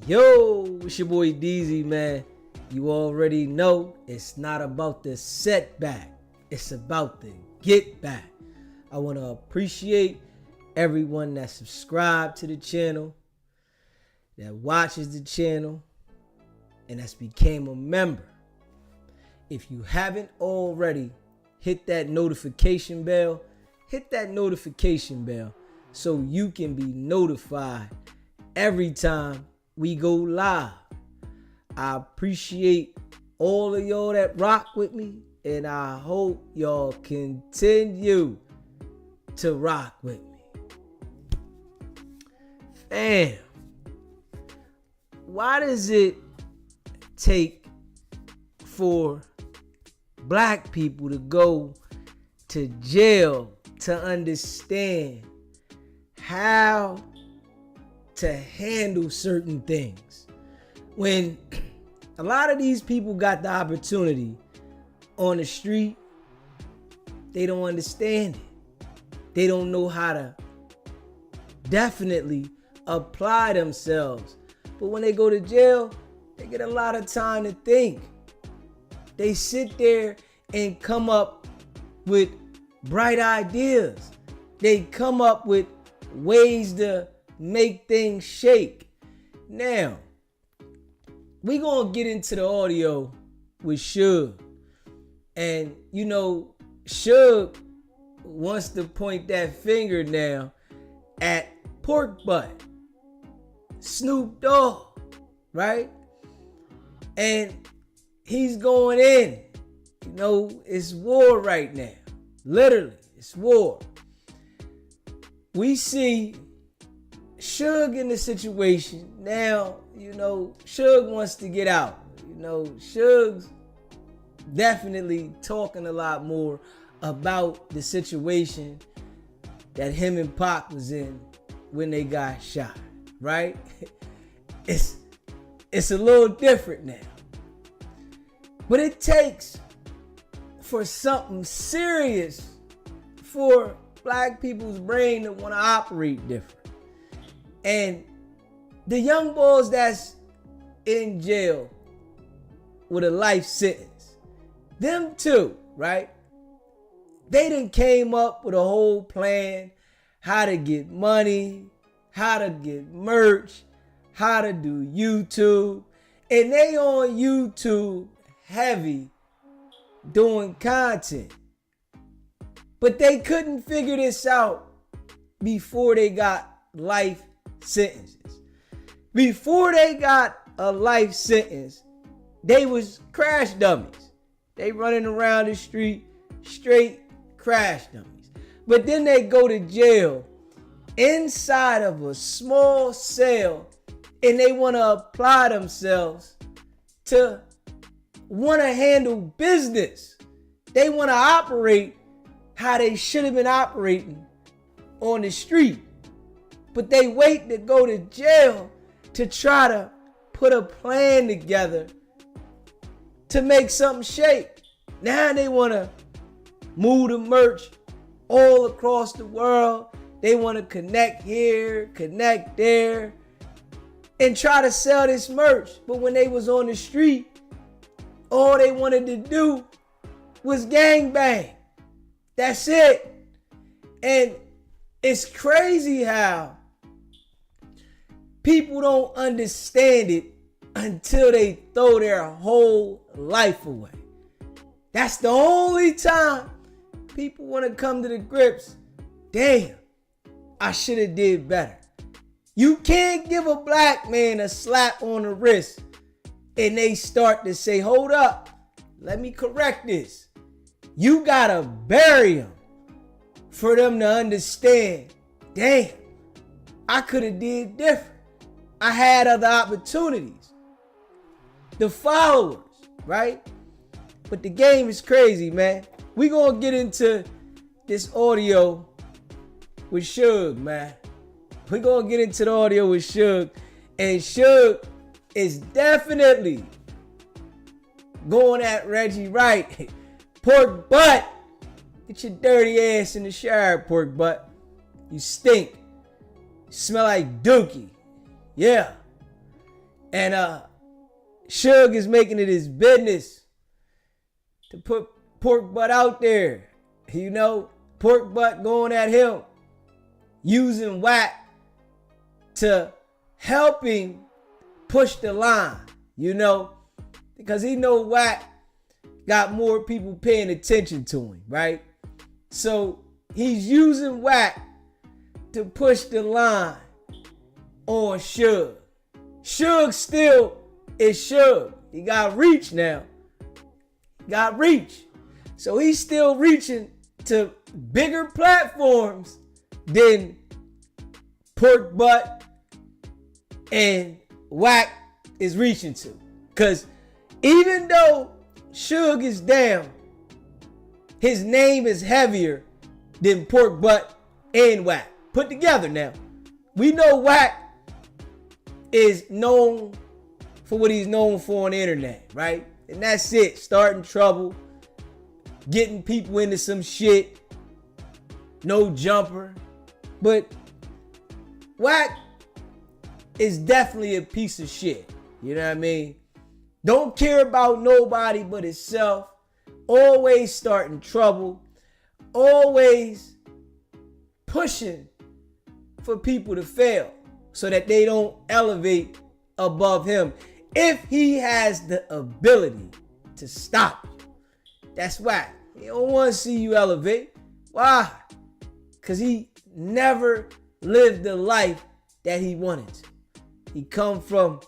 Yo, it's your boy DZ, man. You already know it's not about the setback. It's about the get back. I want to appreciate everyone that subscribed to the channel, that watches the channel, and that's became a member. If you haven't already, hit that notification bell. Hit that notification bell so you can be notified every time we go live. I appreciate all of y'all that rock with me, and I hope y'all continue to rock with me. Fam, why does it take for black people to go to jail to understand how to handle certain things, when a lot of these people got the opportunity on the street? They don't understand it. They don't know how to definitely apply themselves. But when they go to jail, they get a lot of time to think. They sit there and come up with bright ideas. They come up with ways to make things shake. Now, we gonna get into the audio with Suge. And you know, Suge wants to point that finger now at Pork Butt, Snoop Dogg, right? And he's going in. You know, it's war right now. Literally, it's war. We see Suge in the situation. Now, you know, Suge wants to get out. You know, Suge's definitely talking a lot more about the situation that him and Pac was in when they got shot, right? It's a little different now. But it takes for something serious for black people's brain to want to operate different. And the young boys that's in jail with a life sentence, them too, right? They done came up with a whole plan, how to get money, how to get merch, how to do YouTube. And they on YouTube heavy doing content. But they couldn't figure this out before they got life sentences. Before they got a life sentence, they was crash dummies. They running around the street straight crash dummies. But then they go to jail inside of a small cell, and they want to apply themselves to want to handle business. They want to operate how they should have been operating on the street. But they wait to go to jail to try to put a plan together to make something shake. Now they want to move the merch all across the world. They want to connect here, connect there, and try to sell this merch. But when they was on the street, all they wanted to do was gangbang. That's it. And it's crazy how people don't understand it until they throw their whole life away. That's the only time people want to come to the grips. Damn, I should have did better. You can't give a black man a slap on the wrist and they start to say, hold up, let me correct this. You gotta bury them for them to understand, damn, I could have did different. I had other opportunities. The followers, right? But the game is crazy, man. We gonna get into this audio with Suge, man. We gonna get into the audio with Suge. And Suge is definitely going at Reggie Wright. Pork butt. Get your dirty ass in the shower, pork butt. You stink. You smell like dookie. Yeah. And Suge is making it his business to put Pork Butt out there. You know, Pork Butt going at him, using Wack to help him push the line, you know, because he know Wack got more people paying attention to him, right? So he's using Wack to push the line on Suge. Suge still is Suge. He got reach now. Got reach. So he's still reaching to bigger platforms than Pork Butt and Wack is reaching to. Because even though Suge is down, his name is heavier than Pork Butt and Wack. Put together now. We know Wack is known for what he's known for on the internet, right? And that's it. Starting trouble, getting people into some shit, no jumper. But Wack is definitely a piece of shit. You know what I mean? Don't care about nobody but himself. Always starting trouble. Always pushing for people to fail so that they don't elevate above him. If he has the ability to stop you, that's why. He don't want to see you elevate. Why? Because he never lived the life that he wanted to. He come from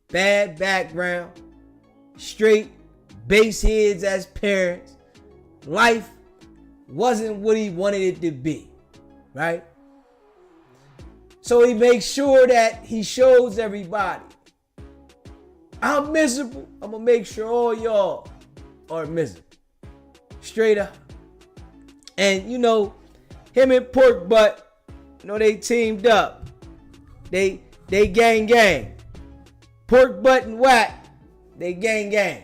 bad background, straight base heads as parents. Life wasn't what he wanted it to be, right? So he makes sure that he shows everybody, I'm miserable. I'm going to make sure all y'all are miserable. Straight up. And, you know, him and Pork Butt, you know, they teamed up. They gang. Pork Butt and Wack, they gang.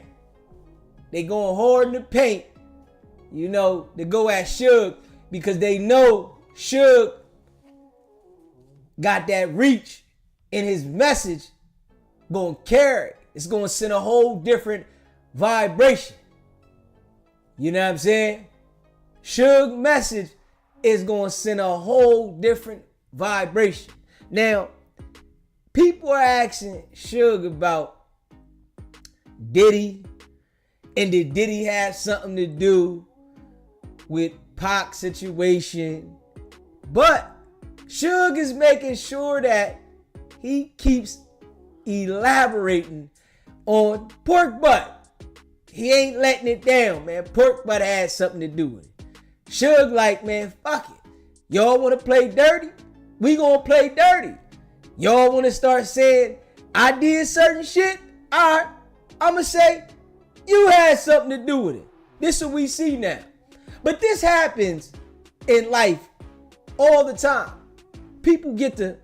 They going hard in the paint, you know, to go at Suge because they know Suge got that reach and his message gonna carry. It's gonna send a whole different vibration. You know what I'm saying? Suge's message is gonna send a whole different vibration. Now, people are asking Suge about Diddy, and did Diddy have something to do with Pac's situation? But Suge is making sure that he keeps elaborating on Pork Butt. He ain't letting it down, man. Pork Butt had something to do with it. Suge like, man, fuck it. Y'all want to play dirty? We gonna play dirty. Y'all want to start saying I did certain shit? All right, I'ma say you had something to do with it. This is what we see now. But this happens in life all the time. People get to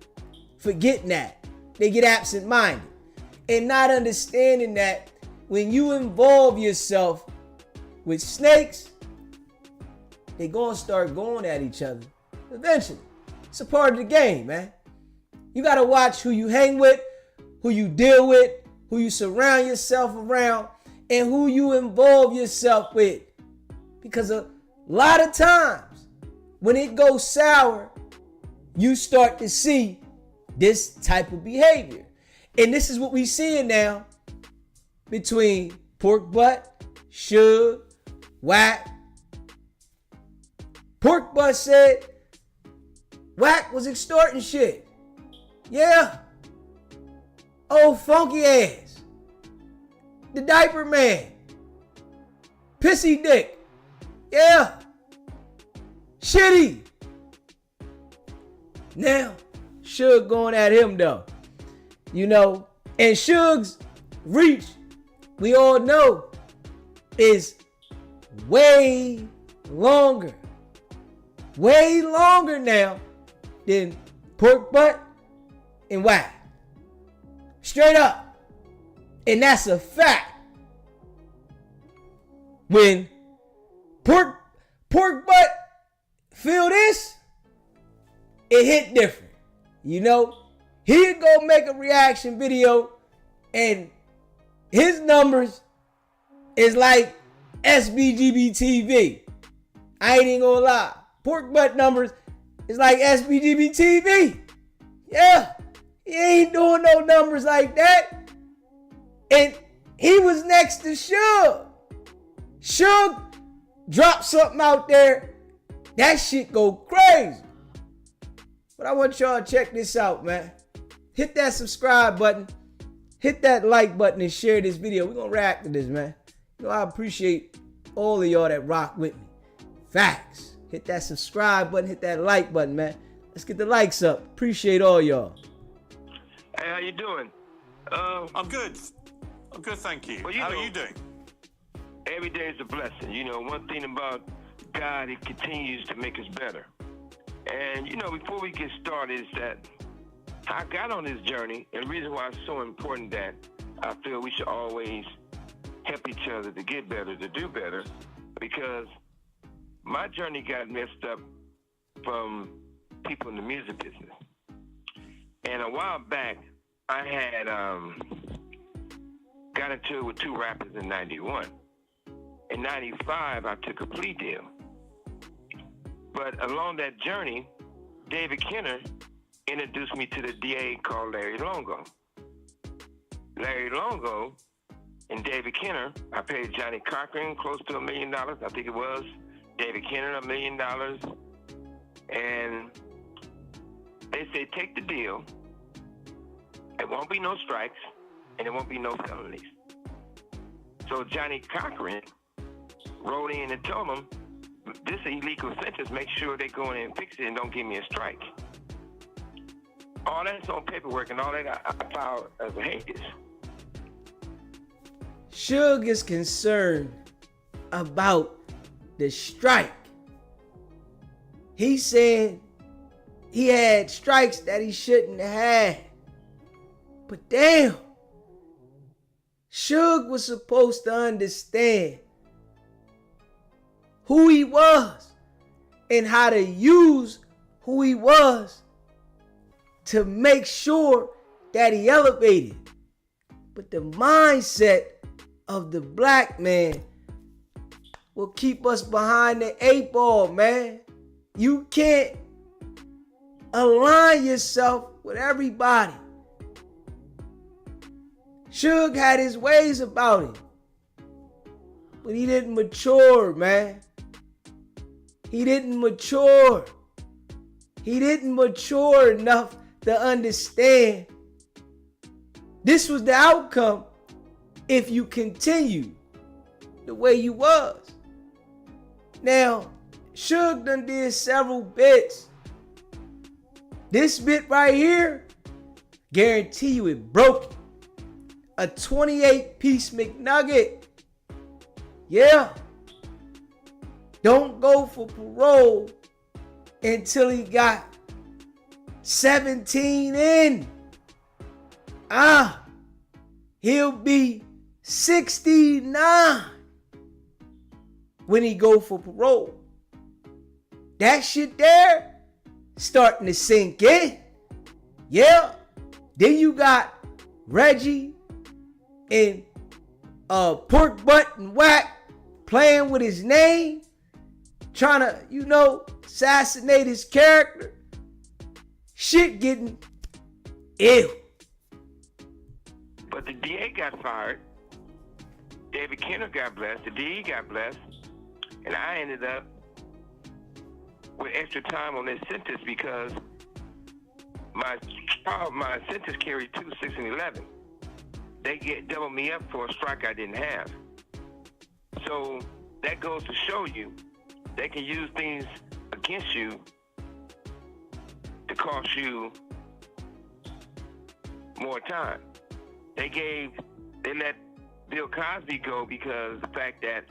forgetting that. They get absent-minded and not understanding that when you involve yourself with snakes, they gonna start going at each other eventually. It's a part of the game, man. You gotta watch who you hang with, who you deal with, who you surround yourself around, and who you involve yourself with. Because a lot of times, when it goes sour, you start to see this type of behavior. And this is what we seeing now between Pork Butt, Suge, Wack. Pork Butt said Wack was extorting shit. Yeah. Oh, funky ass. The diaper man. Pissy dick. Yeah. Shitty. Now, Suge going at him though. You know, and Suge's reach, we all know, is way longer. Way longer now than Pork Butt and Wack. Straight up. And that's a fact. When Pork Butt feel this, it hit different. You know, he'd go make a reaction video And his numbers is like SBGB TV. I ain't even gonna lie. Pork butt numbers is like SBGB TV. Yeah, he ain't doing no numbers like that. And he was next to Suge. Suge dropped something out there. That shit go crazy. But I want y'all to check this out, man. Hit that subscribe button. Hit that like button and share this video. We're gonna react to this, man. You know, I appreciate all of y'all that rock with me. Facts. Hit that subscribe button, hit that like button, man. Let's get the likes up. Appreciate all y'all. Hey, how you doing? I'm good. I'm good, thank you. Well, how are you doing? Every day is a blessing. You know, one thing about God, it continues to make us better. And, you know, before we get started, is that I got on this journey, and the reason why it's so important that I feel we should always help each other to get better, to do better, because my journey got messed up from people in the music business. And a while back, I had got into it with two rappers in 91. In 95, I took a plea deal. But along that journey, David Kenner introduced me to the DA called Larry Longo. Larry Longo and David Kenner, I paid Johnny Cochran close to $1 million, I think it was. David Kenner $1 million. And they say, take the deal. There won't be no strikes, and there won't be no felonies. So Johnny Cochran wrote in and told them, this illegal sentence, make sure they go in and fix it and don't give me a strike. All that's on paperwork and all that I filed as a habeas. Suge is concerned about the strike. He said he had strikes that he shouldn't have had. But damn, Suge was supposed to understand who he was and how to use who he was to make sure that he elevated. But the mindset of the black man will keep us behind the 8 ball, man. You can't align yourself with everybody. Suge had his ways about him, but he didn't mature, man. He didn't mature. He didn't mature enough to understand this was the outcome if you continue the way you was. Now, Suge done did several bits. This bit right here, guarantee you it broke it. A 28-piece McNugget. Yeah. Don't go for parole until he got 17 in. He'll be 69 when he go for parole. That shit there starting to sink in. Yeah. Then you got Reggie and Pork Butt and Wack playing with his name, trying to, assassinate his character. Shit getting ill. But the DA got fired. David Kenner got blessed. The DE got blessed. And I ended up with extra time on this sentence because my sentence carried 2, 6, and 11. They doubled me up for a strike I didn't have. So that goes to show you they can use things against you to cost you more time. They let Bill Cosby go because of the fact that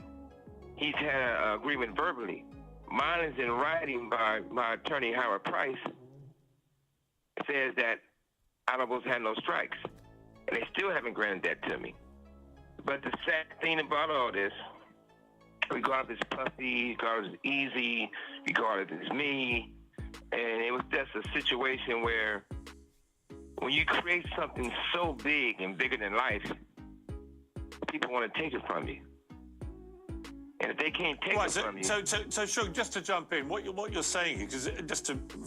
he's had an agreement verbally. Mine is in writing by my attorney, Howard Price. It says that I don't supposed to have no strikes. And they still haven't granted that to me. But the sad thing about all this, regardless it's Puffy, regardless it's Easy, regardless it's me, and it was just a situation where when when you create something so big and bigger than life, people want to take it from you. And if they can't take it from you... So Suge, just to jump in, what you're saying, because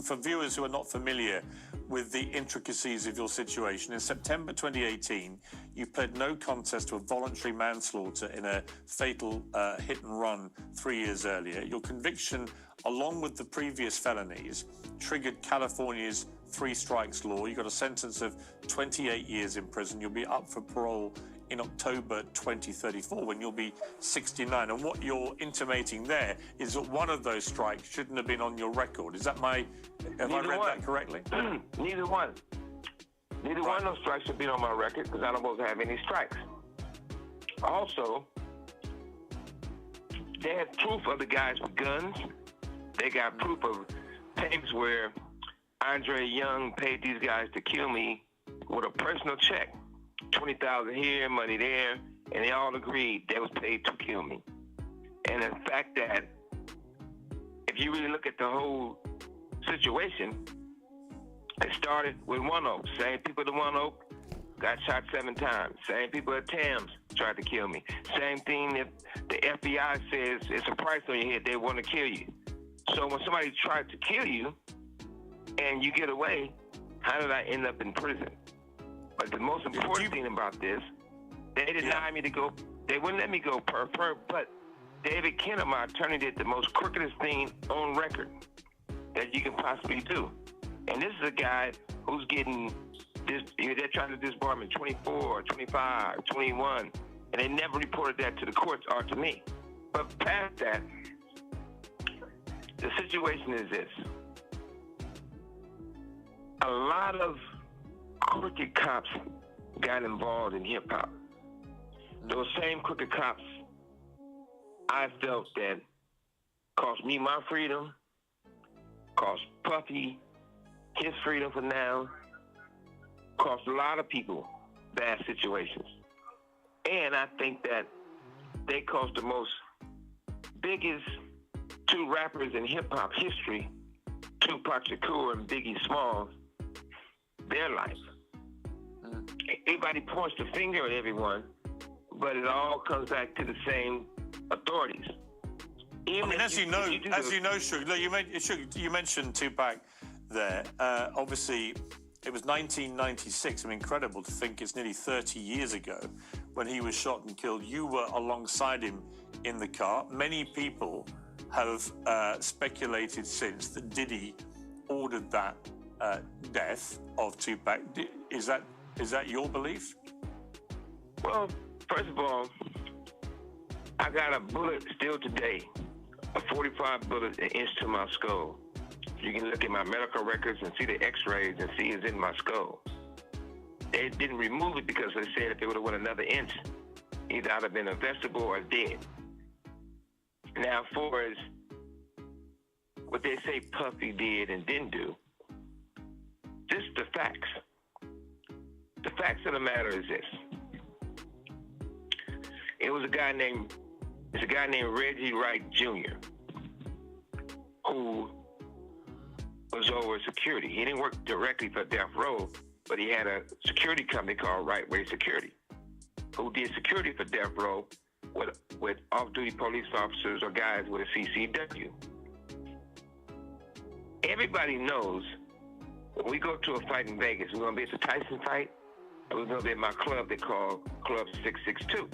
for viewers who are not familiar with the intricacies of your situation, in September 2018, you pled no contest to a voluntary manslaughter in a fatal hit and run 3 years earlier. Your conviction, along with the previous felonies, triggered California's 3 strikes law. You got a sentence of 28 years in prison. You'll be up for parole in October 2034 when you'll be 69. And what you're intimating there is that one of those strikes shouldn't have been on your record. Is that have I read that correctly? Neither one. Neither one of those strikes should be on my record because I don't supposed to have any strikes. Also, they had proof of the guys with guns. They got proof of tapes where Andre Young paid these guys to kill me with a personal check. 20,000 here, money there, and they all agreed they was paid to kill me. And the fact that if you really look at the whole situation, it started with One Oak. Same people at One Oak got shot 7 times. Same people at Tams tried to kill me. Same thing if the FBI says it's a price on your head, they want to kill you. So when somebody tries to kill you and you get away, how did I end up in prison? But the most important thing about this, they denied me to go. They wouldn't let me go per. But David Kenner, my attorney, did the most crookedest thing on record that you can possibly do. And this is a guy who's getting this. They're trying to disbar him 24, 25, 21, and they never reported that to the courts or to me. But past that, the situation is this: a lot of crooked cops got involved in hip-hop. Those same crooked cops, I felt that cost me my freedom, cost Puffy his freedom for now, cost a lot of people bad situations. And I think that they cost the biggest 2 rappers in hip-hop history, Tupac Shakur and Biggie Smalls, their life. Everybody points the finger at everyone, but it all comes back to the same authorities. As you know, Suge, look, you mentioned Tupac there. Obviously, it was 1996. Incredible to think it's nearly 30 years ago when he was shot and killed. You were alongside him in the car. Many people have speculated since that Diddy ordered that death of Tupac. Is that your belief? Well, first of all, I got a bullet still today, a 45 bullet an inch to my skull. You can look at my medical records and see the x-rays and see it's in my skull. They didn't remove it because they said if it would have went another inch, either I'd have been a vegetable or dead. Now, as far as what they say Puffy did and didn't do, this is the facts. The facts of the matter is this. It's a guy named Reggie Wright Jr. who was over security. He didn't work directly for Death Row, but he had a security company called Wright Security, who did security for Death Row with off-duty police officers or guys with a CCW. Everybody knows when we go to a fight in Vegas, we're going to be at the Tyson fight, and we're going to be at my club they call Club 662.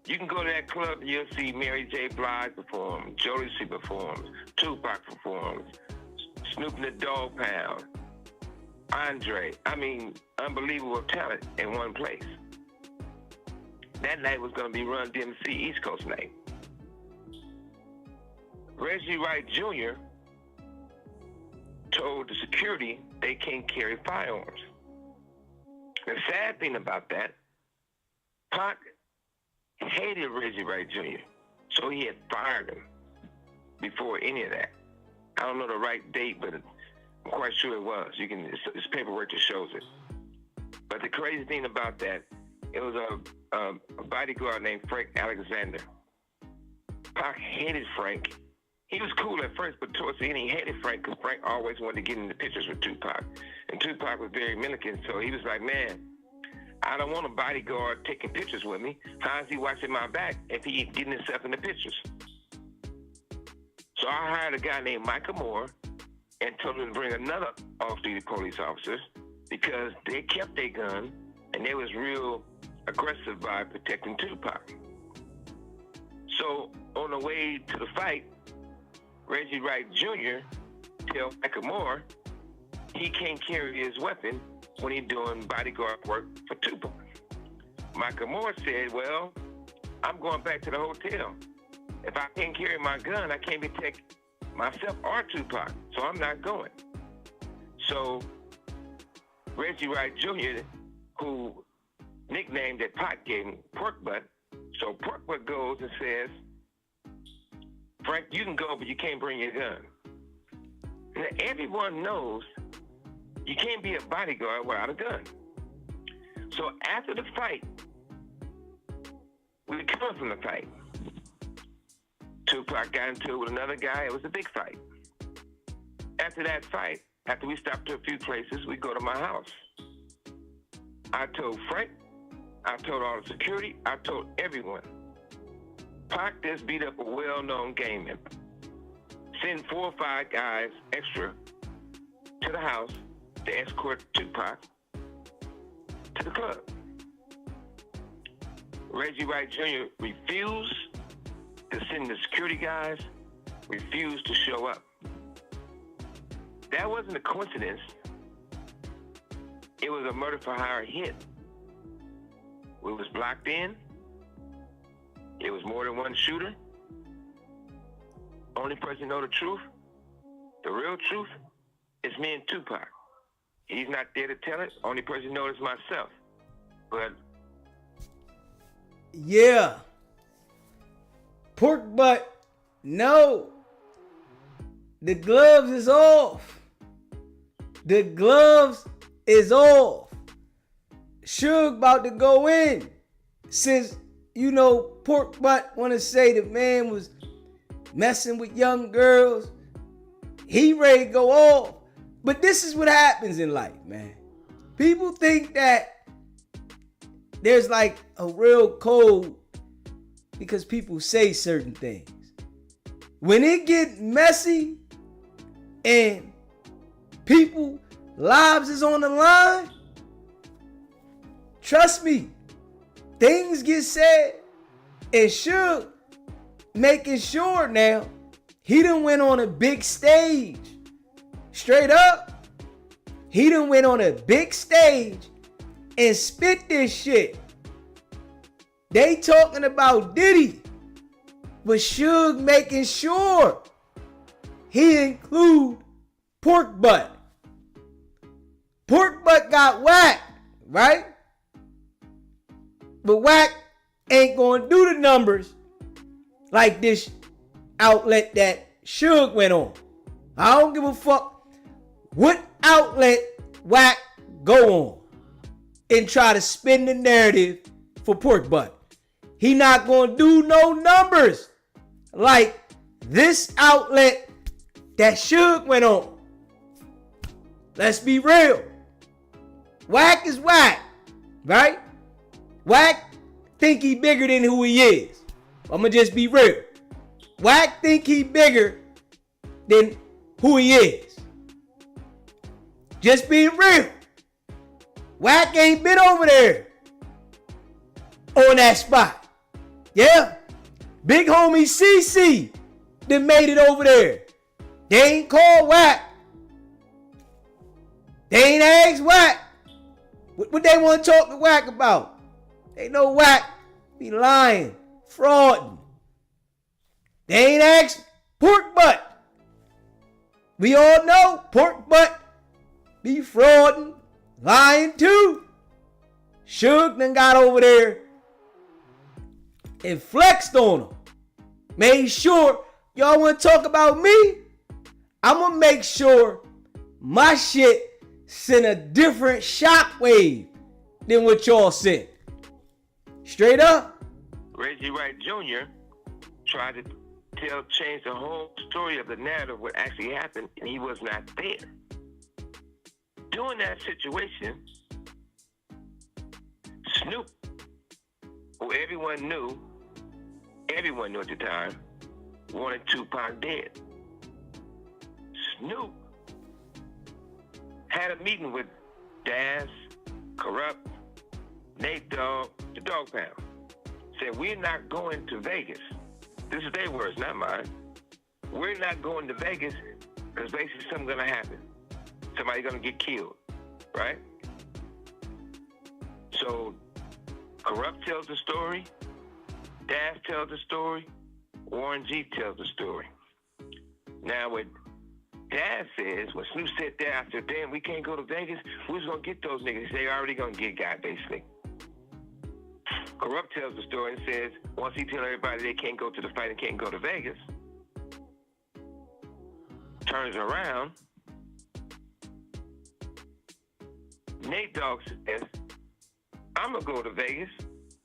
You can go to that club and you'll see Mary J. Blige perform, Jodeci performs, Tupac performs, Snoop and the Dogg Pound, Andre. Unbelievable talent in one place. That night was going to be Run DMC East Coast night. Reggie Wright Jr. told the security they can't carry firearms. The sad thing about that, Pac hated Reggie Wright Jr., so he had fired him before any of that. I don't know the right date, but I'm quite sure it was. It's paperwork that shows it. But the crazy thing about that, it was a bodyguard named Frank Alexander. Pac hated Frank. he was cool at first, but towards the end he hated Frank because Frank always wanted to get in the pictures with Tupac. And Tupac was very Dominican, so he was like, man, I don't want a bodyguard taking pictures with me. How is he watching my back if he getting himself in the pictures? So I hired a guy named Michael Moore and told him to bring another off-duty police officer because they kept their gun and they was real aggressive by protecting Tupac. So on the way to the fight, Reggie Wright Jr. tell Michael Moore he can't carry his weapon when he's doing bodyguard work for Tupac. Michael Moore said, well, I'm going back to the hotel. If I can't carry my gun, I can't protect myself or Tupac, so I'm not going. So Reggie Wright Jr., who nicknamed that Pac gave him, Pork Butt, so Pork Butt goes and says, Frank, you can go, but you can't bring your gun. Now, everyone knows you can't be a bodyguard without a gun. So after the fight, we come from the fight. Tupac got into it with another guy. It was a big fight. After that fight, after we stopped to a few places, we go to my house. I told Frank, I told all the security, I told everyone. Pac just beat up a well-known gang member. Send 4 or 5 guys extra to the house to escort Tupac to the club. Reggie Wright Jr. refused to send the security guys, refused to show up. That wasn't a coincidence. It was a murder for hire hit. We was blocked in. It was more than one shooter. Only person know the truth, the real truth, is me and Tupac. He's not there to tell it. Only person knows is myself. But yeah, Pork Butt, no. The gloves is off. The gloves is off. Suge about to go in. Since, you know, Pork Butt want to say the man was messing with young girls, he ready to go off. But this is what happens in life, man. People think that there's like a real code because people say certain things. When it get messy and people lives is on the line, trust me, things get said. And Suge making sure now he done went on a big stage. Straight up, he done went on a big stage and spit this shit. They talking about Diddy, but Suge making sure he include Pork Butt. Pork Butt got Wack, right? But Wack ain't gonna do the numbers like this outlet that Suge went on. I don't give a fuck what outlet Wack go on and try to spin the narrative for Pork Butt. He not gonna do no numbers like this outlet that Suge went on. Let's be real. Wack is Wack, right? Wack think he bigger than who he is. I'ma just be real. Wack think he bigger than who he is. Just being real. Wack ain't been over there on that spot. Yeah. Big homie CC that made it over there. They ain't called Wack. They ain't asked Wack. What they want to talk to Wack about? They know Wack be lying, frauding. They ain't asked Pork Butt. We all know Pork Butt be frauding, lying too. Suge done got over there and flexed on him. Made sure y'all want to talk about me. I'm going to make sure my shit send a different shockwave than what y'all sent. Straight up. Reggie Wright Jr. tried to changed the whole story of the narrative, what actually happened, and he was not there. During that situation, Snoop, who everyone knew at the time, wanted Tupac dead. Snoop had a meeting with Daz, Corrupt, Nate Dogg, the Dog Pound. Said, we're not going to Vegas. This is their words, not mine. We're not going to Vegas because basically something's going to happen. Somebody's going to get killed, right? So Corrupt tells the story, Daz tells the story, Warren G tells the story. Now what Daz says, when Snoop said that, I said, damn, we can't go to Vegas. Who's going to get those niggas? They already going to get got, basically. Corrupt tells the story and says, once he tells everybody they can't go to the fight and can't go to Vegas, turns around, Nate Dogg says, I'm going to go to Vegas.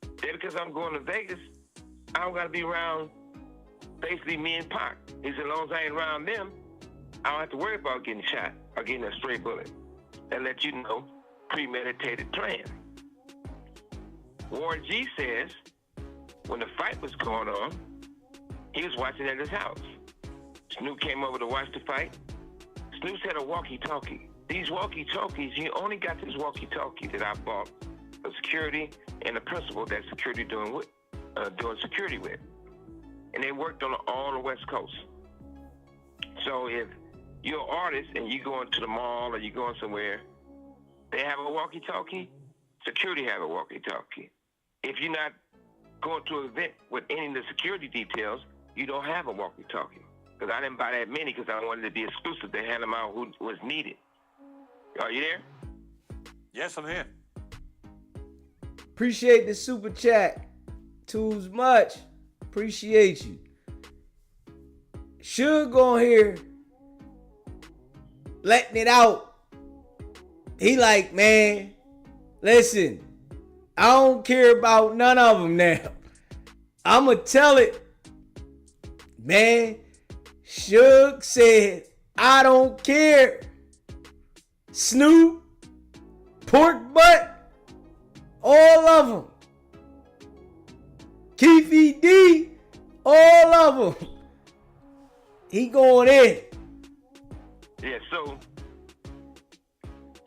Then because I'm going to Vegas, I don't got to be around basically me and Pac. He said, as long as I ain't around them, I don't have to worry about getting shot or getting a stray bullet. That let you know, premeditated plan. Warren G says, when the fight was going on, he was watching at his house. Snoop came over to watch the fight. Snoop had a walkie-talkie. These walkie-talkies, he only got this walkie-talkie that I bought for security and the principal that security doing security with. And they worked on all the West Coast. So if you're an artist and you going to the mall or you going somewhere, they have a walkie-talkie, security have a walkie-talkie. If you're not going to an event with any of the security details, you don't have a walkie-talkie. Because I didn't buy that many because I wanted to be exclusive to hand them out who was needed. Are you there? Yes, I'm here. Appreciate the super chat. Too much. Appreciate you. Suge on here letting it out. He like, man, listen, I don't care about none of them now. I'ma tell it. Man, Suge said, I don't care. Snoop, Pork Butt, all of them. Keefy D, all of them. He going in. Yeah, so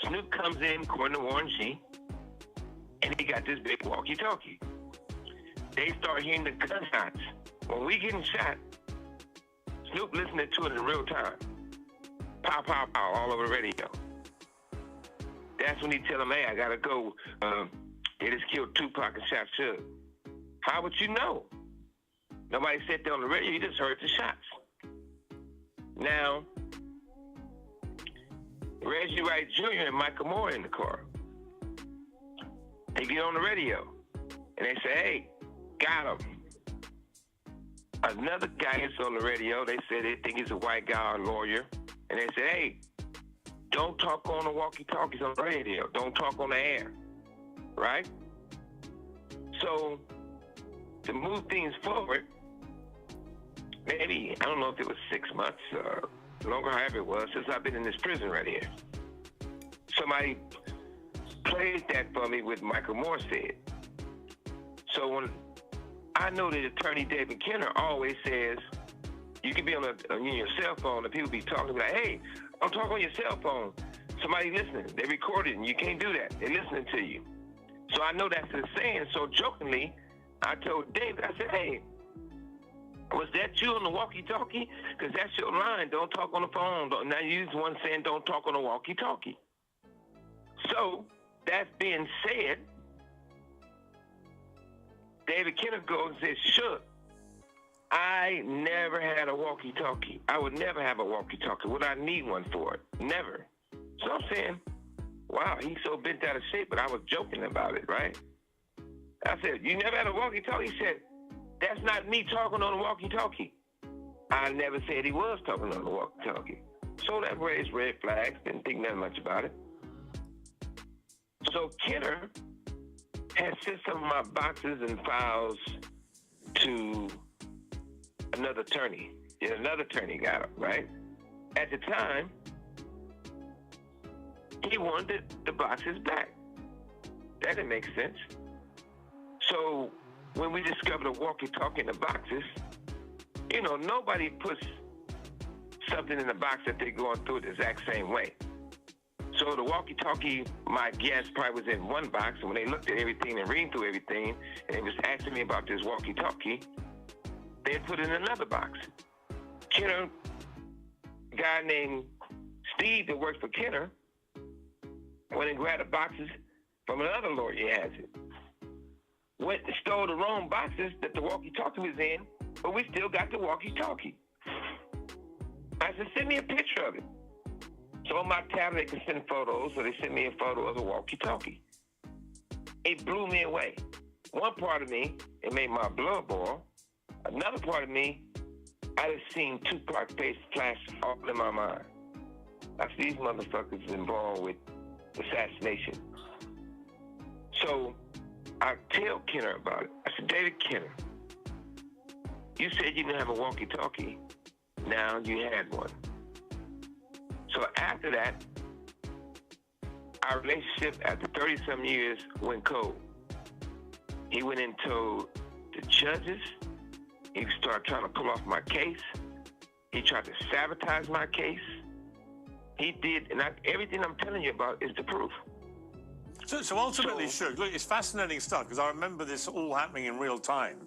Snoop comes in, according to Warren G, and he got this big walkie-talkie. They start hearing the gunshots. When we getting shot, Snoop listening to it in real time. Pow, pow, pow, all over the radio. That's when he tell him, hey, I gotta go. They just killed Tupac and shot Suge. How would you know? Nobody said that on the radio, you just heard the shots. Now, Reggie Wright Jr. and Michael Moore in the car. They get on the radio, and they say, hey, got him. Another guy is on the radio. They said they think he's a white guy or lawyer. And they said, hey, don't talk on the walkie-talkies on the radio. Don't talk on the air, right? So, to move things forward, maybe, I don't know if it was 6 months or longer, however it was, since I've been in this prison right here. Somebody played that for me with Michael Moore said. So when I know that attorney David Kenner always says, you can be on your cell phone and people be talking like, hey, don't talk on your cell phone. Somebody listening. They recorded and you can't do that. They're listening to you. So I know that's the saying. So jokingly, I told David, I said, hey, was that you on the walkie-talkie? Because that's your line. Don't talk on the phone. Now you use one saying don't talk on the walkie-talkie. So, that being said, David Kenner goes and says, sure, I never had a walkie-talkie. I would never have a walkie-talkie. Would I need one for it? Never. So I'm saying, wow, he's so bent out of shape, but I was joking about it, right? I said, you never had a walkie-talkie? He said, that's not me talking on the walkie-talkie. I never said he was talking on the walkie-talkie. So that raised red flags, didn't think nothing much about it. So Kenner had sent some of my boxes and files to another attorney. And another attorney got him, right? At the time, he wanted the boxes back. That didn't make sense. So when we discovered a walkie-talkie in the boxes, you know, nobody puts something in the box that they're going through the exact same way. So the walkie-talkie, my guess, probably was in one box, and when they looked at everything and reading through everything, and they was asking me about this walkie-talkie, they put it in another box. Kenner, a guy named Steve that works for Kenner, went and grabbed the boxes from another lawyer he has it. Went and stole the wrong boxes that the walkie-talkie was in, but we still got the walkie-talkie. I said, send me a picture of it. So on my tablet, they can send photos, so they sent me a photo of the walkie-talkie. It blew me away. One part of me, it made my blood boil. Another part of me, I just seen Tupac face flash all in my mind. I see these motherfuckers involved with assassination. So I tell Kenner about it. I said, David Kenner, you said you didn't have a walkie-talkie. Now you had one. So after that, our relationship after 30-some years went cold. He went and told the judges. He started trying to pull off my case. He tried to sabotage my case. He did, and everything I'm telling you about is the proof. So ultimately, Suge, look, it's fascinating stuff, because I remember this all happening in real time.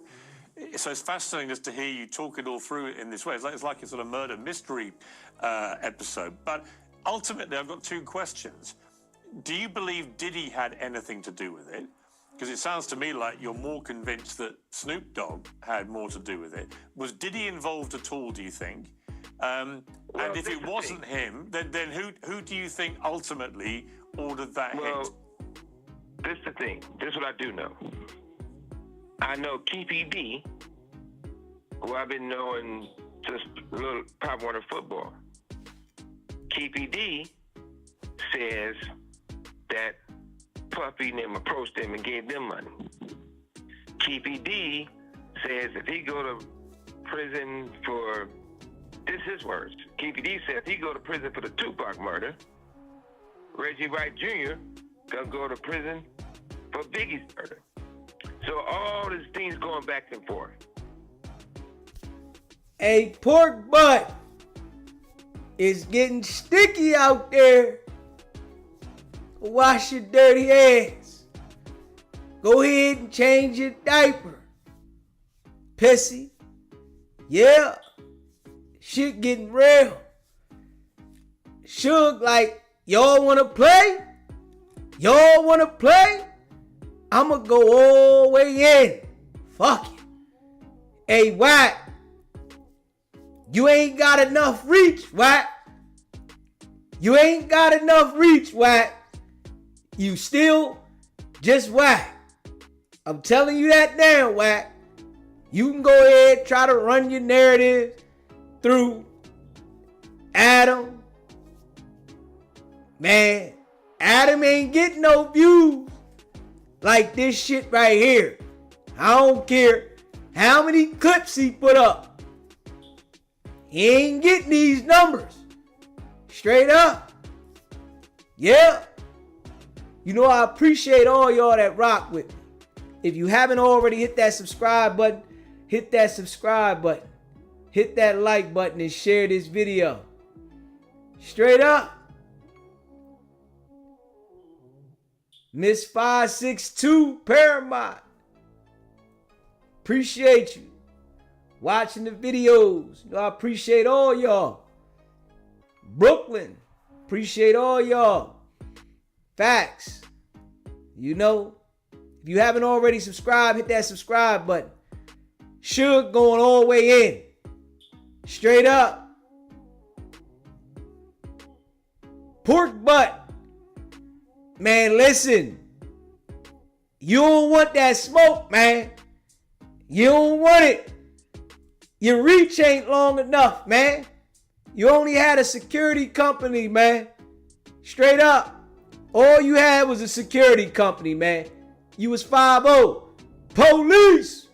So it's fascinating just to hear you talk it all through in this way. It's like a sort of murder mystery episode. But ultimately, I've got two questions. Do you believe Diddy had anything to do with it? Because it sounds to me like you're more convinced that Snoop Dogg had more to do with it. Was Diddy involved at all, do you think? And if it wasn't him, then who do you think ultimately ordered that hit? This is the thing. This is what I do know. I know Keefy D, who I've been knowing since little Pop Warner football. Keefy D says that Puffy and them approached them and gave them money. Keefy D says if he go to prison for, this is his words. Keefy D says if he go to prison for the Tupac murder, Reggie Wright Jr. gonna go to prison for Biggie's murder. So all these things going back and forth. Hey, pork butt, it's getting sticky out there. Wash your dirty ass. Go ahead and change your diaper. Pissy. Yeah. Shit getting real. Suge, like, y'all wanna play? Y'all wanna play? I'ma go all the way in. Fuck it. Hey, Wack. You ain't got enough reach, Wack. You ain't got enough reach, Wack. You still just Wack. I'm telling you that now, Wack. You can go ahead, try to run your narrative through Adam. Man, Adam ain't getting no views like this shit right here. I don't care how many clips he put up. He ain't getting these numbers. Straight up. Yeah. You know, I appreciate all y'all that rock with me. If you haven't already, hit that subscribe button. Hit that subscribe button. Hit that like button and share this video. Straight up. Miss 562 Paramount. Appreciate you watching the videos. You know, I appreciate all y'all. Brooklyn. Appreciate all y'all. Facts. You know, if you haven't already subscribed, hit that subscribe button. Suge going all the way in. Straight up. Pork butt. Man, listen. You don't want that smoke, man. You don't want it. Your reach ain't long enough, man. You only had a security company, man. Straight up. All you had was a security company, man. You was 5-0. Police.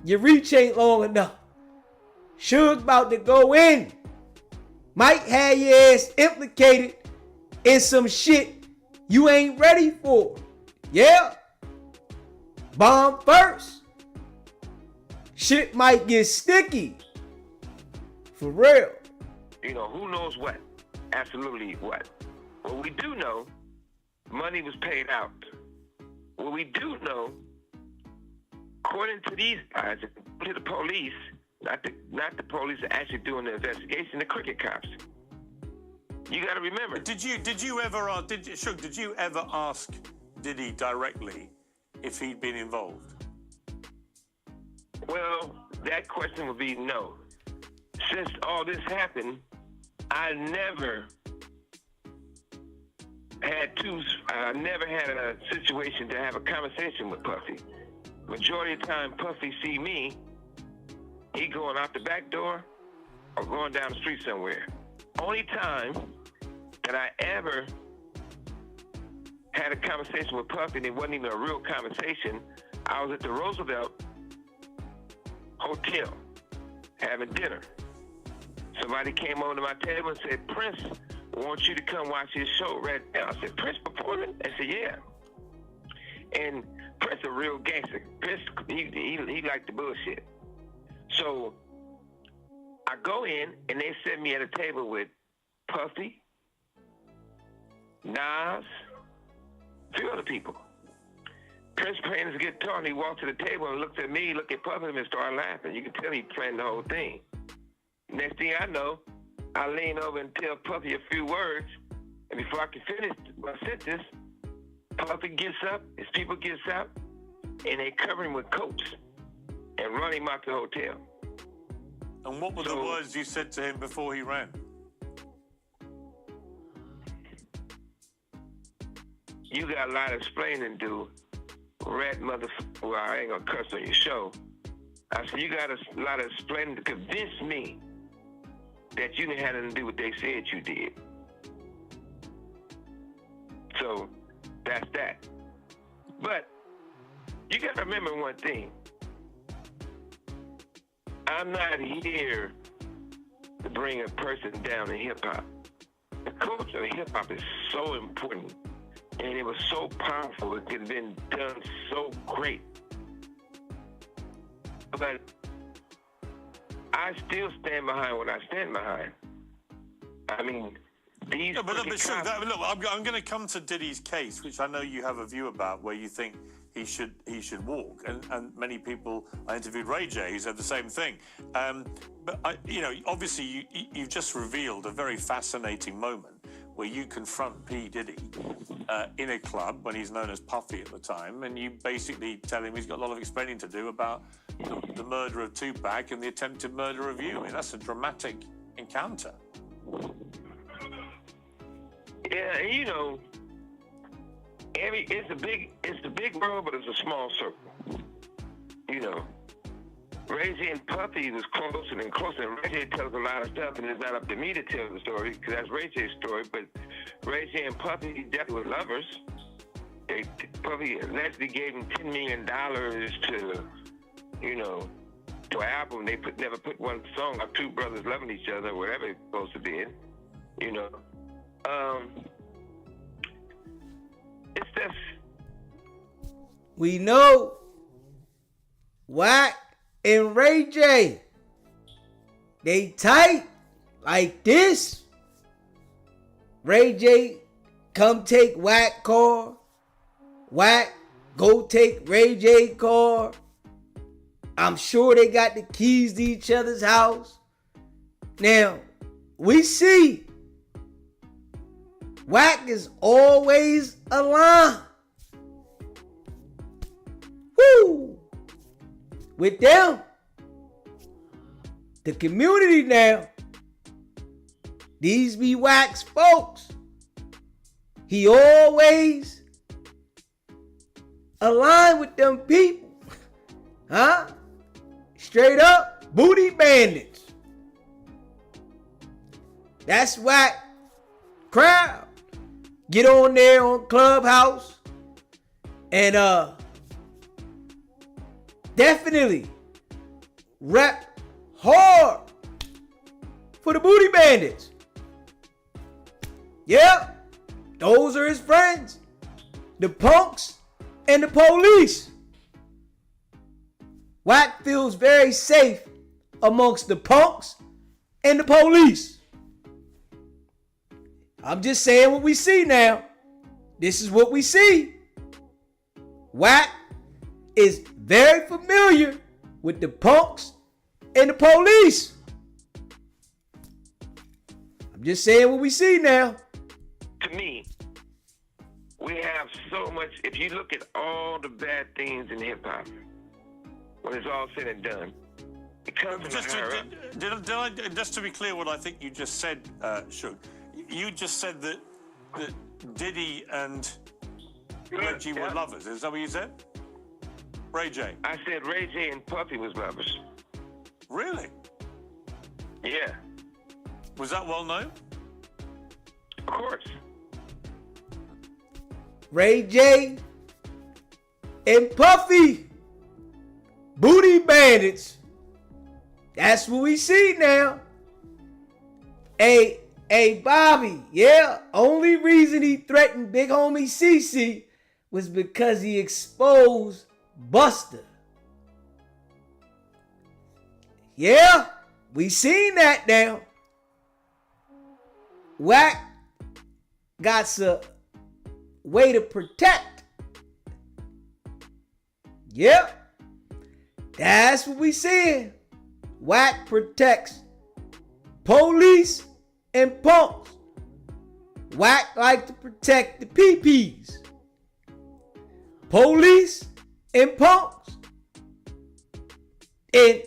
Your reach ain't long enough. Suge about to go in. Might have your ass implicated in some shit you ain't ready for. Yeah. Bomb first. Shit might get sticky. For real. You know, who knows what? Absolutely what? What we do know, money was paid out. What we do know, according to these guys, to the police, not the police are actually doing the investigation, the cricket cops. You got to remember. Did you ever Suge, did you ever ask Diddy directly if he'd been involved? Well, that question would be no. Since all this happened, I never had a situation to have a conversation with Puffy. Majority of the time, Puffy see me, he going out the back door or going down the street somewhere. Only time that I ever had a conversation with Puffy, and it wasn't even a real conversation, I was at the Roosevelt Hotel having dinner. Somebody came over to my table and said, Prince wants you to come watch his show right now. I said, Prince performing? I said, yeah. And Prince a real gangster. Prince, he liked the bullshit. So I go in and they set me at a table with Puffy, Nas, a few other people. Prince playing his guitar and he walked to the table and looked at me, looked at Puffy and started laughing. You could tell he planned the whole thing. Next thing I know, I lean over and tell Puffy a few words, and before I can finish my sentence, Puffy gets up, his people gets up, and they cover him with coats and run him out the hotel. And what were the words you said to him before he ran? You got a lot of explaining to do, rat motherfucker. Well, I ain't gonna cuss on your show. I said, you got a lot of explaining to convince me that you didn't have nothing to do what they said you did. So that's that. But you got to remember one thing. I'm not here to bring a person down in hip-hop. The culture of hip-hop is so important, and it was so powerful. It could have been done so great. But I still stand behind what I stand behind. I mean, these. No, but look, I'm going to come to Diddy's case, which I know you have a view about, where you think he should walk, and many people. I interviewed Ray J, who said the same thing. But obviously, you've just revealed a very fascinating moment where you confront P. Diddy in a club when he's known as Puffy at the time, and you basically tell him he's got a lot of explaining to do about the murder of Tupac and the attempted murder of you. I mean, that's a dramatic encounter. Yeah, it's a big world, but it's a small circle. Reggie and Puffy was closer and closer, and Reggie tells a lot of stuff, and it's not up to me to tell the story, because that's Reggie's story, but Reggie and Puffy definitely were lovers. Puffy allegedly gave him $10 million to an album. They never put one song of two brothers loving each other, whatever it's supposed to be. It's just. We know Wack and Ray J, they tight like this. Ray J come take Wack car. Wack go take Ray J car. I'm sure they got the keys to each other's house. Now, we see Wack is always aligned. Woo! With them, the community now, these be Wack's folks. He always aligned with them people. Huh? Straight up booty bandits. That's Wack crowd. Get on there on Clubhouse and definitely rep hard for the Booty Bandits. Yeah, those are his friends. The punks and the police. Wack feels very safe amongst the punks and the police. I'm just saying what we see now. This is what we see. Wack is very familiar with the punks and the police. I'm just saying what we see now. To me, we have so much. If you look at all the bad things in hip hop, when it's all said and done, it comes from just to be clear, what I think you just said, Suge, you just said that Diddy and Reggie were lovers. Is that what you said? Ray J. I said Ray J and Puffy was lovers. Really? Yeah. Was that well known? Of course. Ray J and Puffy, Booty Bandits. That's what we see now. Hey, Bobby, yeah, only reason he threatened big homie CC was because he exposed Buster. Yeah, we seen that now. Wack got a way to protect. Yep, that's what we seeing. Wack protects police and punks. Wack like to protect the PPs. Police and punks. And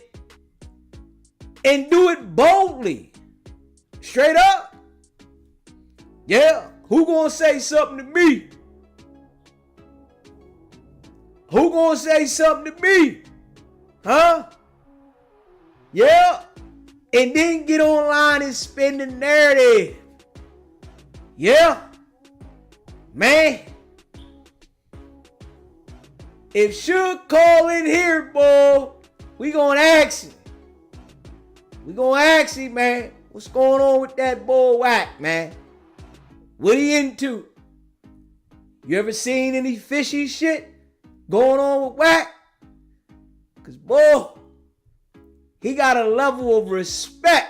do it boldly. Straight up. Yeah, who gonna say something to me? Who gonna say something to me? Huh? Yeah. And then get online and spin the narrative. Yeah. Man. If Suge call in here, boy, we gonna ask him. We gonna ask him, man. What's going on with that boy Wack, man? What he into? You ever seen any fishy shit going on with Wack? Cause boy, he got a level of respect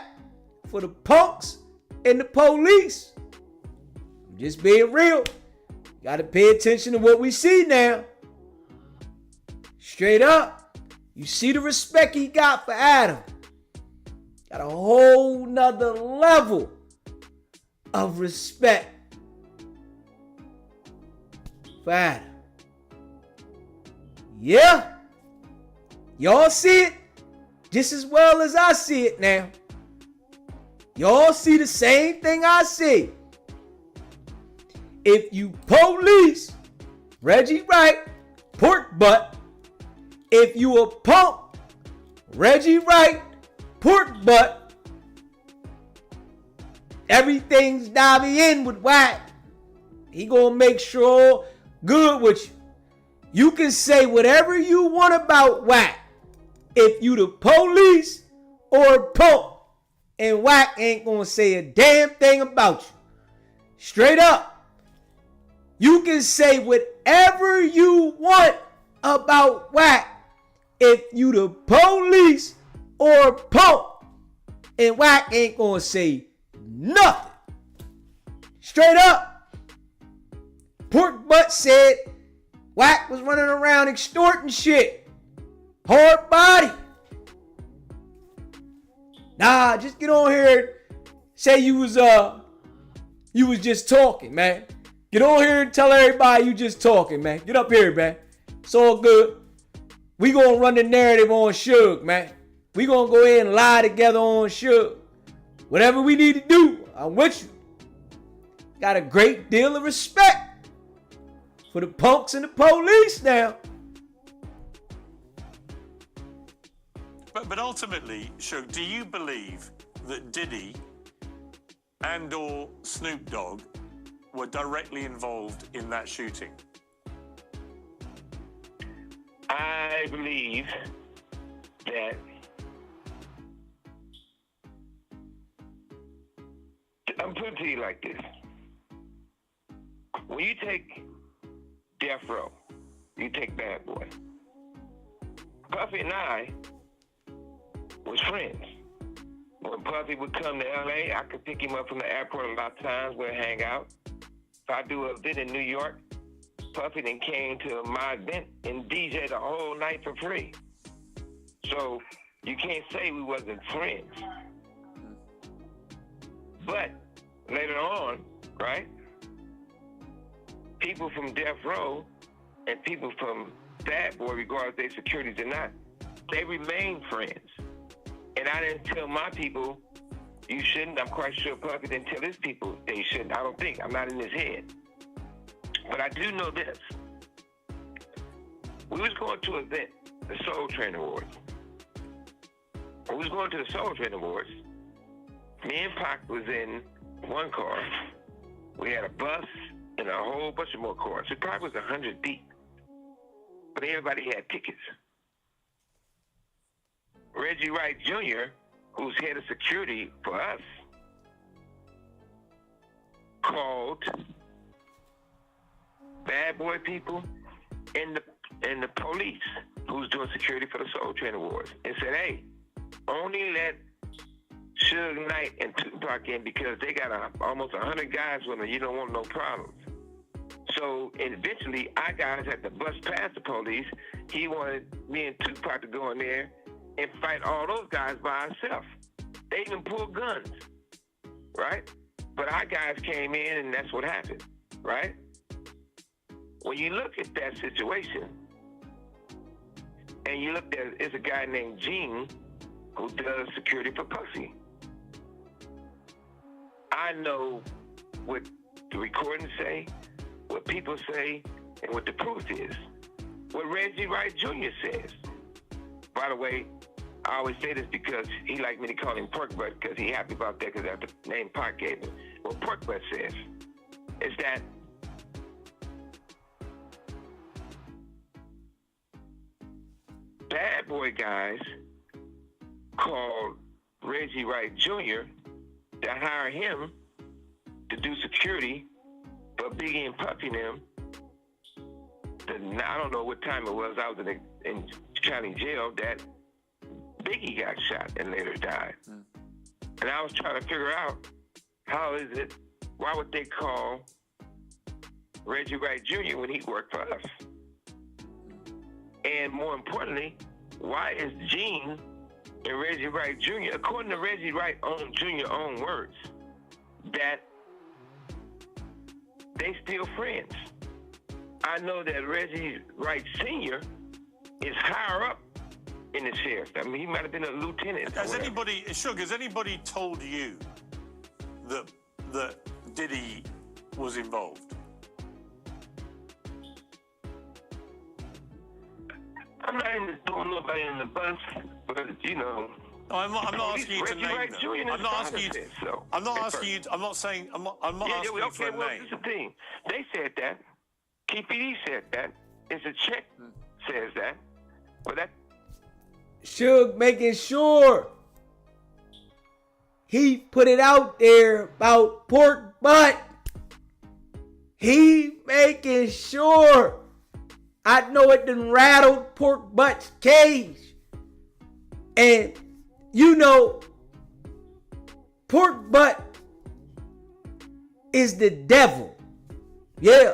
for the punks and the police. I'm just being real. Gotta pay attention to what we see now. Straight up. You see the respect he got for Adam. Got a whole nother level of respect for Adam. Yeah. Y'all see it just as well as I see it now. Y'all see the same thing I see. If you police Reggie Wright, pork butt. If you a punk, Reggie Wright, pork butt. Everything's diving in with Wack. He gonna make sure good with you. You can say whatever you want about Wack. If you the police or punk, and Wack ain't gonna say a damn thing about you. Straight up. You can say whatever you want about Wack. If you the police or punk, and Wack ain't gonna say nothing. Straight up. Pork butt said Wack was running around extorting shit. Hard body. Nah, just get on here and say you was just talking, man. Get on here and tell everybody you just talking, man. Get up here, man. It's all good. We gonna run the narrative on Suge, man. We gonna go ahead and lie together on Suge. Whatever we need to do, I'm with you. Got a great deal of respect for the punks and the police now. But ultimately, Suge, do you believe that Diddy and or Snoop Dogg were directly involved in that shooting? I believe that I'm putting it to you like this. When you take Death Row, you take Bad Boy. Puffy and I was friends. When Puffy would come to LA, I could pick him up from the airport a lot of times. We'd hang out. If I do an event in New York, Puffy then came to my event and DJ the whole night for free. So you can't say we wasn't friends. But later on, right, people from Death Row and people from Bad Boy, regardless of their securities or not, they remain friends. And I didn't tell my people, you shouldn't. I'm quite sure Puffy didn't tell his people they shouldn't. I don't think. I'm not in his head. But I do know this. We was going to an event, the Soul Train Awards. When we was going to the Soul Train Awards, me and Pac was in one car. We had a bus and a whole bunch of more cars. It probably was 100 deep. But everybody had tickets. Reggie Wright Jr., who's head of security for us, called Bad Boy people and the police who's doing security for the Soul Train Awards and said, hey, only let Suge Knight and Tupac in because they got almost 100 guys with them. You don't want no problems. So eventually, our guys had to bust past the police. He wanted me and Tupac to go in there and fight all those guys by ourselves. They even pulled guns, right? But our guys came in, and that's what happened, right? When you look at that situation, and you look at it's a guy named Gene who does security for Puffy. I know what the recordings say, what people say, and what the proof is. What Reggie Wright Jr. says. By the way, I always say this because he liked me to call him Pork Butt because he happy about that because that's the name Pac gave him. What Pork Butt says is that Bad Boy guys called Reggie Wright Jr. to hire him to do security for Biggie and Puffy and them. I don't know what time it was. I was in county jail that Biggie got shot and later died. And I was trying to figure out how is it, why would they call Reggie Wright Jr. when he worked for us? And more importantly, why is Gene and Reggie Wright Jr., according to Reggie Wright Jr. own words, that they still friends? I know that Reggie Wright Sr. is higher up in the sheriff. I mean, he might have been a lieutenant. Has anybody told you that Diddy was involved? I'm not even throwing nobody in the bus, but you know. No, I'm not asking you to name Wright them. Jr. I'm not asking you to. So, I'm not asking you. I'm not saying. I'm not asking you for a well, name. this is the thing. They said that. KPD said that. It's a check says that. But that. Suge making sure he put it out there about Pork Butt. He making sure. I know it done rattled Pork Butt's cage. And you know, Pork Butt is the devil. Yeah.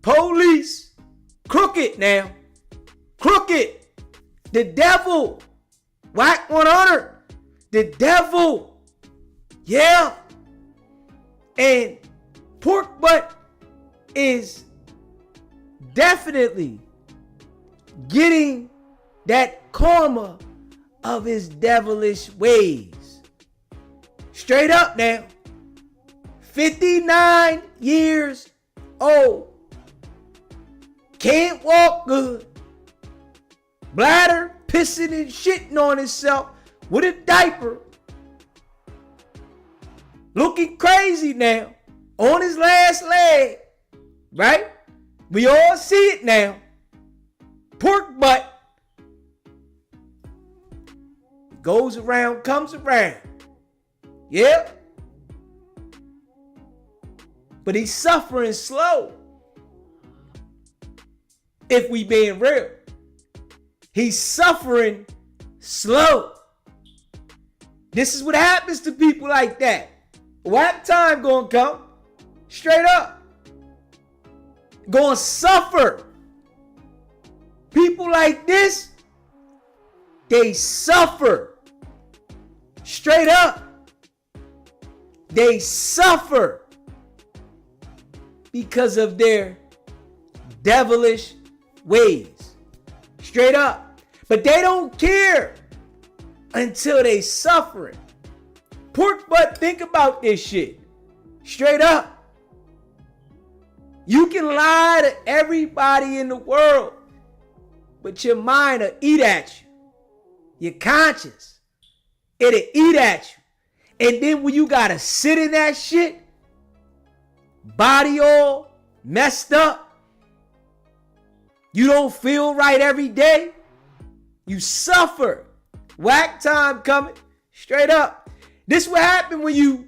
Police. Crooked now. Crooked. The devil. Wack 100. The devil. Yeah. And Pork Butt is definitely getting that karma of his devilish ways. Straight up now. 59 years old. Can't walk good. Bladder pissing and shitting on himself with a diaper. Looking crazy now. On his last leg. Right? We all see it now. Pork Butt. Goes around, comes around. Yeah. But he's suffering slow. If we being real. He's suffering slow. This is what happens to people like that. Wack time gonna come. Straight up. Gonna suffer. People like this, they suffer. Straight up. They suffer because of their devilish ways. Straight up. But they don't care until they suffering. Pork butt, think about this shit. Straight up. You can lie to everybody in the world, but your mind will eat at you. Your conscience, it'll eat at you. And then when you gotta sit in that shit, body all messed up, you don't feel right every day, you suffer. Wack time coming. Straight up. This what happen when you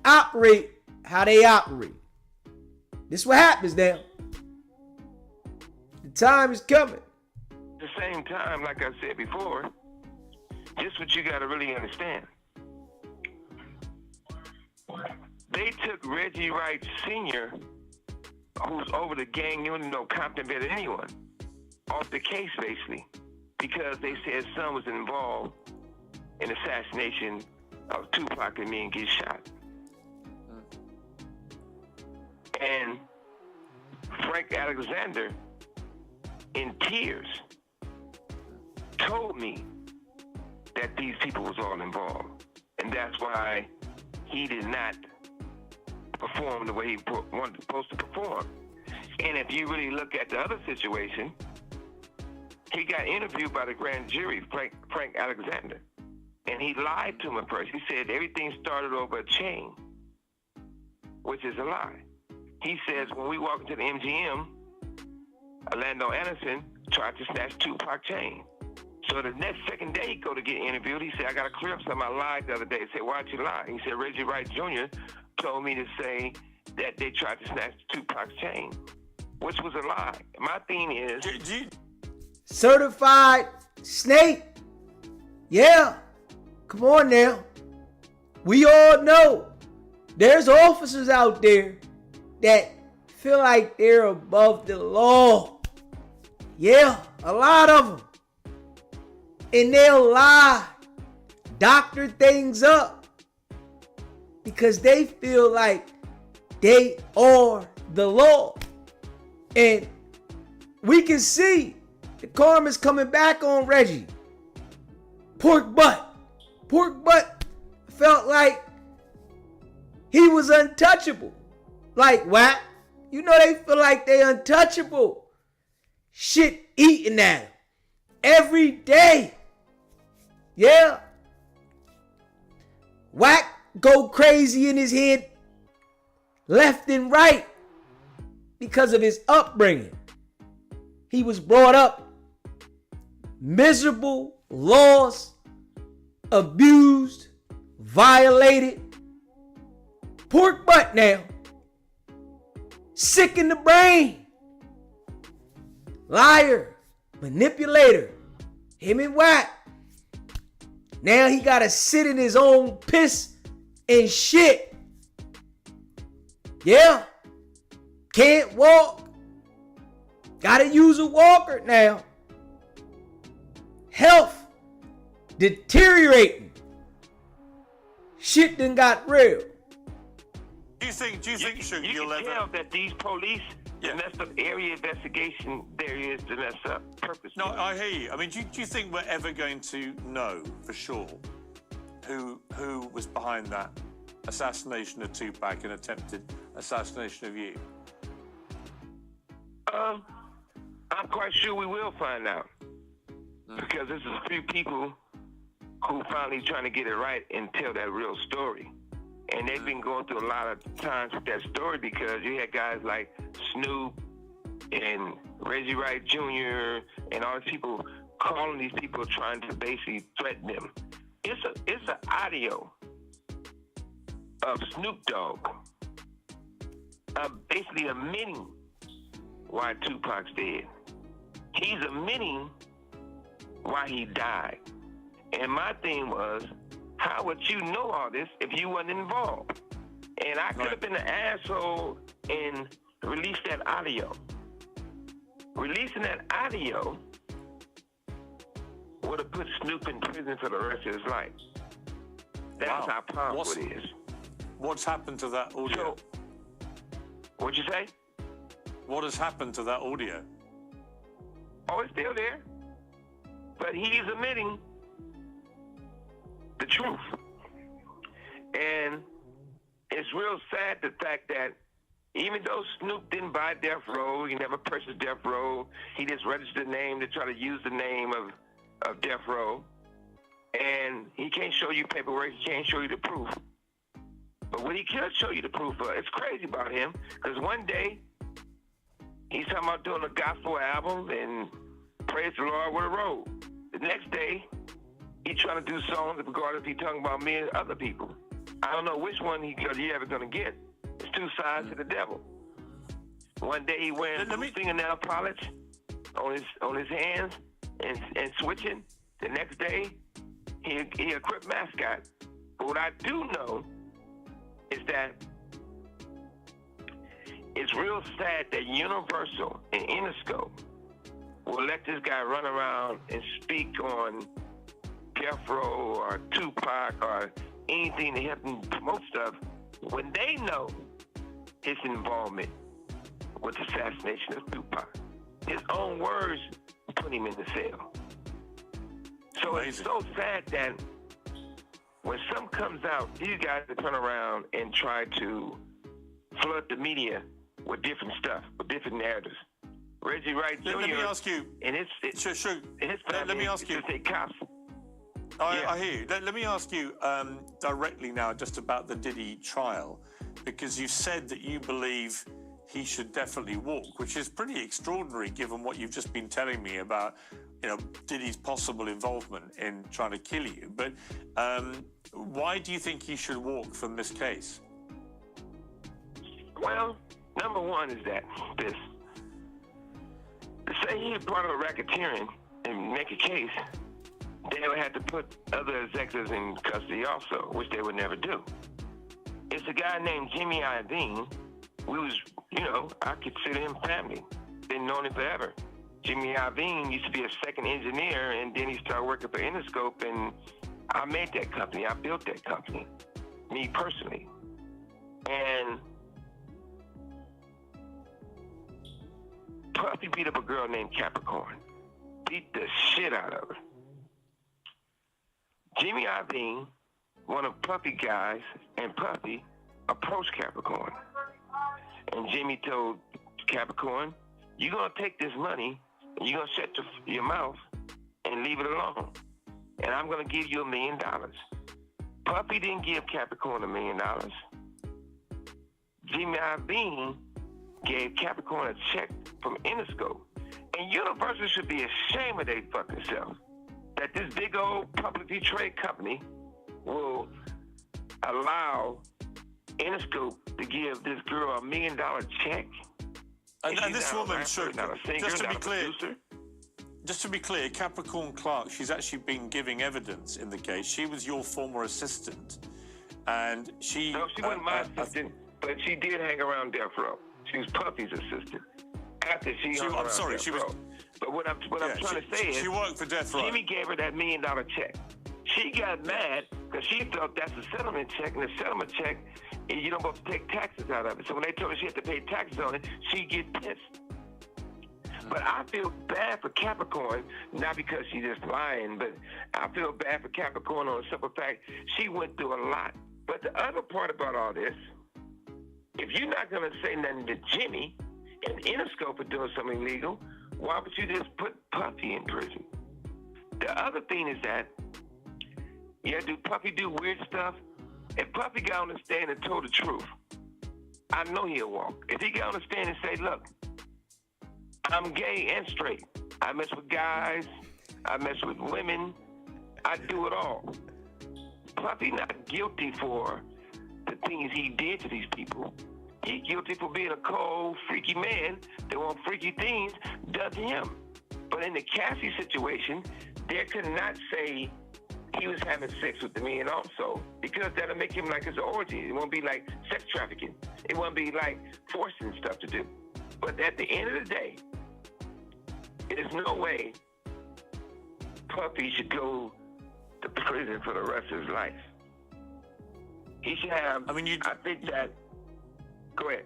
operate how they operate. This what happens now. The time is coming. At the same time, like I said before, just what you got to really understand. They took Reggie Wright Sr., who's over the gang, you don't know Compton better than anyone, off the case basically, because they said his son was involved in the assassination of Tupac and me and get shot. And Frank Alexander, in tears, told me that these people was all involved. And that's why he did not perform the way he wanted supposed to perform. And if you really look at the other situation, he got interviewed by the grand jury, Frank Alexander. And he lied to him at first. He said everything started over a chain, which is a lie. He says when we walked into the MGM, Orlando Anderson tried to snatch Tupac chain. So the next second day he go to get interviewed, he said, I got to clear up something. I lied the other day. I said, why'd you lie? He said, Reggie Wright Jr. told me to say that they tried to snatch Tupac's chain, which was a lie. My thing is... Certified snake. Yeah. Come on now. We all know there's officers out there that feel like they're above the law. Yeah, a lot of them. And they'll lie, doctor things up because they feel like they are the law. And we can see the karma's coming back on Reggie. Pork butt felt like he was untouchable. Like Wack, you know they feel like they untouchable. Shit eating at him every day. Yeah. Wack go crazy in his head left and right because of his upbringing. He was brought up miserable, lost, abused, violated. Pork butt now. Sick in the brain. Liar. Manipulator. Him and Wack. Now he gotta sit in his own piss and shit. Yeah. Can't walk. Gotta use a walker now. Health deteriorating. Shit done got real. Do you think, Suge, you you'll can ever... tell that these police messed up area investigation there is to mess up purpose. No, I hear you. I mean, do you think we're ever going to know for sure who was behind that assassination of Tupac and attempted assassination of you? I'm quite sure we will find out. Because there's a few people who finally trying to get it right and tell that real story. And they've been going through a lot of times with that story because you had guys like Snoop and Reggie Wright Jr. and all these people calling these people trying to basically threaten them. It's an audio of Snoop Dogg basically admitting why Tupac's dead. He's admitting why he died. And my thing was, how would you know all this if you wasn't involved? And I could have been an asshole and released that audio. Releasing that audio would have put Snoop in prison for the rest of his life. That's how powerful it is. What's happened to that audio? So, what'd you say? What has happened to that audio? Oh, it's still there. But he's admitting the truth. And it's real sad the fact that even though Snoop didn't buy Death Row, he never purchased Death Row, he just registered the name to try to use the name of Death Row. And he can't show you paperwork, he can't show you the proof. But what he could show you the proof of, it's crazy about him, because one day, he's talking about doing a gospel album and praise the Lord with a road. The next day, he's trying to do songs regardless if he's talking about me and other people. I don't know which one he's ever going to get. It's two sides to the devil. One day he wearing fingernail polish on his hands and switching. The next day, he a Crip mascot. But what I do know is that it's real sad that Universal and Interscope will let this guy run around and speak on Death Row or Tupac or anything to help him promote stuff when they know his involvement with the assassination of Tupac. His own words put him in the cell. So It's so sad that when something comes out, these guys turn around and try to flood the media with different stuff, with different narratives. Reggie Wright Jr. Let me ask you. And his let me ask you. Say cops. I hear you. Let me ask you directly now just about the Diddy trial, because you said that you believe he should definitely walk, which is pretty extraordinary given what you've just been telling me about, Diddy's possible involvement in trying to kill you. But why do you think he should walk from this case? Well, number one is that this. To say he part of a racketeering and make a case, they would have to put other executives in custody also, which they would never do. It's a guy named Jimmy Iovine. I consider him family. Been known him forever. Jimmy Iovine used to be a second engineer, and then he started working for Interscope, and I made that company. I built that company, me personally. And Puffy beat up a girl named Capricorn. Beat the shit out of her. Jimmy Iovine, one of Puffy guys, and Puffy approached Capricorn. And Jimmy told Capricorn, you're going to take this money, and you're going to shut your mouth and leave it alone. And I'm going to give you $1 million. Puffy didn't give Capricorn $1 million. Jimmy Iovine gave Capricorn a check from Interscope. And Universal should be ashamed of their fucking self that this big old publicly traded company will allow Interscope to give this girl $1 million check. And this woman should, just to be clear, Capricorn Clark, she's actually been giving evidence in the case. She was your former assistant, and she... No, she wasn't my assistant, but she did hang around Death Row. She was Puffy's assistant. After she hung around Death Row. But what I'm trying to say is... She worked for Death Row. Jimmy gave her that $1 million check. She got mad because she thought that's a settlement check, and the settlement check, you don't have to take taxes out of it. So when they told her she had to pay taxes on it, she get pissed. But I feel bad for Capricorn, not because she's just lying, but I feel bad for Capricorn on the simple fact she went through a lot. But the other part about all this, if you're not going to say nothing to Jimmy and Interscope for doing something illegal, why would you just put Puffy in prison? The other thing is that, do Puffy do weird stuff? If Puffy got on the stand and told the truth, I know he'll walk. If he got on the stand and say, look, I'm gay and straight. I mess with guys. I mess with women. I do it all. Puffy not guilty for the things he did to these people. He's guilty for being a cold, freaky man that wants freaky things done to him. But in the Cassie situation, they could not say he was having sex with the men also, because that'll make him like it's an orgy. It won't be like sex trafficking. It won't be like forcing stuff to do. But at the end of the day, there's no way Puffy should go to prison for the rest of his life. He should have. I think that. Go ahead.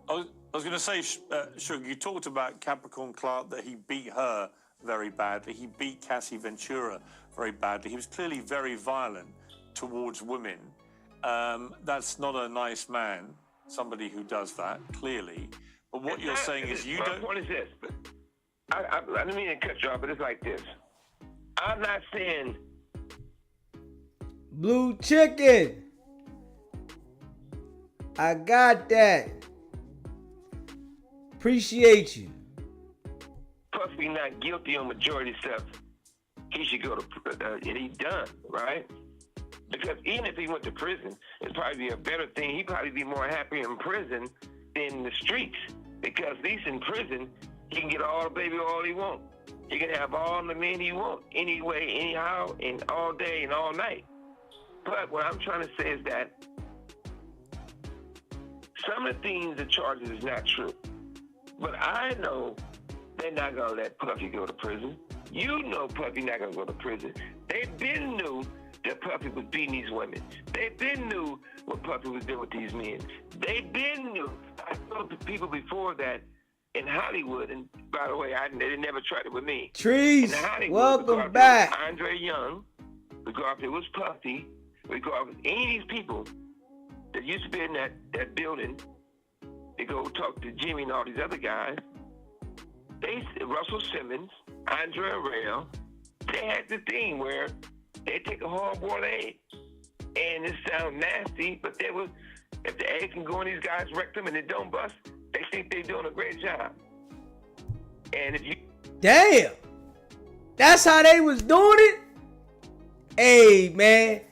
I was going to say, Suge, you talked about Capricorn Clark, that he beat her very badly. He beat Cassie Ventura very badly. He was clearly very violent towards women. That's not a nice man, somebody who does that, clearly. But what you're saying is you don't... My point is this. I didn't mean to cut you off, but it's like this. I'm not saying... Blue chicken. I got that. Appreciate you. Puffy not guilty on majority stuff. He should go to and he's done, right? Because even if he went to prison, it'd probably be a better thing. He'd probably be more happy in prison than the streets. Because at least in prison, he can get all the baby all he wants. He can have all the men he wants, anyway, anyhow, and all day and all night. But what I'm trying to say is that some of the things, the charges is not true. But I know they're not going to let Puffy go to prison. You know Puffy not going to go to prison. They been knew that Puffy was beating these women. They been knew what Puffy was doing with these men. They been knew. I told the people before that in Hollywood, and by the way, they never tried it with me. Trees, welcome back. Andre Young, regardless if it was Puffy, regardless of any of these people that used to be in that building, they go talk to Jimmy and all these other guys. Russell Simmons, Andre Arell, they had the thing where they take a hard-boiled egg. And it sounds nasty, but if the egg can go in these guys' rectum and it don't bust, they think they're doing a great job. And if you... Damn! That's how they was doing it? Hey, man.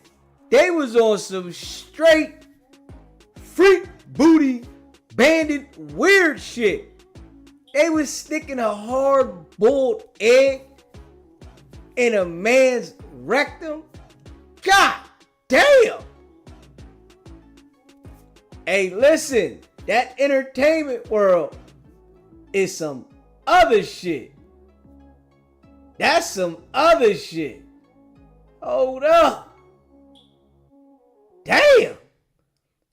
They was on some straight freak booty bandit weird shit. They was sticking a hard-boiled egg in a man's rectum. God damn. Hey, listen, that entertainment world is some other shit. That's some other shit. Hold up. Damn.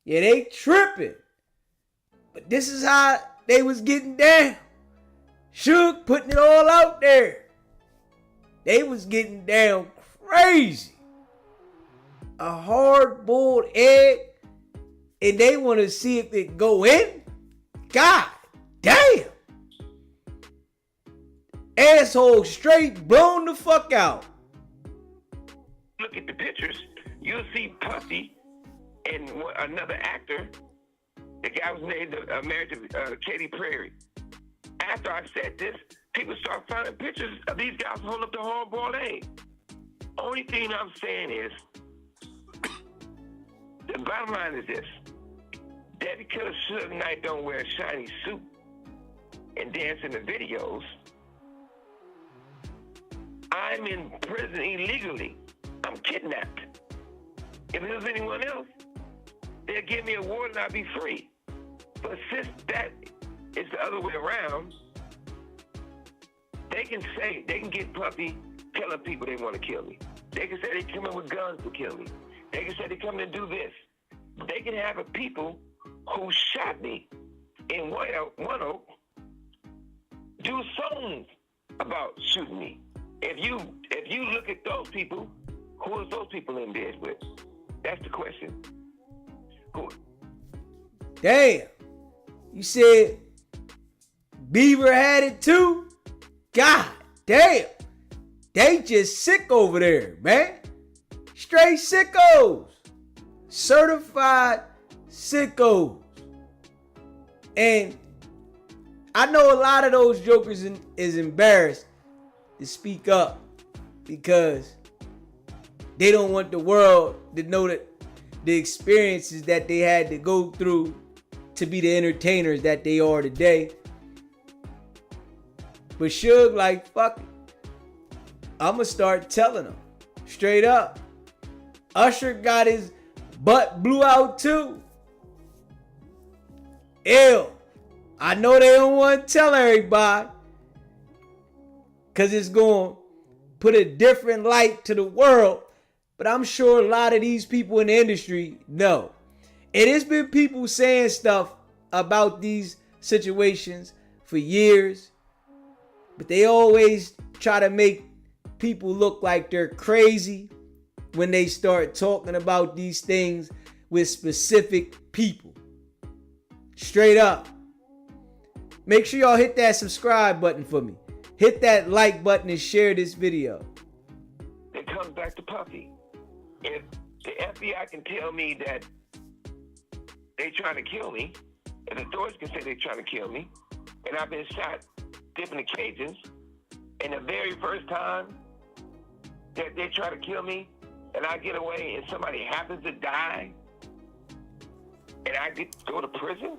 Yeah, they tripping. But this is how they was getting down. Suge putting it all out there. They was getting down crazy. A hard-boiled egg, and they want to see if it go in? God damn. Asshole straight blown the fuck out. Look at the pictures. You'll see Puffy and another actor. The guy was married to Katy Perry. After I said this, people start finding pictures of these guys holding up the hard-boiled egg. Only thing I'm saying is, the bottom line is this. That because Suge Knight don't wear a shiny suit and dance in the videos, I'm in prison illegally. I'm kidnapped. If it was anyone else, they'll give me a warrant and I'll be free. But since that is the other way around, they can get Puffy telling people they want to kill me. They can say they come in with guns to kill me. They can say they come in to do this. They can have a people who shot me in One Oak do songs about shooting me. If you look at those people, who is those people in bed with? That's the question. Who? Damn. You said Beaver had it too? God damn. They just sick over there, man. Straight sickos. Certified sickos. And I know a lot of those jokers is embarrassed to speak up because they don't want the world to know that the experiences that they had to go through to be the entertainers that they are today. But Suge like, fuck it. I'ma start telling them straight up. Usher got his butt blew out too. Ew. I know they don't want to tell everybody, because it's going to put a different light to the world. But I'm sure a lot of these people in the industry know. And it's been people saying stuff about these situations for years. But they always try to make people look like they're crazy when they start talking about these things with specific people. Straight up. Make sure y'all hit that subscribe button for me. Hit that like button and share this video. It comes back to Puffy. If the FBI can tell me that they trying to kill me, and the authorities can say they're trying to kill me, and I've been shot different occasions, and the very first time that they try to kill me, and I get away, and somebody happens to die, and I get to go to prison,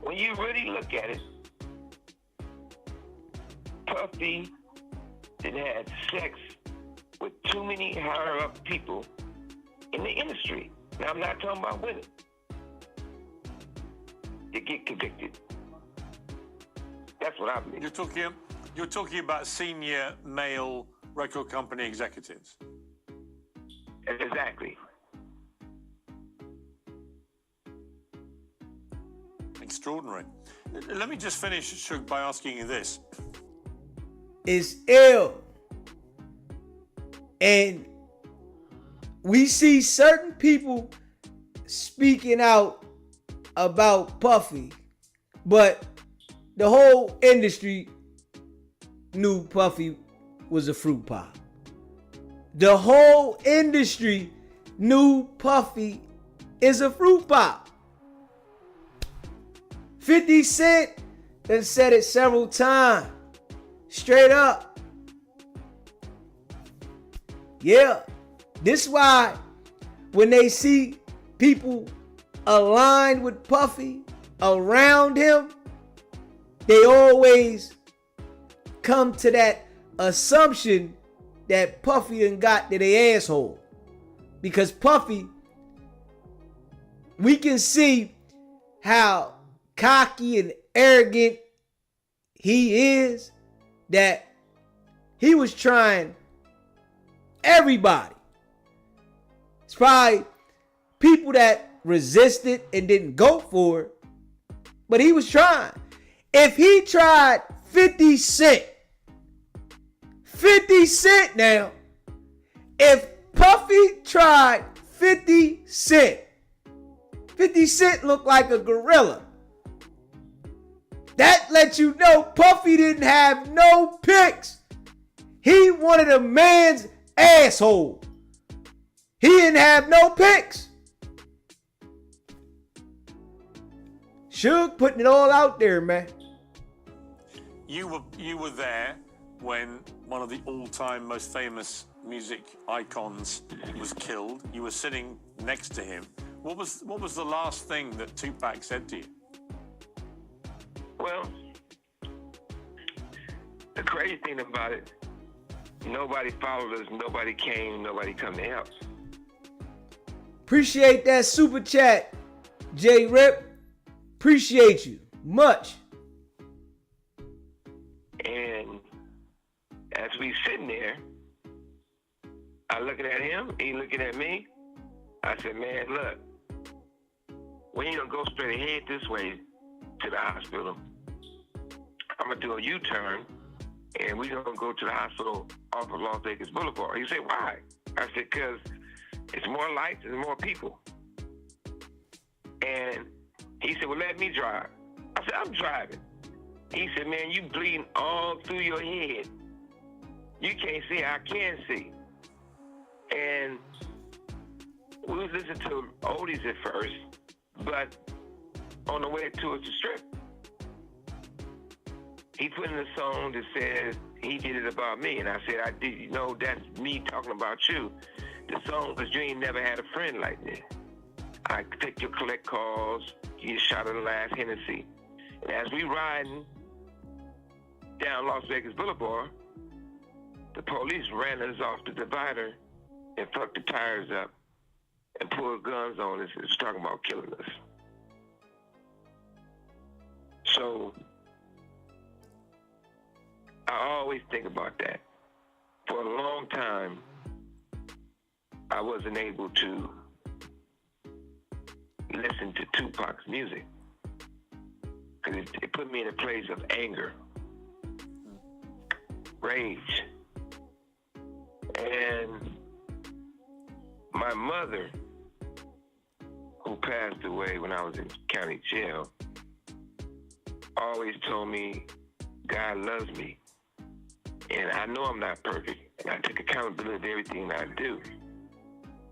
when you really look at it, Puffy had sex with too many higher up people in the industry. Now, I'm not talking about women to get convicted. That's what I mean. You're talking about senior male record company executives. Exactly. Extraordinary. Let me just finish, Suge, by asking you this. It's ill. And we see certain people speaking out about Puffy, but the whole industry knew Puffy was a fruit pop. The whole industry knew Puffy is a fruit pop. 50 Cent done said it several times. Straight up. Yeah. This is why when they see people aligned with Puffy around him, they always come to that assumption that Puffy done got to their asshole. Because Puffy, we can see how cocky and arrogant he is, that he was trying everybody. It's probably people that resisted and didn't go for it, but he was trying. If he tried 50 Cent now, if Puffy tried 50 Cent looked like a gorilla. That lets you know Puffy didn't have no picks. He wanted a man's asshole. He didn't have no picks. Suge putting it all out there, man. You were there when one of the all-time most famous music icons was killed. You were sitting next to him. What was the last thing that Tupac said to you? Well, the crazy thing about it, nobody followed us, nobody came, nobody come to help. Appreciate that super chat, J Rip. Appreciate you much. And as we sitting there, I looking at him, he looking at me. I said, man, look, we ain't gonna go straight ahead this way to the hospital. I'm gonna do a U-turn, and we're gonna go to the hospital off of Las Vegas Boulevard. He said, why? I said, because it's more lights and more people. And he said, well, let me drive. I said, I'm driving. He said, man, you bleeding all through your head. You can't see, I can see. And we was listening to oldies at first, but on the way towards the strip, he put in a song that says he did it about me. And I said, I did, you know, that's me talking about you. The song was you ain't never had a friend like this. I take your collect calls, get a shot of the last Hennessy. And as we riding down Las Vegas Boulevard, the police ran us off the divider and fucked the tires up and pulled guns on us and was talking about killing us. So I always think about that. For a long time, I wasn't able to listen to Tupac's music because it put me in a place of anger, rage. And my mother, who passed away when I was in county jail, always told me God loves me. And I know I'm not perfect. And I take accountability of everything I do.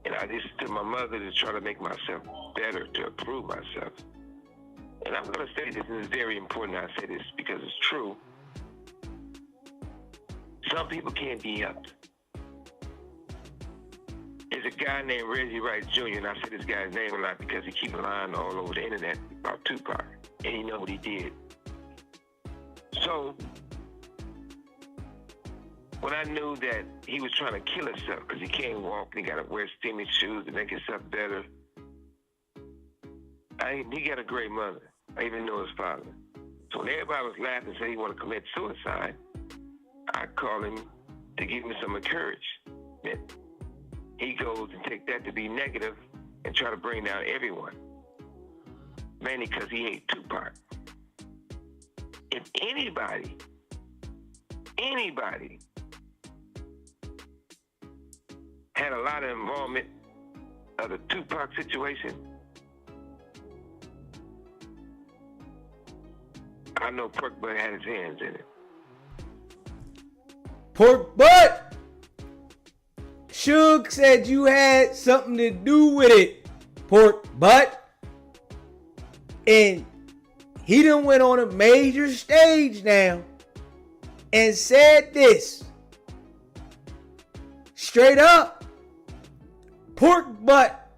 And I listened to my mother to try to make myself better, to improve myself. And I'm going to say this, and it's very important I say this because it's true. Some people can't be upped. There's a guy named Reggie Wright Jr., and I say this guy's name a lot because he keeps lying all over the internet about Tupac, and he know what he did. So, when I knew that he was trying to kill himself because he can't walk and he got to wear steamy shoes to make himself better, he got a great mother. I even know his father. So when everybody was laughing and said he wanted to commit suicide, I called him to give me some encouragement. He goes and take that to be negative and try to bring down everyone. Mainly because he hate Tupac. If anybody had a lot of involvement of the Tupac situation, I know Pork Butt had his hands in it. Pork Butt! Suge said you had something to do with it, Pork Butt. And he done went on a major stage now and said this. Straight up. Pork Butt.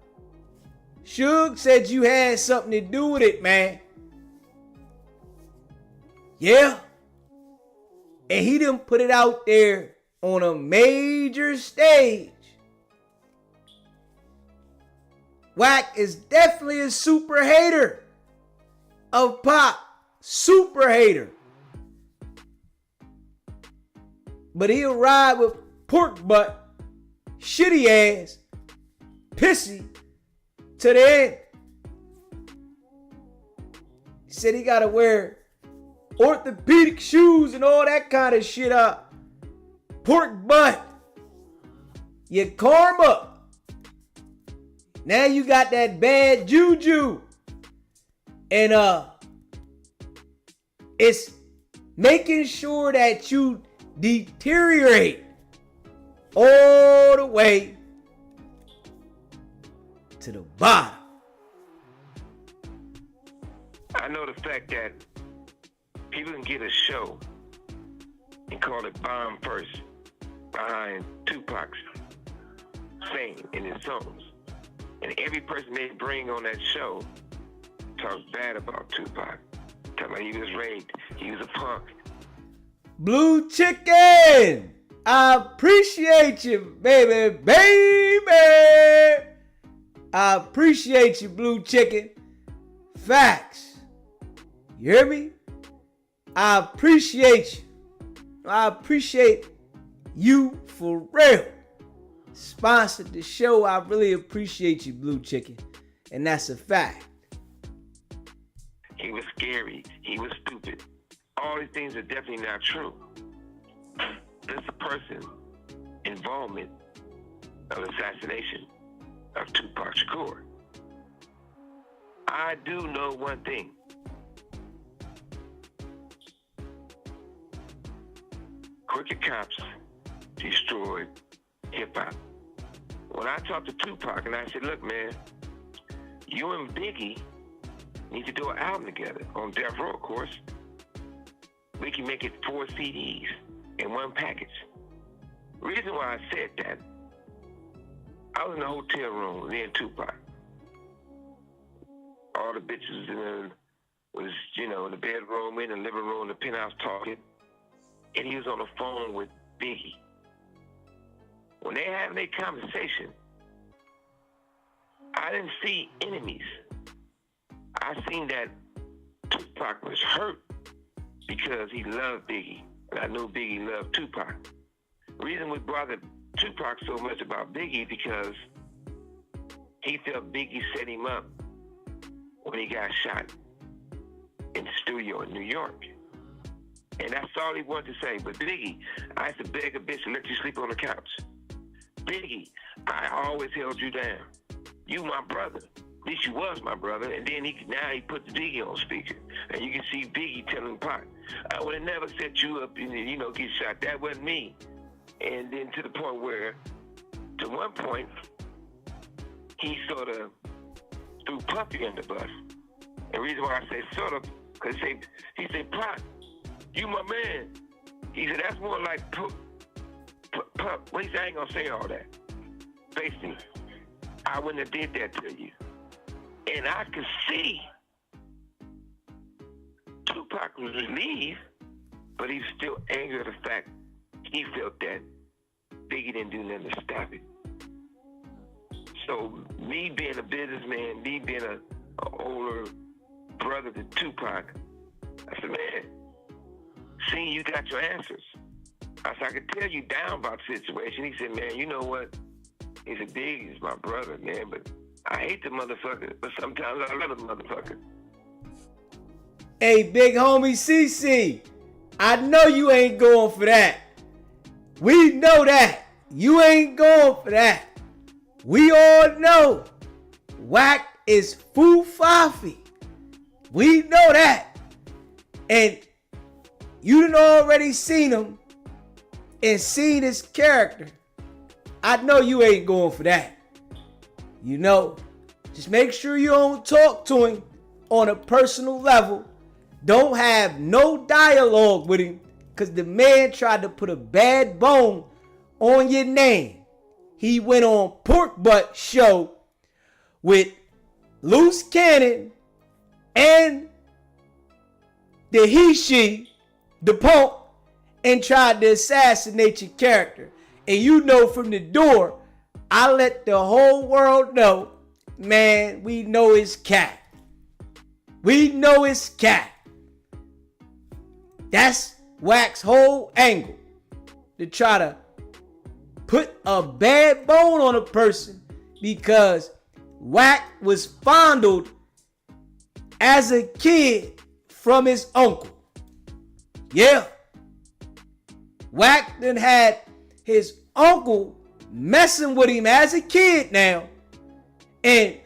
Suge said you had something to do with it, man. Yeah. And he done put it out there on a major stage. Wack is definitely a super hater of Pop. Super hater. But he'll ride with Pork Butt, shitty ass, pissy, to the end. He said he gotta wear orthopedic shoes and all that kind of shit up. Pork Butt. Your karma. Now you got that bad juju. And it's making sure that you deteriorate all the way to the bottom. I know the fact that people can get a show and call it Bomb First behind Tupac's fame in his songs. And every person they bring on that show talks bad about Tupac. Talking about he was raped, he was a punk. Blue Chicken, I appreciate you, baby. I appreciate you, Blue Chicken. Facts. You hear me? I appreciate you. I appreciate you for real. Sponsored the show. I really appreciate you, Blue Chicken. And that's a fact. He was scary. He was stupid. All these things are definitely not true. This person involvement of assassination of Tupac Shakur. I do know one thing. Crooked cops destroyed hip-hop. When I talked to Tupac and I said, look, man, you and Biggie need to do an album together on Death Row, of course. We can make it 4 CDs in one package. Reason why I said that, I was in the hotel room with me and Tupac. all the bitches was, in the bedroom, in the living room, the penthouse talking. And he was on the phone with Biggie. When they having their conversation, I didn't see enemies. I seen that Tupac was hurt because he loved Biggie. And I knew Biggie loved Tupac. The reason we bothered Tupac so much about Biggie because he felt Biggie set him up when he got shot in the studio in New York. And that's all he wanted to say. But Biggie, I used to beg a bitch to let you sleep on the couch. Biggie, I always held you down. You my brother. At least you was my brother. And then now he put the Biggie on speaker. And you can see Biggie telling Pac, I would have never set you up and, get shot. That wasn't me. And then to the point where, to one point, he sort of threw Puffy in the bus. And the reason why I say sort of, because he said, Pac, you my man. He said, that's more like Puff. Well, he said, I ain't gonna say all that. Basically, I wouldn't have did that to you. And I could see Tupac was relieved, but he's still angry at the fact he felt that Biggie didn't do nothing to stop it. So me being a businessman, me being an older brother to Tupac, I said, man, see, you got your answers. I said, I could tell you down about the situation. He said, man, you know what? He said, Biggie's my brother, man, but I hate the motherfucker, but sometimes I love the motherfucker. Hey, big homie CC, I know you ain't going for that. We know that. You ain't going for that. We all know Wack is foo-faffy. We know that. And you done already seen him and seen his character. I know you ain't going for that. Just make sure you don't talk to him on a personal level. Don't have no dialogue with him because the man tried to put a bad bone on your name. He went on Pork Butt show with Loose Cannon and the he-she, the punk, and tried to assassinate your character. And from the door, I let the whole world know, man, we know it's cat. We know it's cat. That's Wack's whole angle. To try to put a bad bone on a person because Wack was fondled as a kid from his uncle. Yeah. Wack then had his uncle messing with him as a kid now. And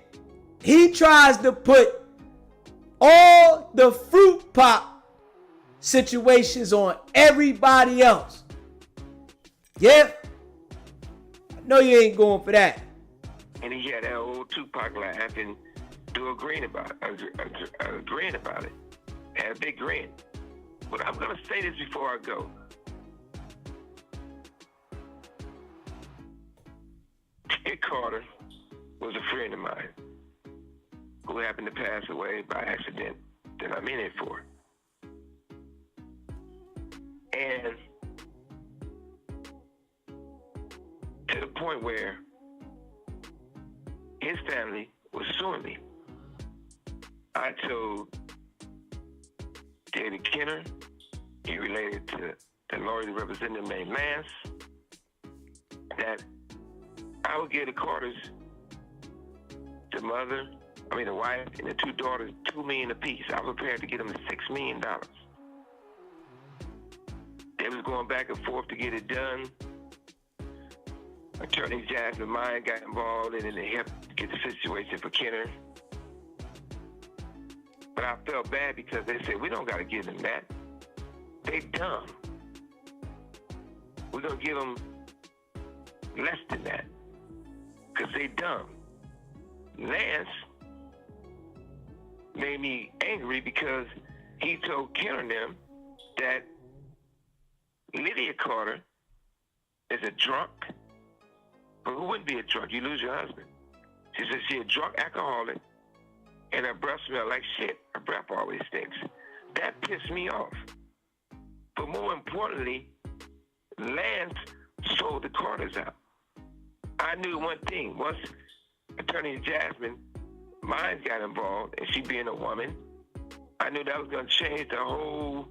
he tries to put all the fruit pop situations on everybody else. Yeah. I know you ain't going for that. And he had that old Tupac laugh and do a grin about it. Had a big grin. But I'm going to say this before I go. Dick Carter was a friend of mine who happened to pass away by accident that I'm in it for. And to the point where his family was suing me. I told David Kenner, he related to the lawyer that represented him named Lance, that I would give the Carters, the wife, and the two daughters, $2 million apiece. I was prepared to give them $6 million. They was going back and forth to get it done. Attorney Jasmine Mine got involved and they helped get the situation for Kenner. But I felt bad because they said, we don't got to give them that. They dumb. We're going to give them less than that because they dumb. Lance made me angry because he told Kenner and them that Lydia Carter is a drunk. But who wouldn't be a drunk? You lose your husband. She said she's a drunk alcoholic and her breath smelled like shit. Her breath always stinks. That pissed me off. But more importantly, Lance sold the Carters out. I knew one thing. Once Attorney Jasmine Mines got involved, and she being a woman, I knew that was going to change the whole,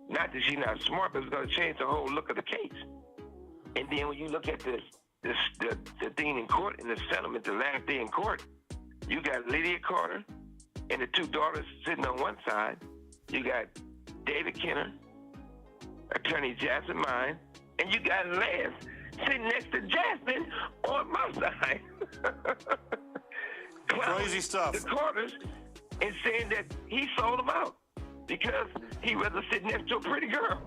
not that she's not smart, but it was going to change the whole look of the case. And then when you look at the thing in court, in the settlement, the last day in court, you got Lydia Carter and the two daughters sitting on one side. You got David Kenner, Attorney Jasmine Mines, and you got Lance sitting next to Jasmine on my side. Crazy stuff. The Carters and saying that he sold them out because he rather sit next to a pretty girl.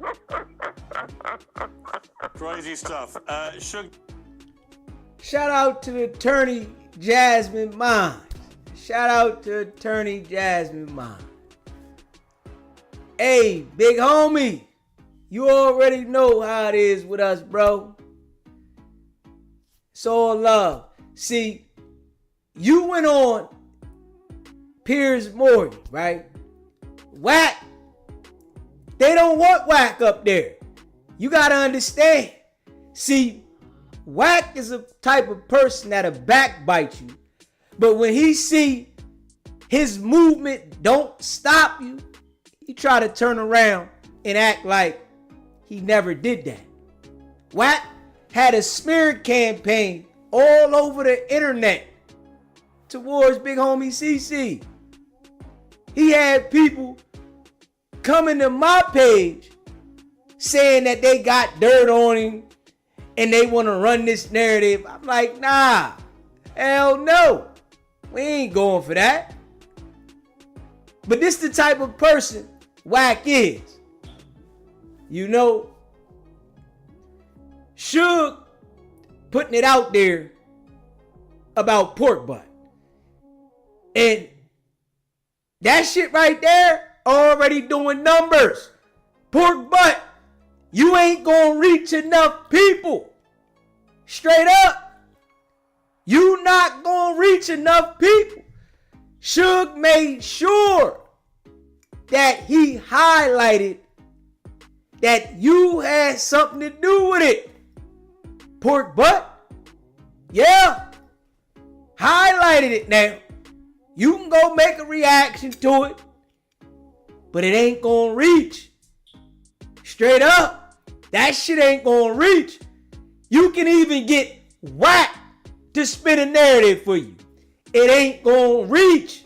Crazy stuff. Suge. Shout out to Attorney Jasmine Mines. Shout out to Attorney Jasmine Mines. Hey, big homie, you already know how it is with us, bro. It's all love. See, you went on Piers Morgan, right? Wack. They don't want Wack up there. You got to understand. See, Wack is a type of person that'll backbite you. But when he see his movement don't stop you, he try to turn around and act like he never did that. Wack had a smear campaign all over the internet towards big homie CC. He had people coming to my page saying that they got dirt on him and they want to run this narrative. I'm like, nah, hell no. We ain't going for that. But this the type of person Wack is. You know, Suge putting it out there about pork butt. And that shit right there already doing numbers. Pork butt, you ain't gonna reach enough people. Straight up. You not gonna reach enough people. Suge made sure that he highlighted that you had something to do with it. Pork butt? Yeah. Highlighted it now. You can go make a reaction to it, but it ain't gonna reach. Straight up, that shit ain't gonna reach. You can even get Wack to spin a narrative for you. It ain't gonna reach.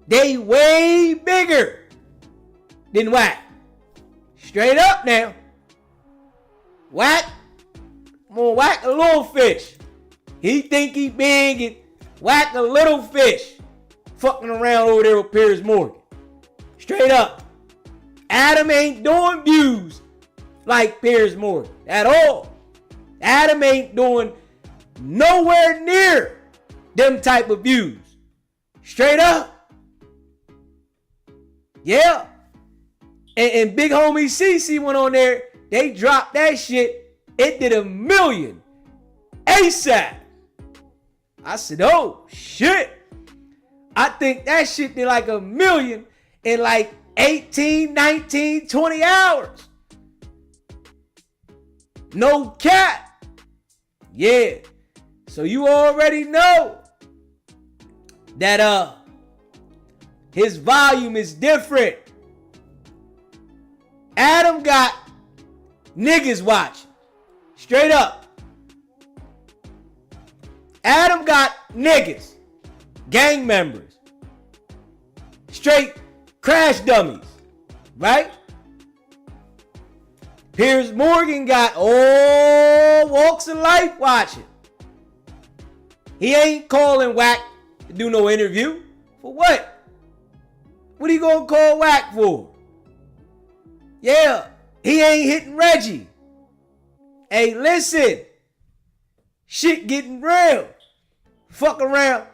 They way bigger than Wack. Straight up now. Wack, I'm gonna whack a little fish. He think he big and whack a little fish. Fucking around over there with Piers Morgan. Straight up. Adam ain't doing views like Piers Morgan at all. Adam ain't doing nowhere near them type of views. Straight up. Yeah. And big homie CC went on there. They dropped that shit. It did 1 million ASAP. I said, oh shit. I think that shit did like 1 million in like 18, 19, 20 hours. No cap. Yeah. So you already know that his volume is different. Adam got niggas watching. Straight up. Adam got niggas. Gang members. Straight crash dummies. Right? Piers Morgan got all walks of life watching. He ain't calling Wack to do no interview. For what? What are you gonna call Wack for? Yeah, he ain't hitting Reggie. Hey, listen. Shit getting real. Fuck around.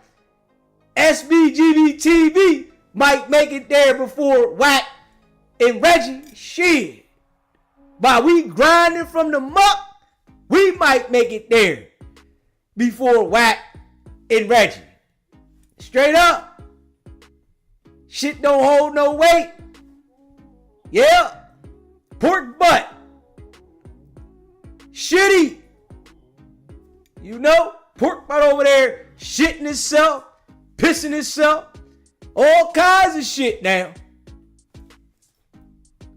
SBGB TV might make it there before Wack and Reggie. Shit. While we grinding from the muck, we might make it there before Wack and Reggie. Straight up. Shit don't hold no weight. Yeah. Pork butt. Shitty. You know, pork butt over there shitting himself, pissing himself, all kinds of shit now.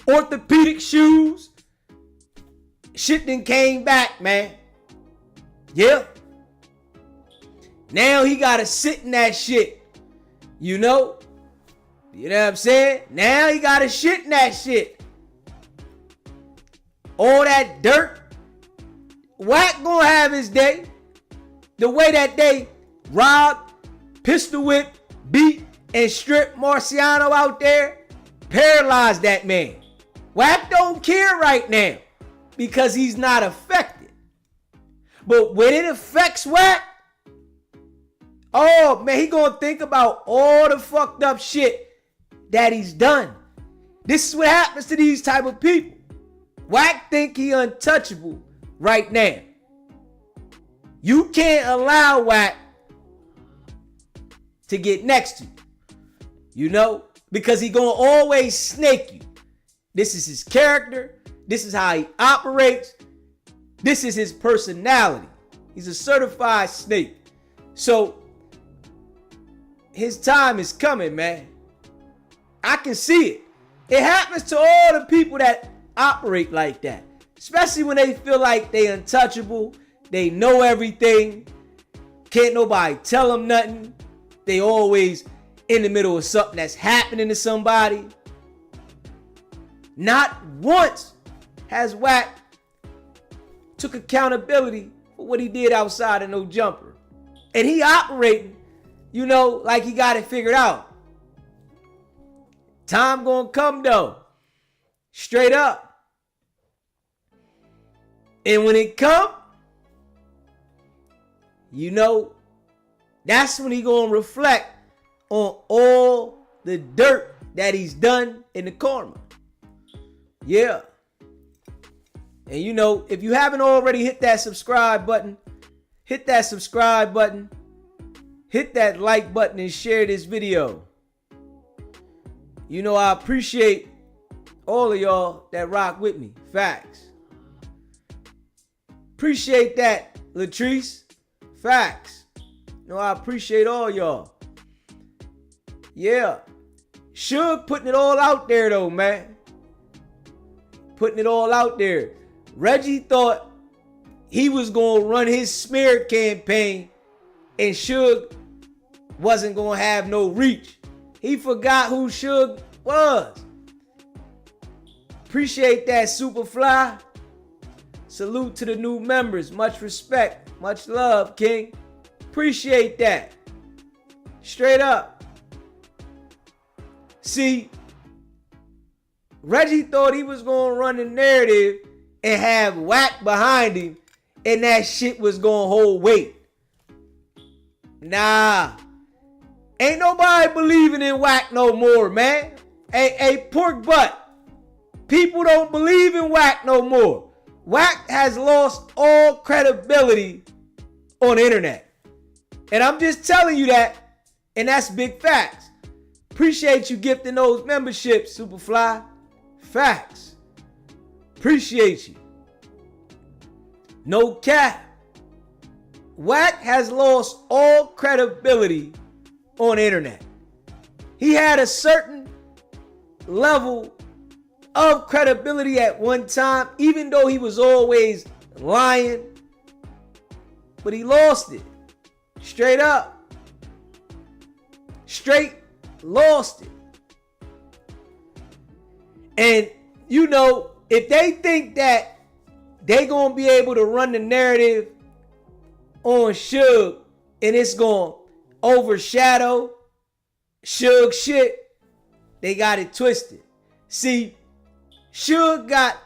Orthopedic shoes. Shit then came back, man. Yeah. Now he gotta sit in that shit. You know? You know what I'm saying? Now he gotta shit in that shit. All that dirt. Wack gonna have his day. The way that they robbed, pistol whip, beat, and stripped Marciano out there, paralyzed that man. Wack don't care right now because he's not affected. But when it affects Wack, oh man, he gonna think about all the fucked up shit that he's done. This is what happens to these type of people. Wack think he untouchable right now. You can't allow Wack to get next to you. You know? Because he gonna always snake you. This is his character. This is how he operates. This is his personality. He's a certified snake. So, his time is coming, man. I can see it. It happens to all the people that operate like that. Especially when they feel like they untouchable. They know everything. Can't nobody tell them nothing. They always in the middle of something that's happening to somebody. Not once has Wack took accountability for what he did outside of No Jumper. And he operating, you know, like he got it figured out. Time gonna come though. Straight up. And when it come, you know, that's when he gonna reflect on all the dirt that he's done in the karma. Yeah. And you know, if you haven't already hit that subscribe button, hit that subscribe button, hit that like button and share this video. You know, I appreciate all of y'all that rock with me. Facts. Appreciate that, Latrice. Facts. You know, I appreciate all y'all. Yeah. Suge putting it all out there though, man. Putting it all out there. Reggie thought he was going to run his smear campaign and Suge wasn't going to have no reach. He forgot who Suge was. Appreciate that, Superfly. Salute to the new members. Much respect. Much love, King. Appreciate that. Straight up. See, Reggie thought he was going to run the narrative and have Wack behind him and that shit was going to hold weight. Nah. Ain't nobody believing in Wack no more, man. Hey, pork butt. People don't believe in Wack no more. Wack has lost all credibility on the internet. And I'm just telling you that, and that's big facts. Appreciate you gifting those memberships, Superfly. Facts. Appreciate you. No cap. Wack has lost all credibility on the internet. He had a certain level of credibility at one time, even though he was always lying. But he lost it. Straight up. Straight lost it. And, you know, if they think that they gonna be able to run the narrative on Suge and it's gonna overshadow Suge shit, they got it twisted. See, Suge got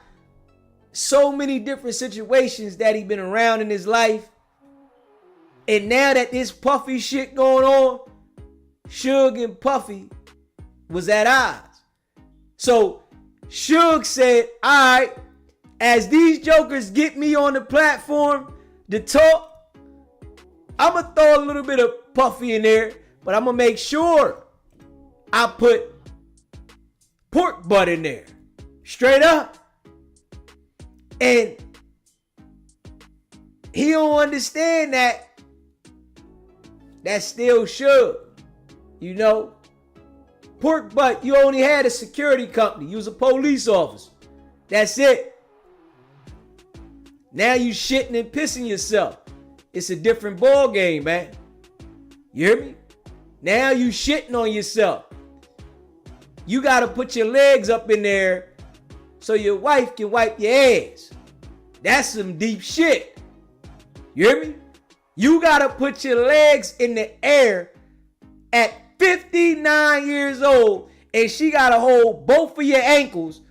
so many different situations that he been around in his life. And now that this Puffy shit going on, Suge and Puffy was at odds. So Suge said, all right, as these jokers get me on the platform to talk, I'm going to throw a little bit of Puffy in there, But I'm going to make sure I put pork butt in there. Straight up. And he don't understand that. That's still Suge. You know? Pork butt, you only had a security company. You was a police officer. That's it. Now you shitting and pissing yourself. It's a different ball game, man. You hear me? Now you shitting on yourself. You got to put your legs up in there so your wife can wipe your ass. That's some deep shit. You hear me? You got to put your legs in the air at 59 years old, and she got to hold both of your ankles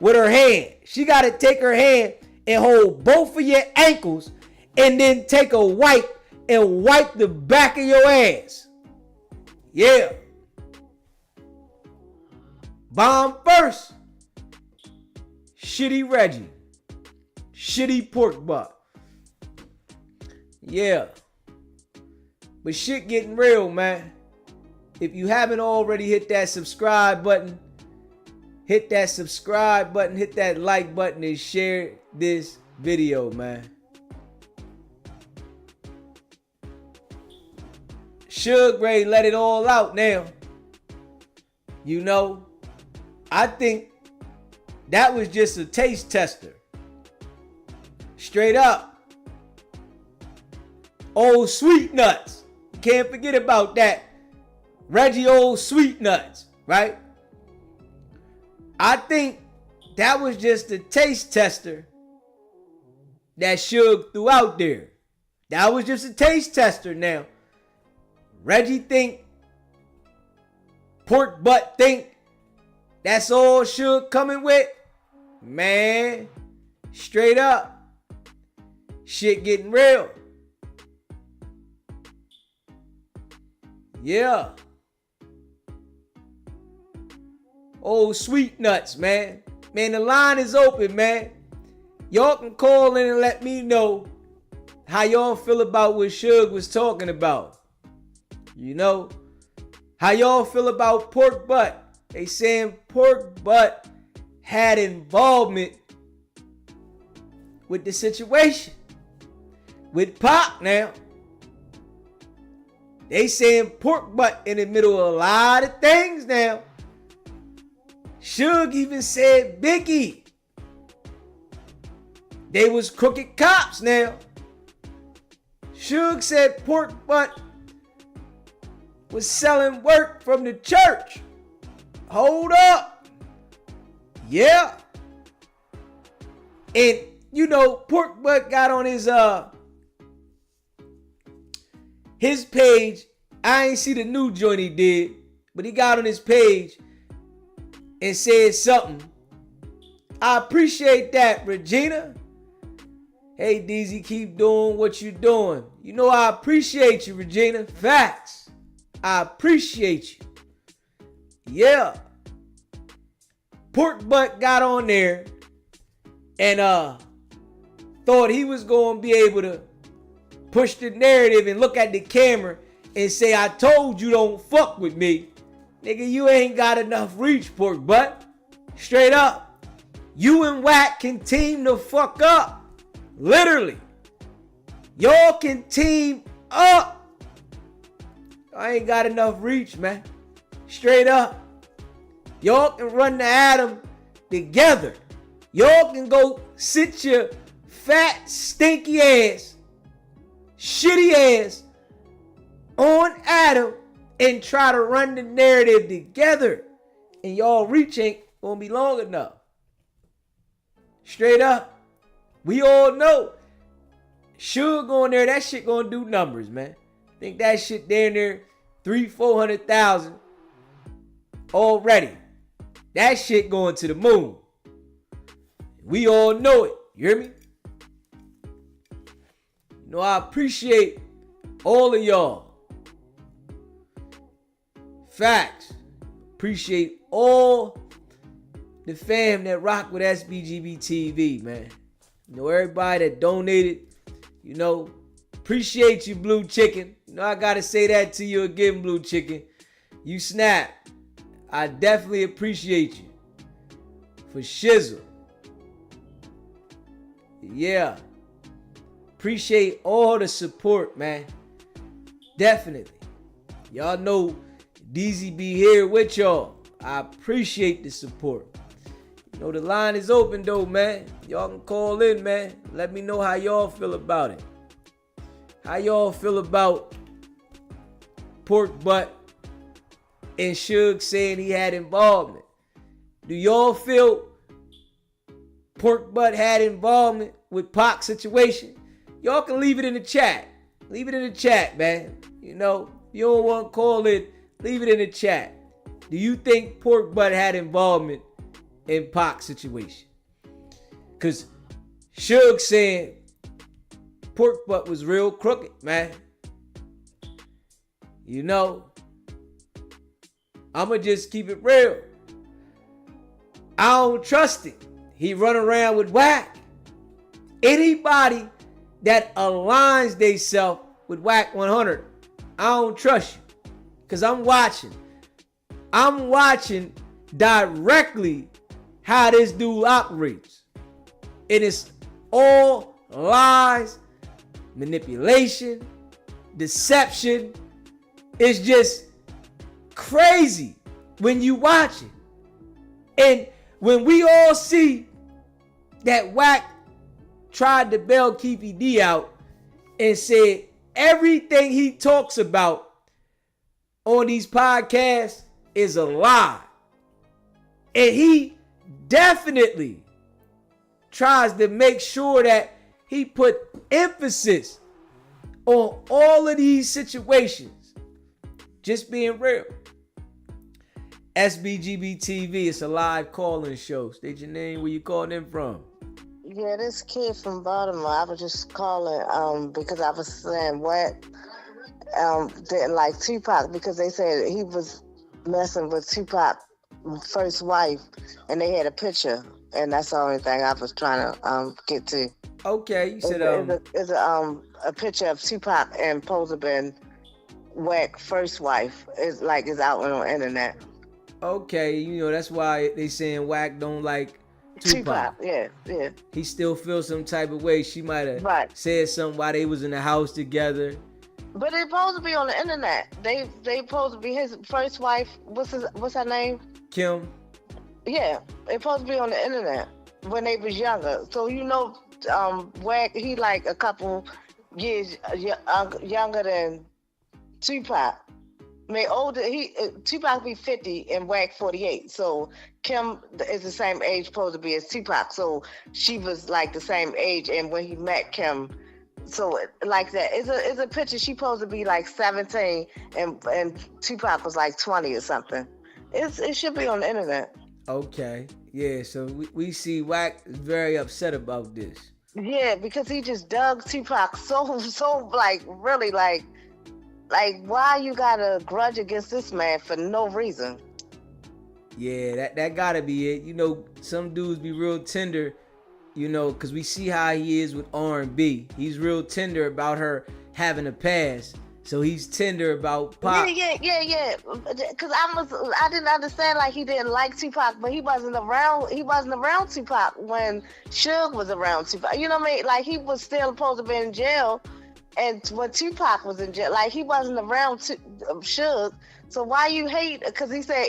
with her hand. She got to take her hand and hold both of your ankles and then take a wipe and wipe the back of your ass. Yeah. Bomb first. Shitty Reggie. Shitty pork butt. Yeah. But shit getting real, man. If you haven't already hit that subscribe button, hit that subscribe button, hit that like button, and share this video, man. Suge Ray let it all out now. You know, I think that was just a taste tester. Straight up. Old Sweet Nuts. Can't forget about that. Reggie Old Sweet Nuts, right? I think that was just a taste tester that Suge threw out there. That was just a taste tester now. Reggie think, pork butt think, that's all Suge coming with? Man, straight up. Shit getting real. Yeah. Old Sweet Nuts, man. Man, the line is open, man. Y'all can call in and let me know how y'all feel about what Suge was talking about. You know, how y'all feel about pork butt? They saying pork butt had involvement with the situation. With Pac now. They saying pork butt in the middle of a lot of things now. Suge even said Biggie. They was crooked cops now. Suge said pork butt was selling work from the church. Hold up. Yeah. And you know, pork butt got on his page. I ain't see the new joint he did, but he got on his page and said something. I appreciate that, Regina. Hey, DZ, keep doing what you're doing. You know I appreciate you, Regina. Facts. I appreciate you. Yeah. Pork butt got on there and thought he was going to be able to push the narrative and look at the camera and say, I told you don't fuck with me. Nigga, you ain't got enough reach, pork butt. Straight up. You and Wack can team the fuck up. Literally. Y'all can team up. I ain't got enough reach, man. Straight up. Y'all can run the Atom together. Y'all can go sit your fat, stinky ass, shitty ass on Atom and try to run the narrative together. And y'all reach ain't gonna be long enough. Straight up. We all know. Suge going there, that shit gonna do numbers, man. Think that shit down there 300,000-400,000 already. That shit going to the moon. We all know it. You hear me? You know, I appreciate all of y'all. Facts. Appreciate all the fam that rock with SBGB TV, man. You know, everybody that donated, you know, appreciate you, Blue Chicken. You know I gotta say that to you again, Blue Chicken. You snap. I definitely appreciate you. For shizzle. Yeah. Appreciate all the support, man. Definitely. Y'all know DZ be here with y'all. I appreciate the support. You know the line is open though, man. Y'all can call in, man. Let me know how y'all feel about it. How y'all feel about Pork Butt and Suge saying he had involvement? Do y'all feel Pork Butt had involvement with Pac's situation? Y'all can leave it in the chat. Leave it in the chat, man. You know, if you don't want to call it, leave it in the chat. Do you think Pork Butt had involvement in Pac's situation? Because Suge saying Pork Butt was real crooked, man. You know, I'ma just keep it real. I don't trust him. He run around with Wack. Anybody that aligns theyself with Wack 100, I don't trust you. Because I'm watching. I'm watching directly how this dude operates. It is all lies, manipulation, deception. It's just crazy when you watch it. And when we all see that Wack tried to bail Keefy D out and said everything he talks about on these podcasts is a lie. And he definitely tries to make sure that he put emphasis on all of these situations. Just being real. SBGB TV, it's a live call-in show. State your name, where you calling in from. Yeah, this kid from Baltimore, I was just calling because I was saying Wack didn't like Tupac because they said he was messing with Tupac's first wife and they had a picture, and that's the only thing I was trying to get to. Okay, you said it's a picture of Tupac and supposed to been Wack's first wife. It's out on the internet. Okay, you know that's why they saying Wack don't like Tupac. Yeah. He still feels some type of way. She might have said something while they was in the house together. But they supposed to be on the internet. They supposed to be his first wife. What's her name? Kim. Yeah, they supposed to be on the internet when they was younger. So you know, Wack, he like a couple years younger than Tupac. I mean, older. Tupac be 50 and Wack 48. So Kim is the same age supposed to be as Tupac. So she was like the same age, and when he met Kim, so like that, it's a picture. She supposed to be like 17, and Tupac was like 20 or something. It should be on the internet. Okay, yeah. So we see Wack is very upset about this. Yeah, because he just dug Tupac so like really like why you got a grudge against this man for no reason? Yeah, that gotta be it. You know, some dudes be real tender, you know, because we see how he is with R&B. He's real tender about her having a past. So he's tender about Pac. Yeah. Because I didn't understand, like, he didn't like Tupac, but he wasn't around Tupac when Suge was around Tupac. You know what I mean? Like, he was still supposed to be in jail, and when Tupac was in jail, like, he wasn't around Suge. So why you hate? Because he said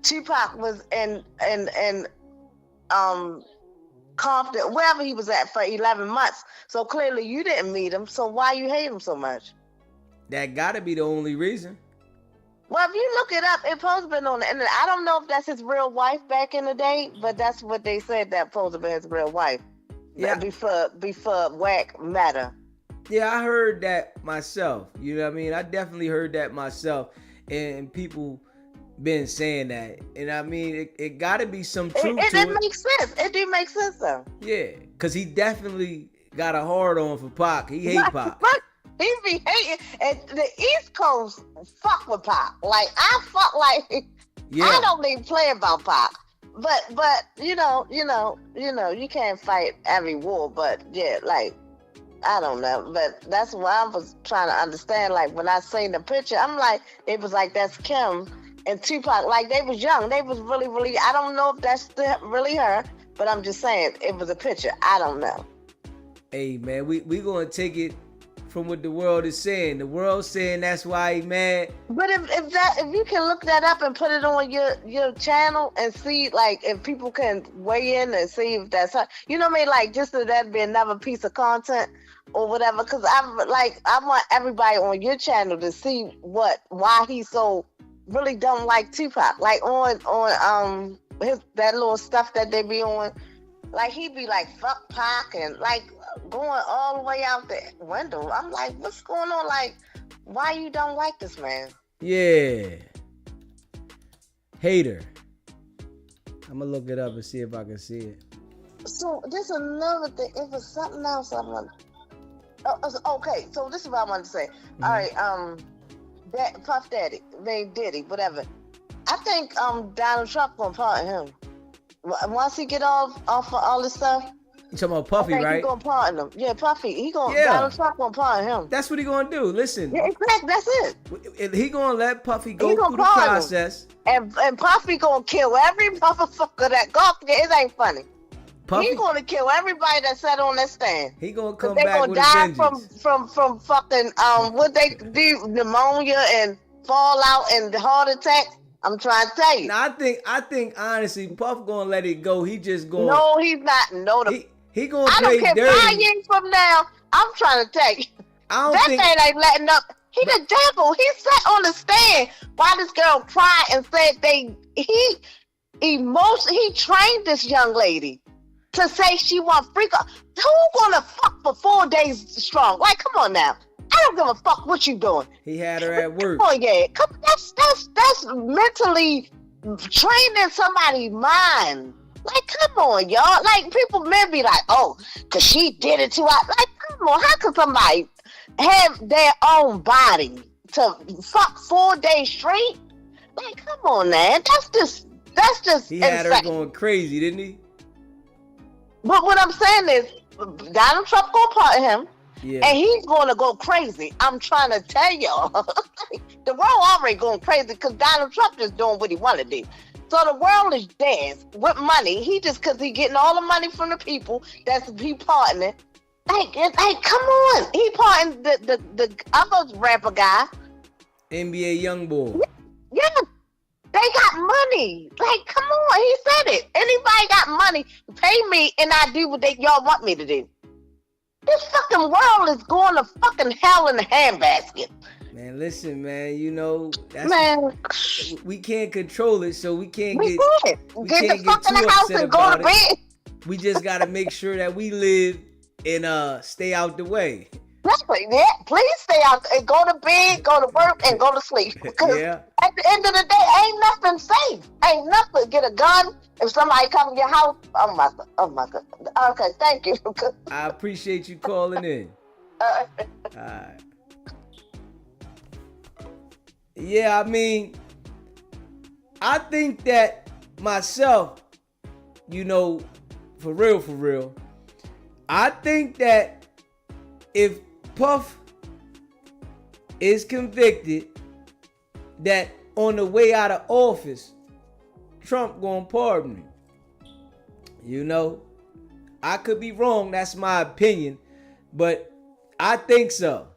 Tupac was in Compton, wherever he was at, for 11 months. So clearly you didn't meet him. So why you hate him so much? That gotta be the only reason. Well, if you look it up, it's supposed to be on the internet. I don't know if that's his real wife back in the day, but that's what they said, that supposed to be his real wife. Yeah. Before Wack met her. Yeah, I heard that myself. You know what I mean? I definitely heard that myself. And people been saying that. And I mean, it gotta be some truth to it. It makes sense. It do make sense though. Yeah, because he definitely got a hard on for Pac. He hate Pac. He be hating. And the East Coast fuck with Pac. Like, I fuck like, yeah. I don't even play about Pac. But you know, you can't fight every war. But yeah, like, I don't know, but that's what I was trying to understand. Like when I seen the picture, I'm like, it was like that's Kim and Tupac. Like they was young, they was really, really. I don't know if that's really her, but I'm just saying it was a picture. I don't know. Hey man, we gonna take it from what the world is saying. The world's saying that's why he mad. But if you can look that up and put it on your channel and see, like, if people can weigh in and see if that's her, you know what I mean? Like, just so that'd be another piece of content or whatever. Because I want everybody on your channel to see why he so really don't like Tupac. Like on that little stuff that they be on. Like he be like fuck Pac and like going all the way out the window. I'm like, what's going on? Like, why you don't like this man? Yeah. Hater. I'm gonna look it up and see if I can see it. So there's another thing. It was something else I want. Okay, so this is what I wanted to say. Mm-hmm. All right, Puff Daddy, Diddy, whatever. I think Donald Trump gonna pardon him. Once he get off of all this stuff. You talking about Puffy, right? He gonna pardon him. Yeah, Puffy. Donald Trump gonna pardon him. That's what he gonna do. Listen. Yeah, exactly. That's it. He gonna let Puffy go through the process. And Puffy gonna kill every motherfucker that go. It ain't funny. Puffy, he gonna kill everybody that sat on that stand. He gonna come back with a vengeance. They gonna die from fucking what they do, pneumonia and fallout and heart attack. I'm trying to tell you. Now, I think honestly, Puff gonna let it go. He just gonna. No, he's not. No, he gonna play dirty. I don't care 5 years from now. I'm trying to tell you. That man ain't letting up. He the devil. He sat on the stand while this girl cried and said he trained this young lady to say she want freak. Who gonna fuck for 4 days strong? Like, come on now. I don't give a fuck what you doing. He had her at work. Oh yeah, that's mentally training somebody's mind. Like, come on, y'all. Like, men be like, oh, cause she did it to us. Like, come on, how could somebody have their own body to fuck 4 days straight? Like, come on, man. That's just he had insane. Her going crazy, didn't he? But what I'm saying is, Donald Trump gonna pardon him. Yeah. And he's going to go crazy. I'm trying to tell y'all. The world already going crazy because Donald Trump just doing what he want to do. So the world is dead with money. Because he getting all the money from the people that's he pardoning. Like, come on. He pardoning the other rapper guy. NBA Youngboy. Yeah. They got money. Like, come on. He said it. Anybody got money, pay me and I do what y'all want me to do. This fucking world is going to fucking hell in a handbasket. Man, listen, man. You know, man, we can't control it, so we can't get the fuck in the house and go to bed. We just gotta make sure that we live and stay out the way. Exactly. Yeah, please stay out and go to bed, go to work, and go to sleep. Because at the end of the day, ain't nothing safe. Ain't nothing. Get a gun. If somebody come to your house, oh my God. Okay, thank you. I appreciate you calling in. All right. Yeah, I mean, I think that myself, you know, for real, I think that if Puff is convicted, that on the way out of office, Trump gonna pardon him. You know, I could be wrong. That's my opinion, but I think so.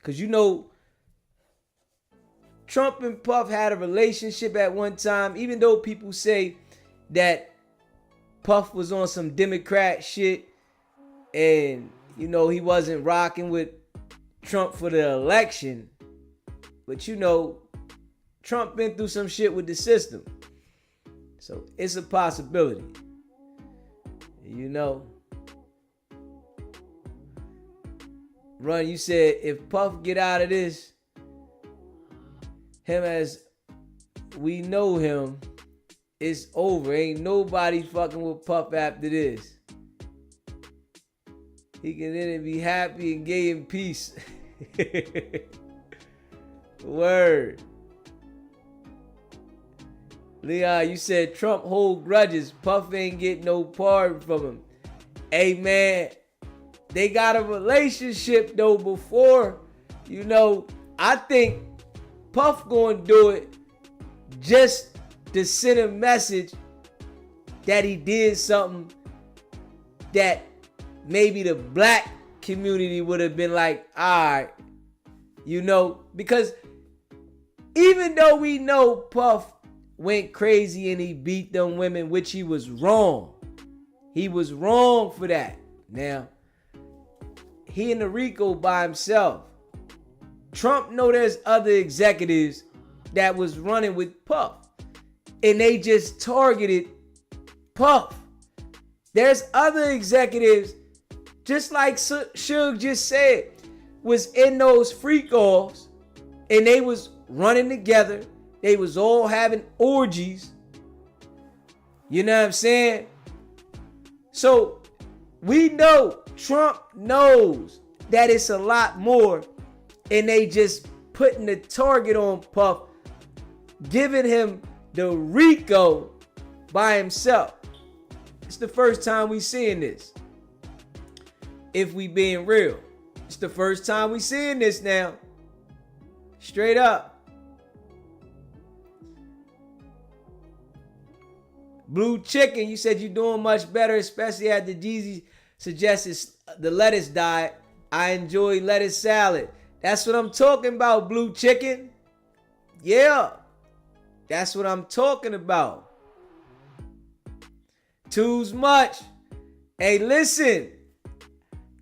Cause you know, Trump and Puff had a relationship at one time, even though people say that Puff was on some Democrat shit and, you know, he wasn't rocking with Trump for the election. But, you know, Trump been through some shit with the system. So it's a possibility. You know. Run, you said if Puff get out of this, him as we know him, it's over. Ain't nobody fucking with Puff after this. He can then be happy and gay in peace. Word. Leon, you said Trump hold grudges. Puff ain't get no pardon from him. Hey, man, they got a relationship though before, you know, I think Puff gonna do it just to send a message that he did something that maybe the black community would have been like, all right, you know, because even though we know Puff went crazy and he beat them women, which he was wrong. He was wrong for that. Now, he in the RICO by himself. Trump know there's other executives that was running with Puff, and they just targeted Puff. There's other executives, just like Suge just said, was in those freak offs, and they was running together. They was all having orgies. You know what I'm saying? So we know, Trump knows that it's a lot more, and they just putting the target on Puff, giving him the RICO by himself. It's the first time we seeing this. If we being real, it's the first time we seeing this now. Straight up. Blue Chicken, you said you're doing much better, especially after Jeezy suggested the lettuce diet. I enjoy lettuce salad. That's what I'm talking about, Blue Chicken. Yeah, that's what I'm talking about. Too much. Hey, listen,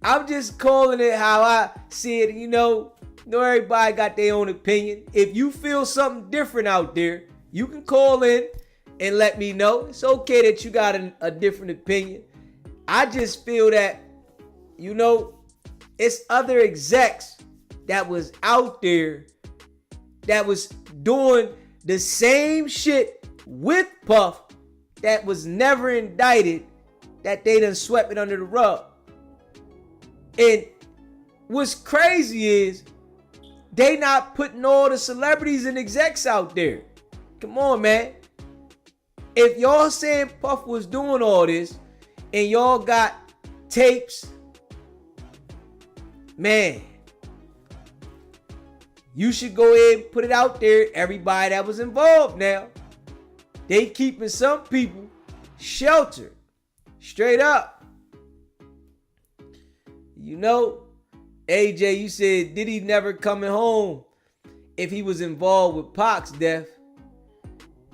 I'm just calling it how I see it. You know everybody got their own opinion. If you feel something different out there, you can call in and let me know. It's okay that you got a different opinion. I just feel that, you know, it's other execs that was out there that was doing the same shit with Puff that was never indicted, that they done swept it under the rug. And what's crazy is they not putting all the celebrities and execs out there. Come on, man. If y'all saying Puff was doing all this and y'all got tapes, man, you should go ahead and put it out there. Everybody that was involved now. They keeping some people sheltered. Straight up. You know, AJ, you said Diddy never coming home if he was involved with Pac's death.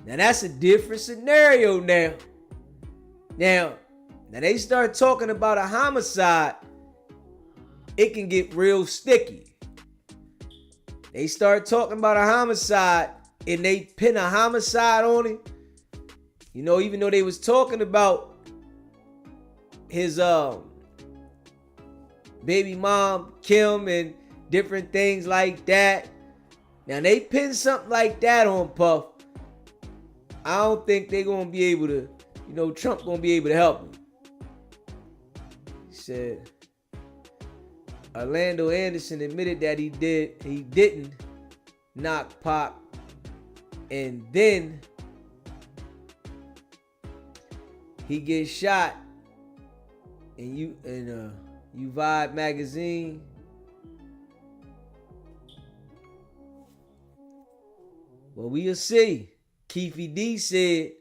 Now that's a different scenario now. Now they start talking about a homicide, it can get real sticky. They start talking about a homicide and they pin a homicide on him. You know, even though they was talking about his baby mom, Kim, and different things like that. Now they pin something like that on Puff. I don't think they're going to be able to, you know, Trump going to be able to help him. He said, Orlando Anderson admitted that he didn't knock Pac, and then he gets shot, and you Vibe magazine. Well, we'll see. Keefy D said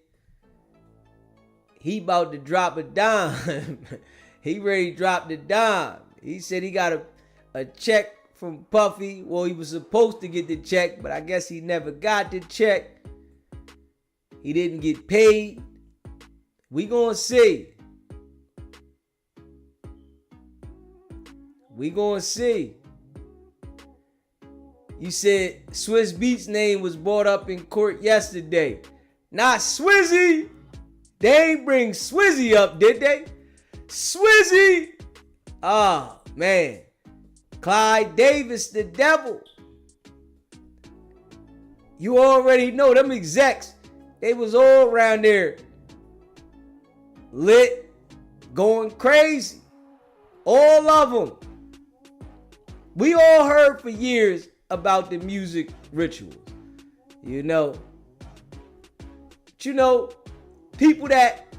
he about to drop a dime. He ready to drop the dime. He said he got a check from Puffy. Well, he was supposed to get the check, but I guess he never got the check. He didn't get paid. We gonna see. We gonna see. You said Swiss Beats name was brought up in court yesterday. Not Swizzy. They ain't bring Swizzy up, did they? Swizzy. Oh, man. Clyde Davis, the devil. You already know them execs. They was all around there lit, going crazy. All of them. We all heard for years about the music rituals, you know. But you know, people that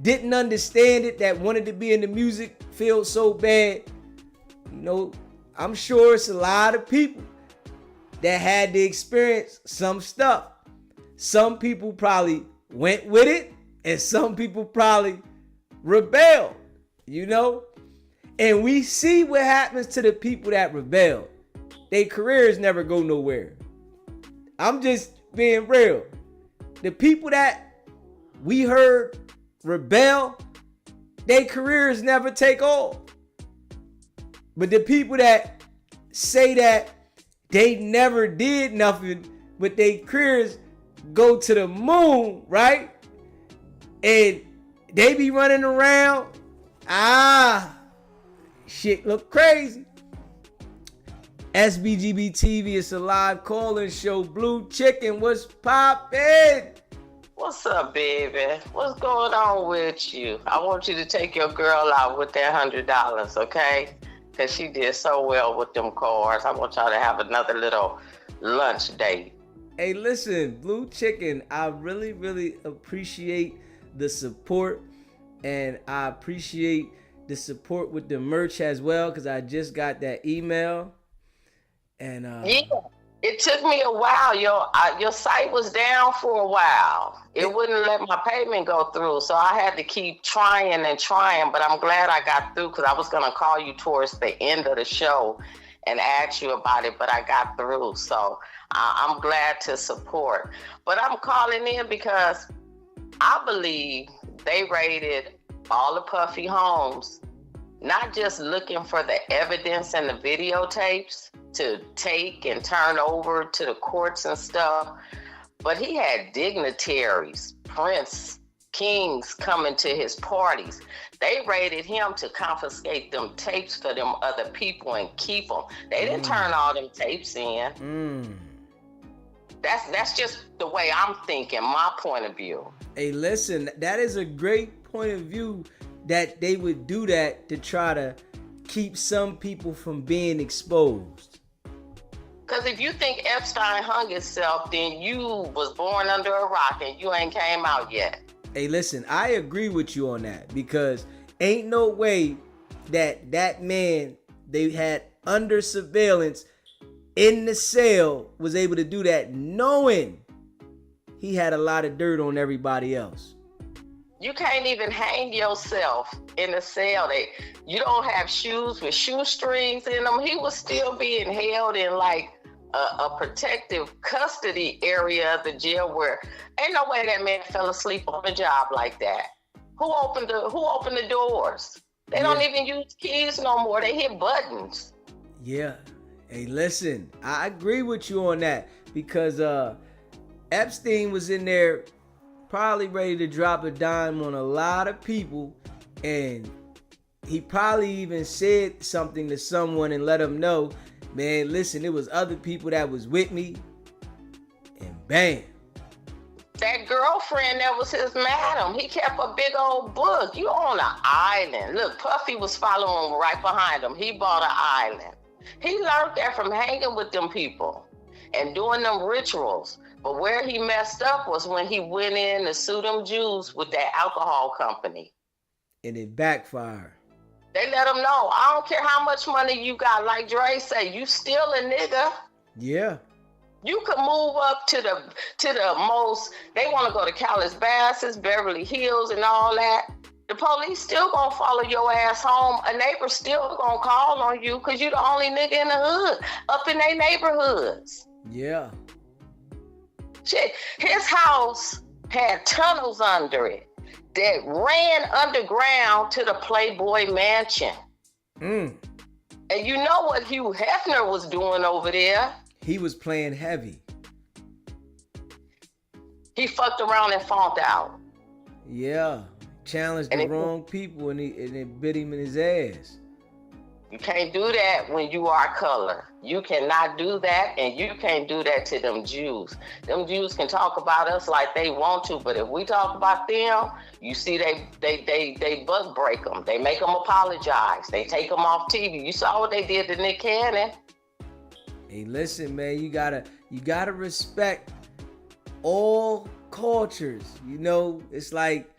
didn't understand it, that wanted to be in the music field so bad. You know, I'm sure it's a lot of people that had to experience some stuff. Some people probably went with it, and some people probably rebelled, you know? And we see what happens to the people that rebel. Their careers never go nowhere. I'm just being real. The people that we heard rebel, their careers never take off. But the people that say that they never did nothing, but their careers go to the moon, right? And they be running around, shit look crazy. SBGB TV, it's a live call-in show. Blue Chicken, what's poppin'? What's up, baby? What's going on with you? I want you to take your girl out with that $100, okay? Because she did so well with them cars. I want y'all to have another little lunch date. Hey, listen, Blue Chicken, I really, really appreciate the support. And I appreciate the support with the merch as well, because I just got that email. And yeah, it took me a while. Your site was down for a while. It wouldn't let my payment go through, so I had to keep trying and trying. But I'm glad I got through, because I was gonna call you towards the end of the show and ask you about it, but I got through. So I'm glad to support. But I'm calling in because I believe they raided all the Puffy homes, not just looking for the evidence and the videotapes to take and turn over to the courts and stuff, but he had dignitaries, prince, kings coming to his parties. They raided him to confiscate them tapes for them other people and keep them. They didn't turn all them tapes in. That's just the way I'm thinking, my point of view. Hey, listen, that is a great point of view, that they would do that to try to keep some people from being exposed. Because if you think Epstein hung himself, then you was born under a rock and you ain't came out yet. Hey, listen, I agree with you on that, because ain't no way that man they had under surveillance in the cell was able to do that, knowing he had a lot of dirt on everybody else. You can't even hang yourself in a cell. You don't have shoes with shoestrings in them. He was still being held in like a protective custody area of the jail, where ain't no way that man fell asleep on the job like that. Who opened the doors? They don't even use keys no more. They hit buttons. Yeah. Hey, listen, I agree with you on that, because Epstein was in there probably ready to drop a dime on a lot of people, and he probably even said something to someone and let them know, man, listen, there was other people that was with me, and bam. That girlfriend that was his madam, he kept a big old book. You on an island. Look, Puffy was following right behind him. He bought an island. He learned that from hanging with them people and doing them rituals. But where he messed up was when he went in to sue them Jews with that alcohol company. And it backfired. They let him know, I don't care how much money you got. Like Dre said, you still a nigga. Yeah. You could move up to the most, they want to go to Calabasas, Beverly Hills and all that. The police still gonna follow your ass home. A neighbor still gonna call on you because you the only nigga in the hood, up in their neighborhoods. Yeah. Shit, his house had tunnels under it that ran underground to the Playboy Mansion. And you know what Hugh Hefner was doing over there? He was playing heavy. He fucked around and found out. Yeah. Challenged the wrong people, and it bit him in his ass. You can't do that when you are color. You cannot do that, and you can't do that to them Jews. Them Jews can talk about us like they want to, but if we talk about them, you see they butt break them. They make them apologize. They take them off TV. You saw what they did to Nick Cannon. Hey, listen, man, you gotta respect all cultures. You know, it's like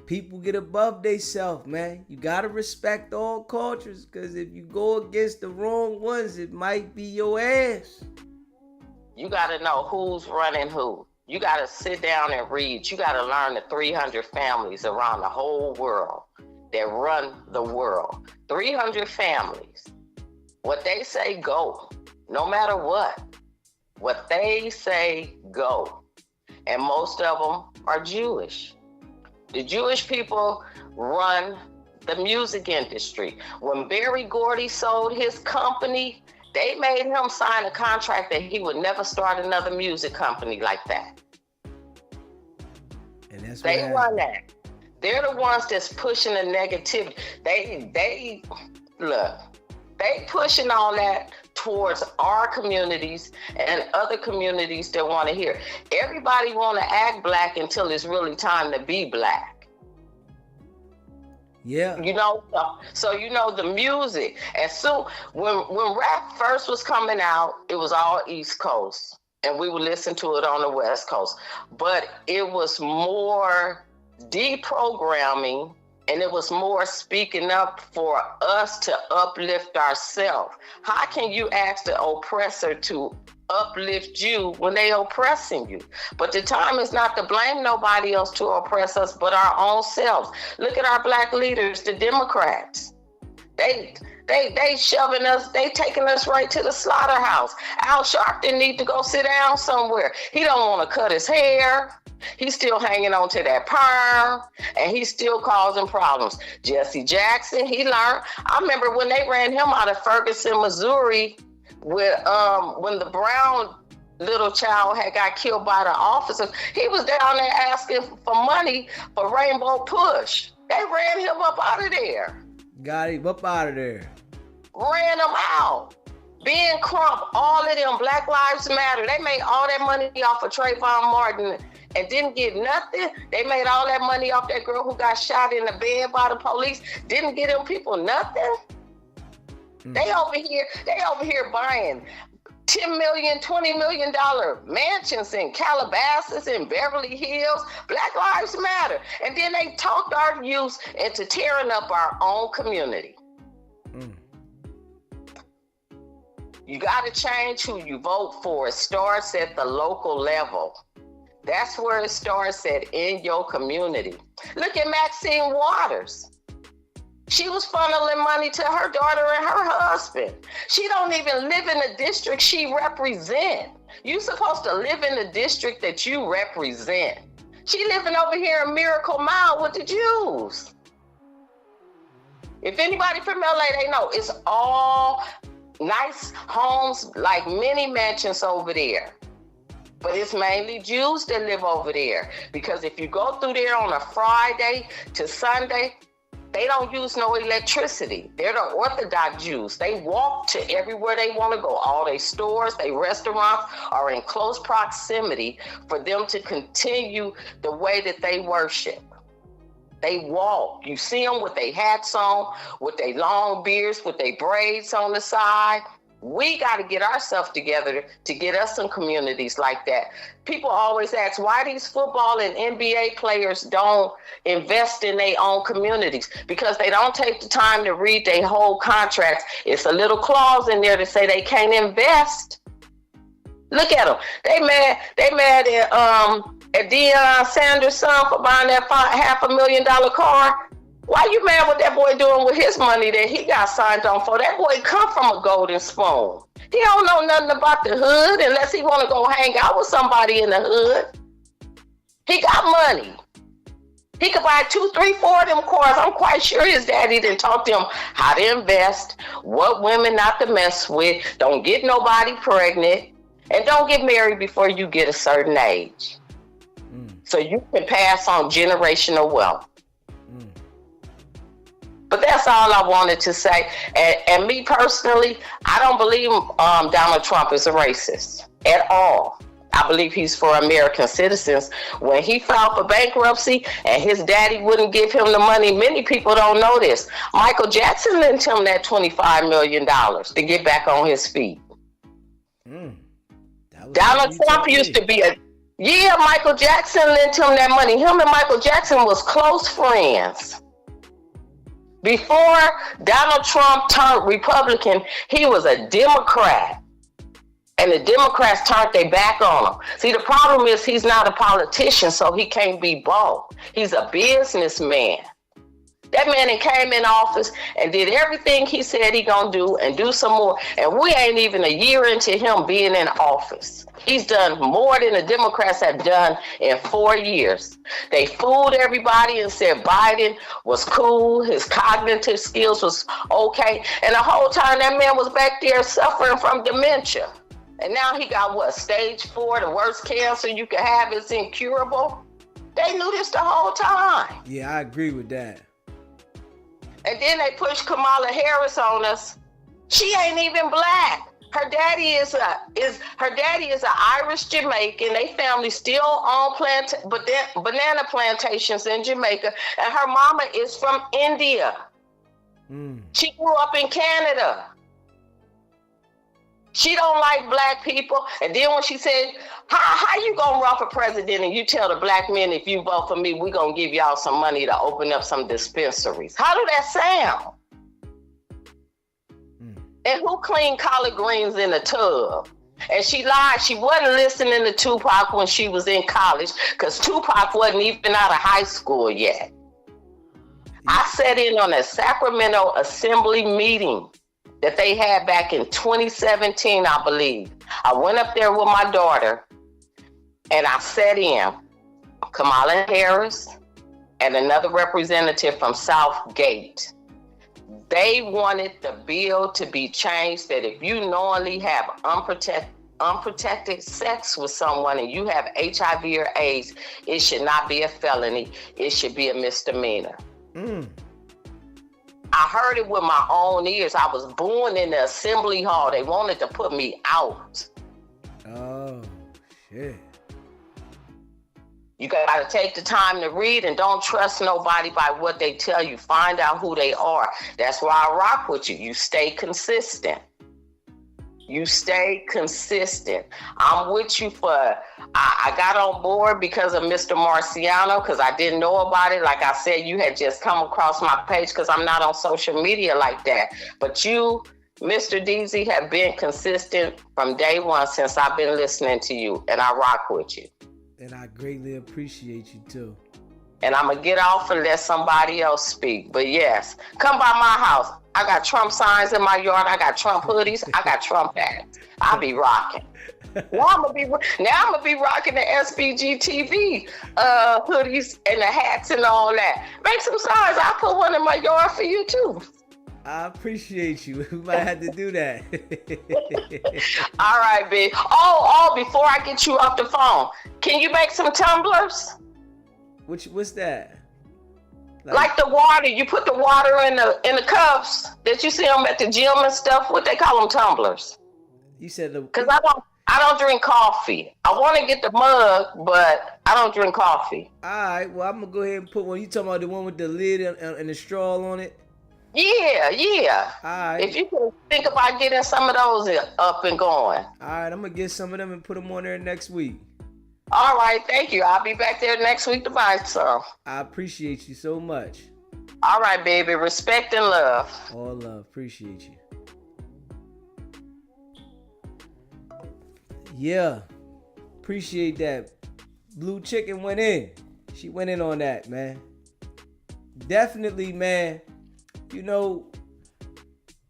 people get above themselves, man. You gotta respect all cultures, because if you go against the wrong ones, it might be your ass. You got to know who's running who. You got to sit down and read. You got to learn the 300 families around the whole world that run the world. 300 families. What they say, go. No matter what. What they say, go. And most of them are Jewish. The Jewish people run the music industry. When Berry Gordy sold his company, they made him sign a contract that he would never start another music company like that. And that's they run that. They're the ones that's pushing the negativity. They pushing all that towards our communities and other communities that want to hear. Everybody want to act black until it's really time to be black. Yeah. You know, so you know the music. And so when rap first was coming out, it was all East Coast. And we would listen to it on the West Coast. But it was more deprogramming, and it was more speaking up for us to uplift ourselves. How can you ask the oppressor to uplift you when they oppressing you? But the time is not to blame nobody else to oppress us but our own selves. Look at our black leaders, the Democrats. They shoving us, they taking us right to the slaughterhouse. Al Sharpton need to go sit down somewhere. He don't want to cut his hair. He's still hanging on to that perm, and he's still causing problems. Jesse Jackson, he learned. I remember when they ran him out of Ferguson, Missouri, with when the brown little child had got killed by the officers. He was down there asking for money for Rainbow Push. They ran him up out of there. Got him up out of there. Ran him out. Ben Crump, all of them, Black Lives Matter, they made all that money off of Trayvon Martin and didn't get nothing. They made all that money off that girl who got shot in the bed by the police. Didn't get them people nothing. They over here buying $10 million, $20 million mansions in Calabasas and Beverly Hills. Black Lives Matter. And then they talked our youth into tearing up our own community. You got to change who you vote for. It starts at the local level. That's where it starts at, in your community. Look at Maxine Waters. She was funneling money to her daughter and her husband. She don't even live in the district she represent. You supposed to live in the district that you represent. She living over here in Miracle Mile with the Jews. If anybody from LA, they know it's all nice homes, like mini mansions over there. But it's mainly Jews that live over there. Because if you go through there on a Friday to Sunday, they don't use no electricity. They're the Orthodox Jews. They walk to everywhere they want to go. All their stores, their restaurants are in close proximity for them to continue the way that they worship. They walk. You see them with their hats on, with their long beards, with their braids on the side. We got to get ourselves together to get us some communities like that. People always ask why these football and NBA players don't invest in their own communities, because they don't take the time to read their whole contracts. It's a little clause in there to say they can't invest. Look at them. They mad at Deion Sanders' son for buying that $500,000 car. Why you mad what that boy doing with his money that he got signed on for? That boy come from a golden spoon. He don't know nothing about the hood unless he want to go hang out with somebody in the hood. He got money. He could buy 2, 3, 4 of them cars. I'm quite sure his daddy didn't talk to him how to invest, what women not to mess with, don't get nobody pregnant, and don't get married before you get a certain age. So you can pass on generational wealth. But that's all I wanted to say. And me personally, I don't believe Donald Trump is a racist at all. I believe he's for American citizens. When he filed for bankruptcy and his daddy wouldn't give him the money, many people don't know this. Michael Jackson lent him that $25 million to get back on his feet. Donald Trump used to be Yeah, Michael Jackson lent him that money. Him and Michael Jackson was close friends. Before Donald Trump turned Republican, he was a Democrat. And the Democrats turned their back on him. See, the problem is he's not a politician, so he can't be bought. He's a businessman. That man came in office and did everything he said he gonna do and do some more. And we ain't even a year into him being in office. He's done more than the Democrats have done in 4 years. They fooled everybody and said Biden was cool, his cognitive skills was okay. And the whole time that man was back there suffering from dementia. And now he got what, stage 4, the worst cancer you could have is incurable. They knew this the whole time. Yeah, I agree with that. And then they pushed Kamala Harris on us. She ain't even black. Her daddy is an Irish Jamaican. They family still on banana plantations in Jamaica, and her mama is from India. She grew up in Canada. She don't like black people. And then when she said, how you gonna run for president and you tell the black men, if you vote for me, we gonna give y'all some money to open up some dispensaries. How do that sound? And who cleaned collard greens in a tub? And she lied. She wasn't listening to Tupac when she was in college because Tupac wasn't even out of high school yet. I sat in on a Sacramento Assembly meeting that they had back in 2017, I believe. I went up there with my daughter and I sat in. Kamala Harris and another representative from Southgate. They wanted the bill to be changed that if you knowingly have unprotected sex with someone and you have HIV or AIDS, it should not be a felony. It should be a misdemeanor. I heard it with my own ears. I was born in the assembly hall. They wanted to put me out. Oh, shit. You got to take the time to read and don't trust nobody by what they tell you. Find out who they are. That's why I rock with you. You stay consistent. You stay consistent. I'm with you I got on board because of Mr. Marciano, because I didn't know about it. Like I said, you had just come across my page because I'm not on social media like that. But you, Mr. DZ, have been consistent from day one since I've been listening to you, and I rock with you. And I greatly appreciate you too. And I'm going to get off and let somebody else speak. But yes, come by my house. I got Trump signs in my yard. I got Trump hoodies. I got Trump hats. I'll be rocking. Now I'm gonna be rocking the SBG TV hoodies and the hats and all that. Make some signs. I'll put one in my yard for you too. I appreciate you. We might have to do that. All right, big. Oh, before I get you off the phone, can you make some tumblers? What's that? Like the water, you put the water in the cups that you see them at the gym and stuff. What they call them, tumblers? You said the. Because I don't drink coffee. I want to get the mug, but I don't drink coffee. All right, well I'm gonna go ahead and put one. You talking about the one with the lid and the straw on it? Yeah. All right. If you can think about getting some of those up and going. All right, I'm gonna get some of them and put them on there next week. All right, thank you. I'll be back there next week to buy some. I appreciate you so much. All right, baby. Respect and love. All love. Appreciate you. Yeah. Appreciate that. Blue Chicken went in. She went in on that, man. Definitely, man. You know,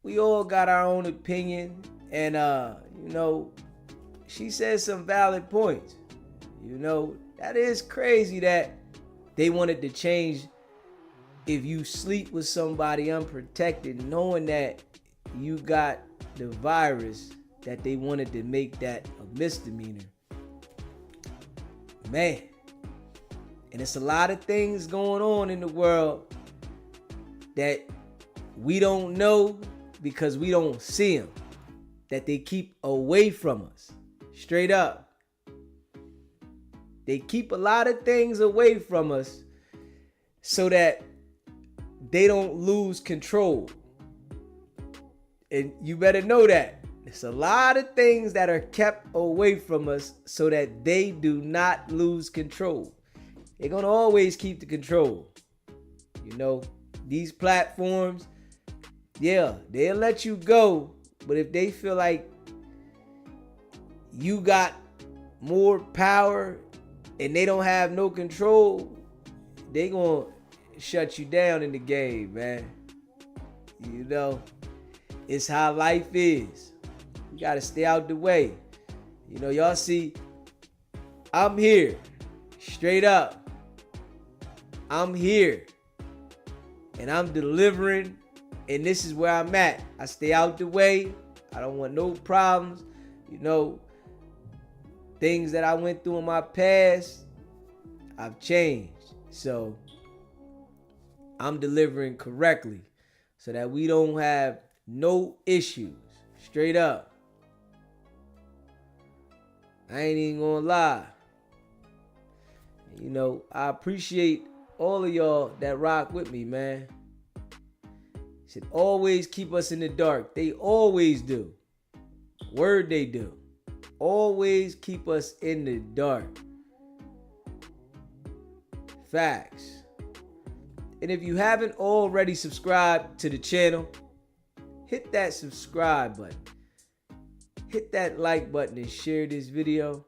we all got our own opinion. And, you know, she said some valid points. You know, that is crazy that they wanted to change if you sleep with somebody unprotected, knowing that you got the virus, that they wanted to make that a misdemeanor. Man. And it's a lot of things going on in the world that we don't know because we don't see them, that they keep away from us. Straight up. They keep a lot of things away from us so that they don't lose control. And you better know that. It's a lot of things that are kept away from us so that they do not lose control. They're going to always keep the control. You know, these platforms, yeah, they'll let you go. But if they feel like you got more power and they don't have no control, they going to shut you down in the game, man. You know, it's how life is. You got to stay out the way. You know, y'all see, I'm here. Straight up. I'm here. And I'm delivering. And this is where I'm at. I stay out the way. I don't want no problems. You know, things that I went through in my past, I've changed. So I'm delivering correctly so that we don't have no issues. Straight up. I ain't even gonna lie. You know, I appreciate all of y'all that rock with me, man. Should always keep us in the dark. They always do. Word, they do. Always keep us in the dark. Facts. And if you haven't already subscribed to the channel, hit that subscribe button. Hit that like button and share this video.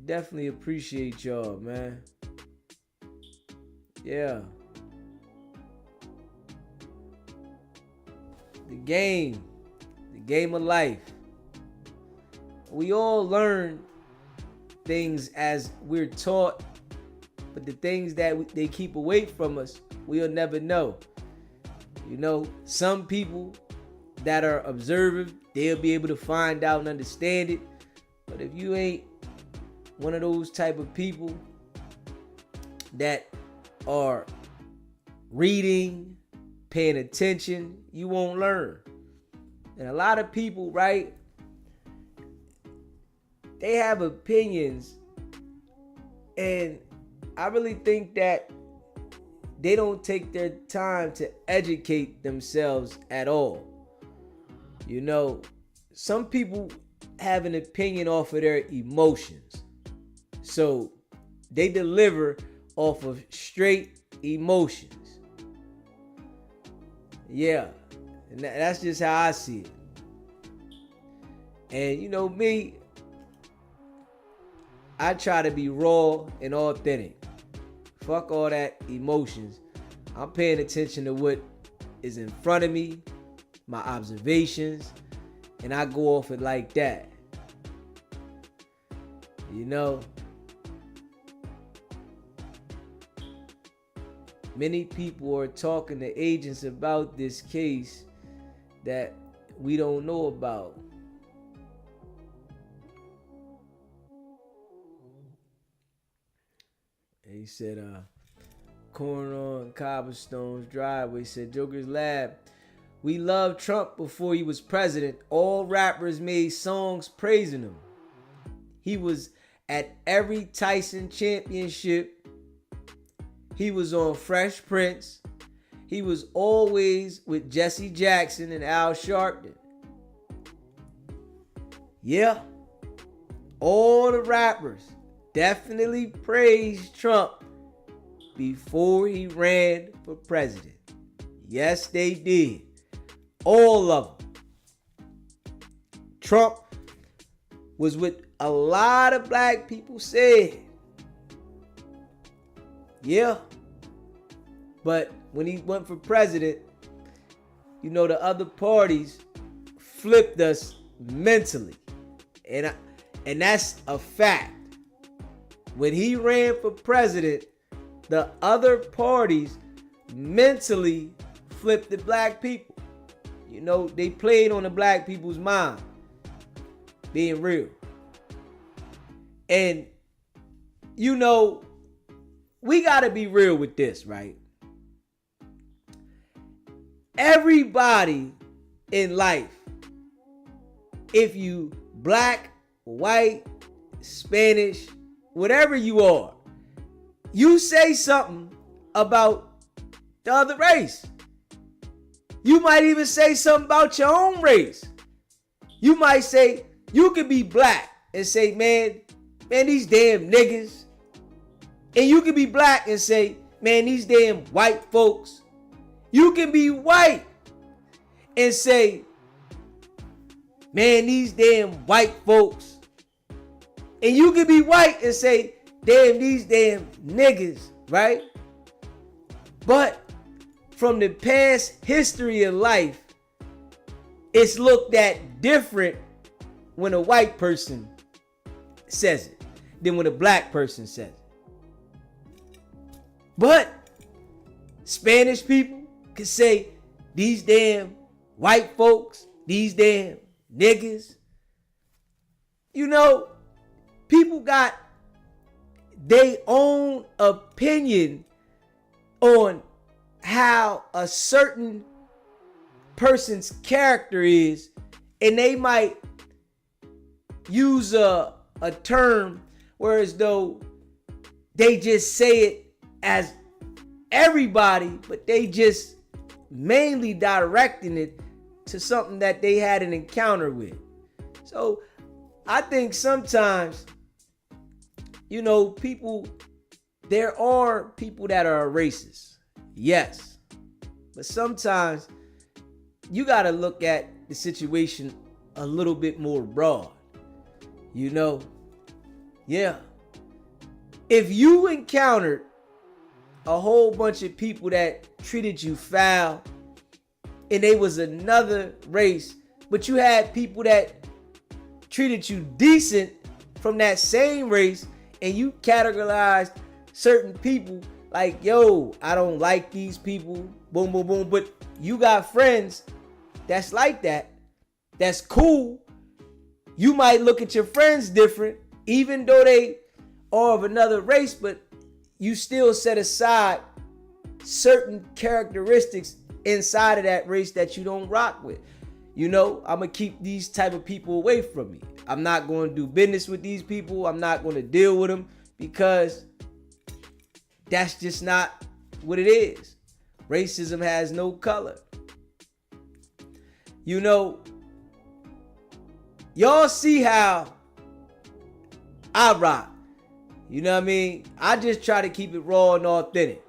Definitely appreciate y'all, man. Yeah. The game of life. We all learn things as we're taught, but the things that they keep away from us, we'll never know. You know, some people that are observant, they'll be able to find out and understand it. But if you ain't one of those type of people that are reading, paying attention, you won't learn. And a lot of people, right, they have opinions, and I really think that they don't take their time to educate themselves at all. You know, some people have an opinion off of their emotions. So they deliver off of straight emotions. Yeah, and that's just how I see it. And you know me, I try to be raw and authentic. Fuck all that emotions. I'm paying attention to what is in front of me, my observations, and I go off it like that. You know, many people are talking to agents about this case that we don't know about. And he said, corn on cobblestone's driveway. Said, Joker's Lab, we loved Trump before he was president. All rappers made songs praising him. He was at every Tyson championship. He was on Fresh Prince. He was always with Jesse Jackson and Al Sharpton. Yeah, all the rappers definitely praised Trump before he ran for president. Yes, they did. All of them. Trump was what a lot of black people said. Yeah. But when he went for president, you know, the other parties flipped us mentally. And that's a fact. When he ran for president, the other parties mentally flipped the black people. You know, they played on the black people's mind. Being real. And, you know, we got to be real with this, right? Everybody in life, if you black, white, Spanish, whatever you are, you say something about the other race. You might even say something about your own race. You might say, you could be black and say, man, these damn niggas. And you can be black and say, man, these damn white folks. You can be white and say, man, these damn white folks. And you can be white and say, damn, these damn niggas, right? But from the past history of life, it's looked at different when a white person says it than when a black person says it. But Spanish people can say, these damn white folks, these damn niggas. You know, people got their own opinion on how a certain person's character is, and they might use a term whereas though they just say it as everybody, but they just mainly directing it to something that they had an encounter with. So I think sometimes, you know, there are people that are racist. Yes. But sometimes you got to look at the situation a little bit more broad. You know? Yeah. If you encountered a whole bunch of people that treated you foul and they was another race, but you had people that treated you decent from that same race, and you categorized certain people like, yo, I don't like these people, boom, boom, boom, but you got friends that's like that, that's cool. You might look at your friends different, even though they are of another race, but you still set aside certain characteristics inside of that race that you don't rock with. You know, I'm going to keep these type of people away from me. I'm not going to do business with these people. I'm not going to deal with them because that's just not what it is. Racism has no color. You know, y'all see how I rock. You know what I mean? I just try to keep it raw and authentic.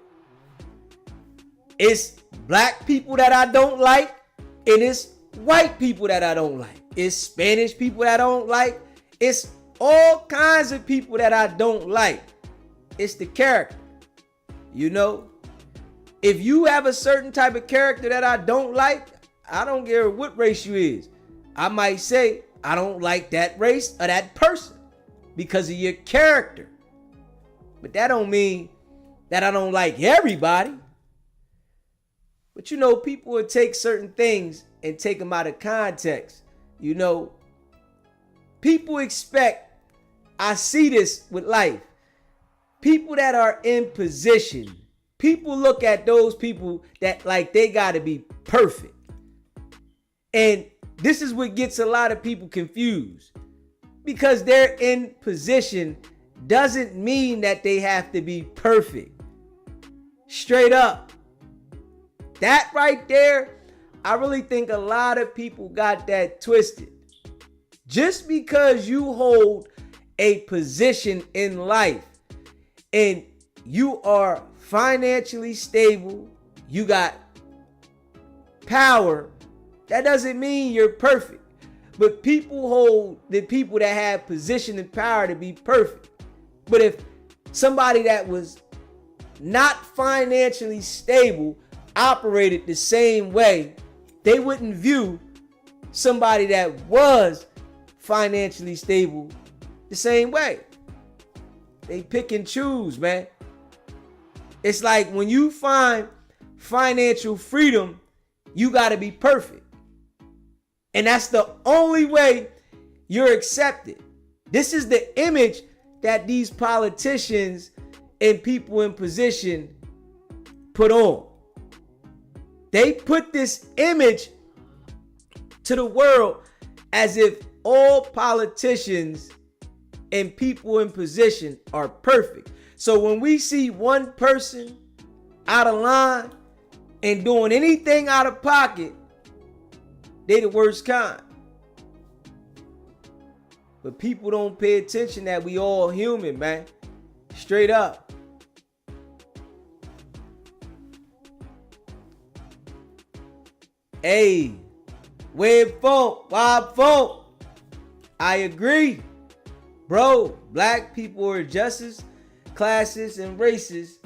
It's black people that I don't like, and it's white people that I don't like. It's Spanish people that I don't like. It's all kinds of people that I don't like. It's the character. You know? If you have a certain type of character that I don't like, I don't care what race you is. I might say, I don't like that race or that person because of your character. But that don't mean that I don't like everybody. But you know, people will take certain things and take them out of context. You know, people expect, I see this with life, people that are in position, people look at those people that like they gotta be perfect. And this is what gets a lot of people confused. Because they're in position doesn't mean that they have to be perfect. Straight up. That right there, I really think a lot of people got that twisted. Just because you hold a position in life and you are financially stable, you got power, that doesn't mean you're perfect. But people hold the people that have position and power to be perfect. But if somebody that was not financially stable operated the same way, they wouldn't view somebody that was financially stable the same way. They pick and choose, man. It's like when you find financial freedom, you got to be perfect. And that's the only way you're accepted. This is the image that these politicians and people in position put on. They put this image to the world as if all politicians and people in position are perfect. So when we see one person out of line and doing anything out of pocket, they the worst kind. But people don't pay attention that we all human, man. Straight up. Hey, web phone, wild phone. I agree. Bro, black people are just as classist and racist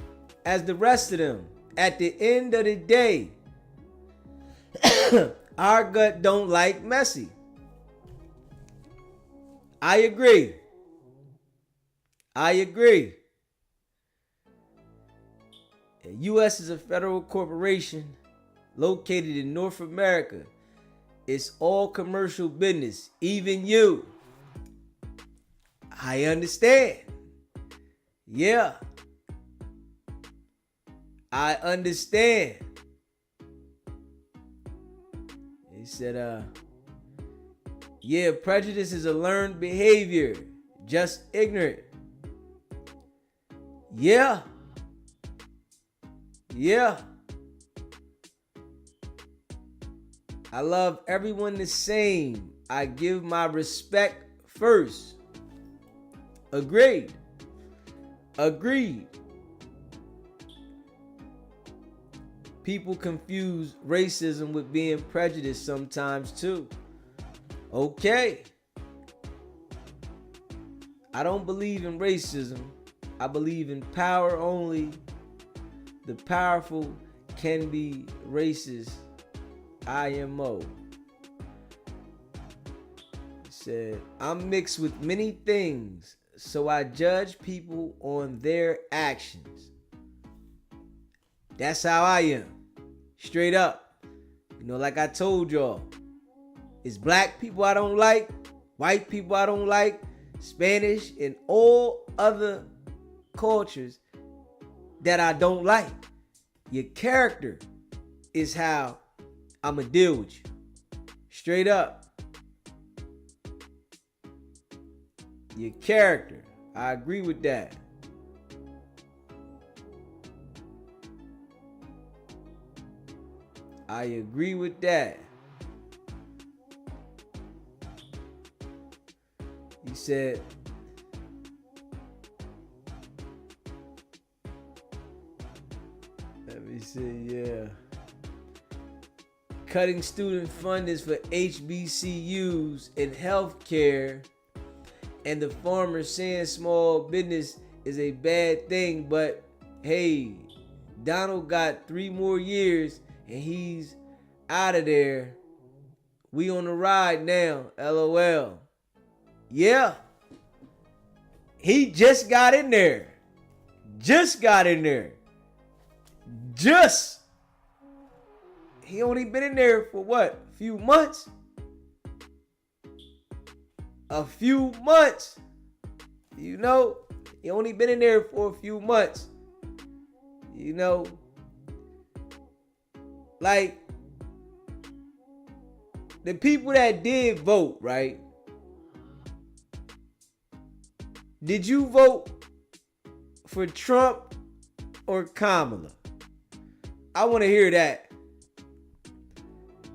as the rest of them. At the end of the day, our gut don't like messy. I agree. The U.S. is a federal corporation located in North America. It's all commercial business, even you. I understand. Yeah. I understand. He said, yeah, prejudice is a learned behavior, just ignorant. Yeah. I love everyone the same. I give my respect first. Agreed. People confuse racism with being prejudiced sometimes too. Okay. I don't believe in racism. I believe in power only. The powerful can be racist. IMO. He said, I'm mixed with many things, so I judge people on their actions. That's how I am. Straight up. You know, like I told y'all, it's black people I don't like, white people I don't like, Spanish and all other cultures that I don't like. Your character is how I'ma deal with you. Straight up. Your character. I agree with that. I agree with that. He said, let me see, yeah. Cutting student fundings for HBCUs and healthcare, and the farmers saying small business is a bad thing, but hey, Donald got 3 more years and he's out of there. We on the ride now, LOL. Yeah. He just got in there. He only been in there for what? A few months? You know, he only been in there for a few months. You know, like the people that did vote, right? Did you vote for Trump or Kamala? I want to hear that.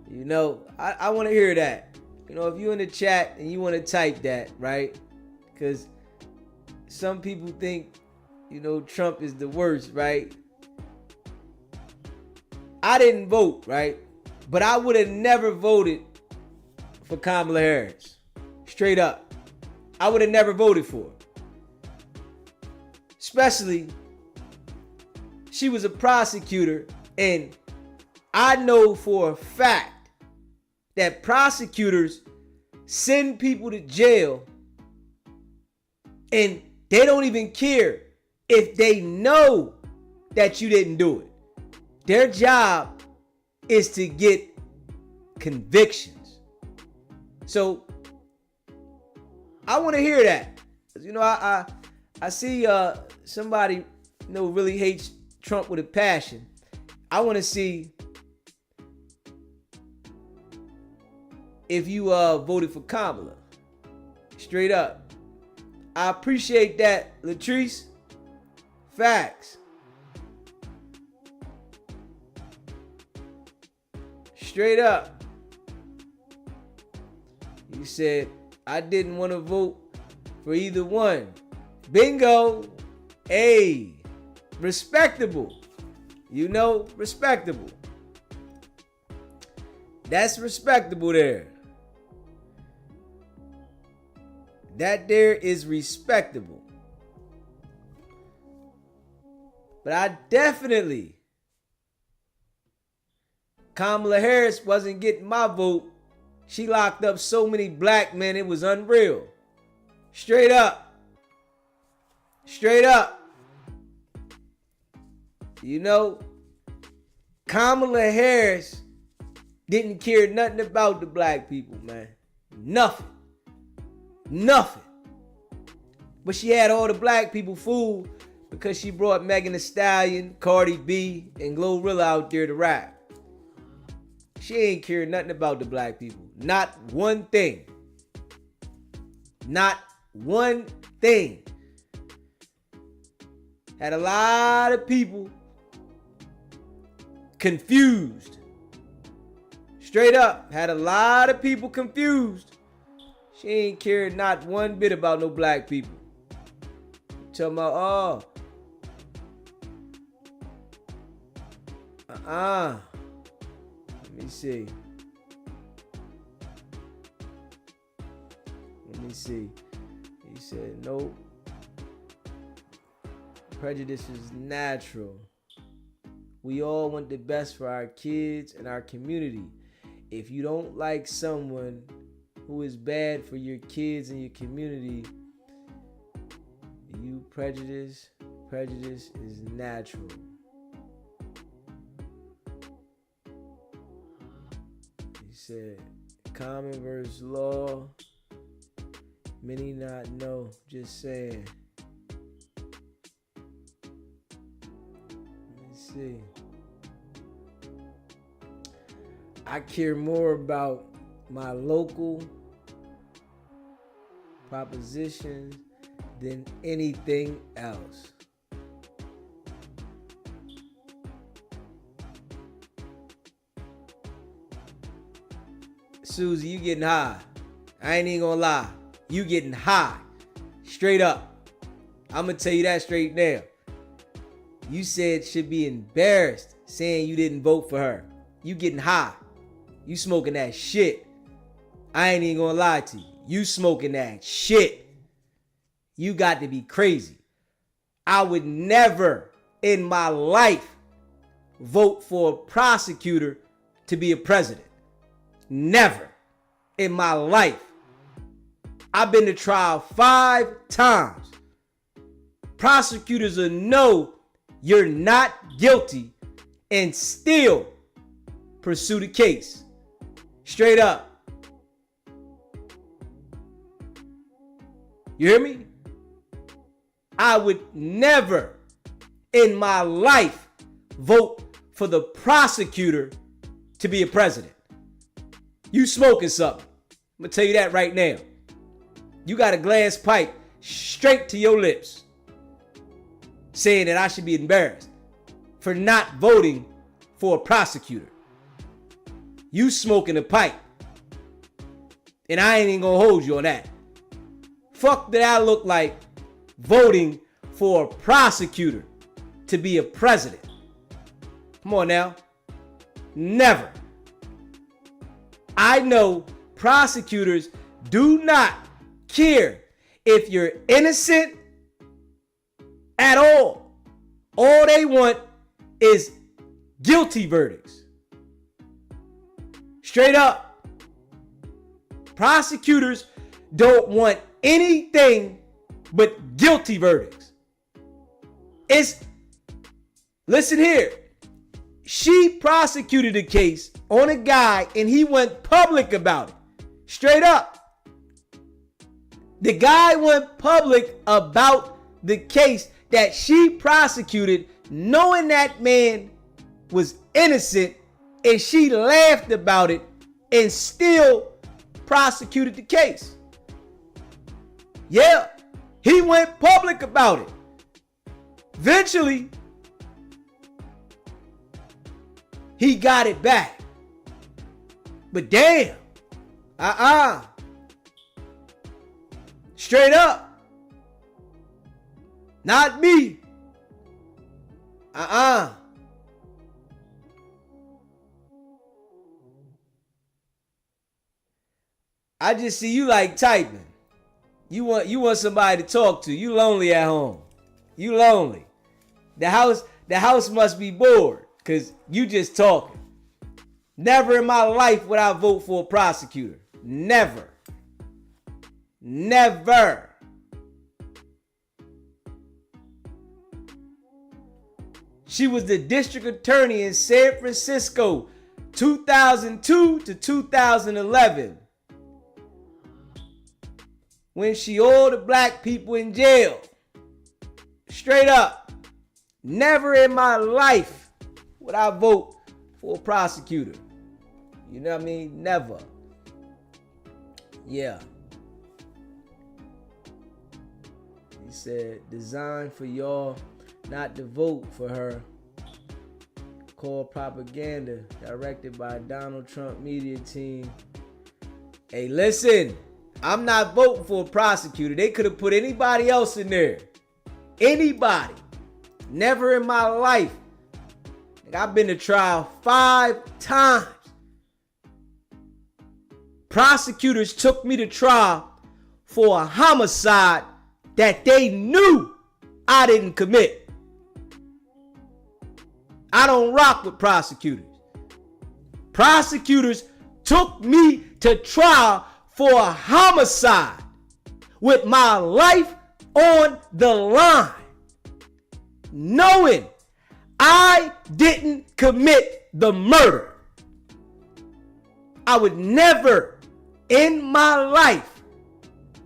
You know, I want to hear that. You know, if you're in the chat and you want to type that, right? Because some people think, you know, Trump is the worst, right? I didn't vote, right? But I would have never voted for Kamala Harris. Straight up. I would have never voted for her. Especially, she was a prosecutor, and I know for a fact that prosecutors send people to jail and they don't even care if they know that you didn't do it. Their job is to get convictions. So I want to hear that. You know, I see somebody, you know, really hates Trump with a passion. I want to see if you voted for Kamala. Straight up. I appreciate that, Latrice. Facts. Straight up. You said I didn't want to vote for either one. Bingo. Hey, respectable. You know, respectable. That's respectable there. That there is respectable. But I definitely, Kamala Harris wasn't getting my vote. She locked up so many black men, it was unreal. Straight up. Straight up. You know, Kamala Harris didn't care nothing about the black people, man. Nothing. Nothing. But she had all the black people fooled because she brought Megan Thee Stallion, Cardi B, and Glorilla out there to rap. She ain't care nothing about the black people. Not one thing. Not one thing. Had a lot of people confused. Straight up, had a lot of people confused. She ain't cared not one bit about no black people. Talking about, Let me see. He said, nope. Prejudice is natural. We all want the best for our kids and our community. If you don't like someone who is bad for your kids and your community, you prejudice is natural. He said, common versus law, many not know, just saying. Let's see. I care more about my local propositions than anything else. Susie, you getting high. I ain't even gonna lie. You getting high. Straight up. I'm gonna tell you that straight now. You said should be embarrassed saying you didn't vote for her. You getting high. You smoking that shit. I ain't even gonna lie to you. You smoking that shit. You got to be crazy. I would never in my life vote for a prosecutor to be a president. Never in my life. I've been to trial 5 times. Prosecutors will know you're not guilty and still pursue the case. Straight up. You hear me? I would never in my life vote for the prosecutor to be a president. You smoking something. I'm gonna tell you that right now. You got a glass pipe straight to your lips saying that I should be embarrassed for not voting for a prosecutor. You smoking a pipe. And I ain't even gonna hold you on that. Fuck did I look like voting for a prosecutor to be a president? Come on now. Never. I know prosecutors do not care if you're innocent at all. All they want is guilty verdicts. Straight up. Prosecutors don't want anything but guilty verdicts. Listen here. She prosecuted a case on a guy and he went public about it. Straight up. The guy went public about the case that she prosecuted, knowing that man was innocent, and she laughed about it and still prosecuted the case. Yeah, he went public about it. Eventually, he got it back. But damn, Straight up. Not me. I just see you like typing. You want somebody to talk to. You lonely at home. You lonely. The house must be bored because you just talking. Never in my life would I vote for a prosecutor. Never. Never. She was the district attorney in San Francisco, 2002 to 2011. When she all the black people in jail. Straight up. Never in my life would I vote for a prosecutor. You know what I mean? Never. Yeah. He said, designed for y'all not to vote for her. Called propaganda. Directed by Donald Trump media team. Hey, listen. I'm not voting for a prosecutor. They could have put anybody else in there. Anybody. Never in my life. I've been to trial 5 times. Prosecutors took me to trial for a homicide that they knew I didn't commit. I don't rock with prosecutors. Prosecutors took me to trial for a homicide with my life on the line, knowing I didn't commit the murder. I would never in my life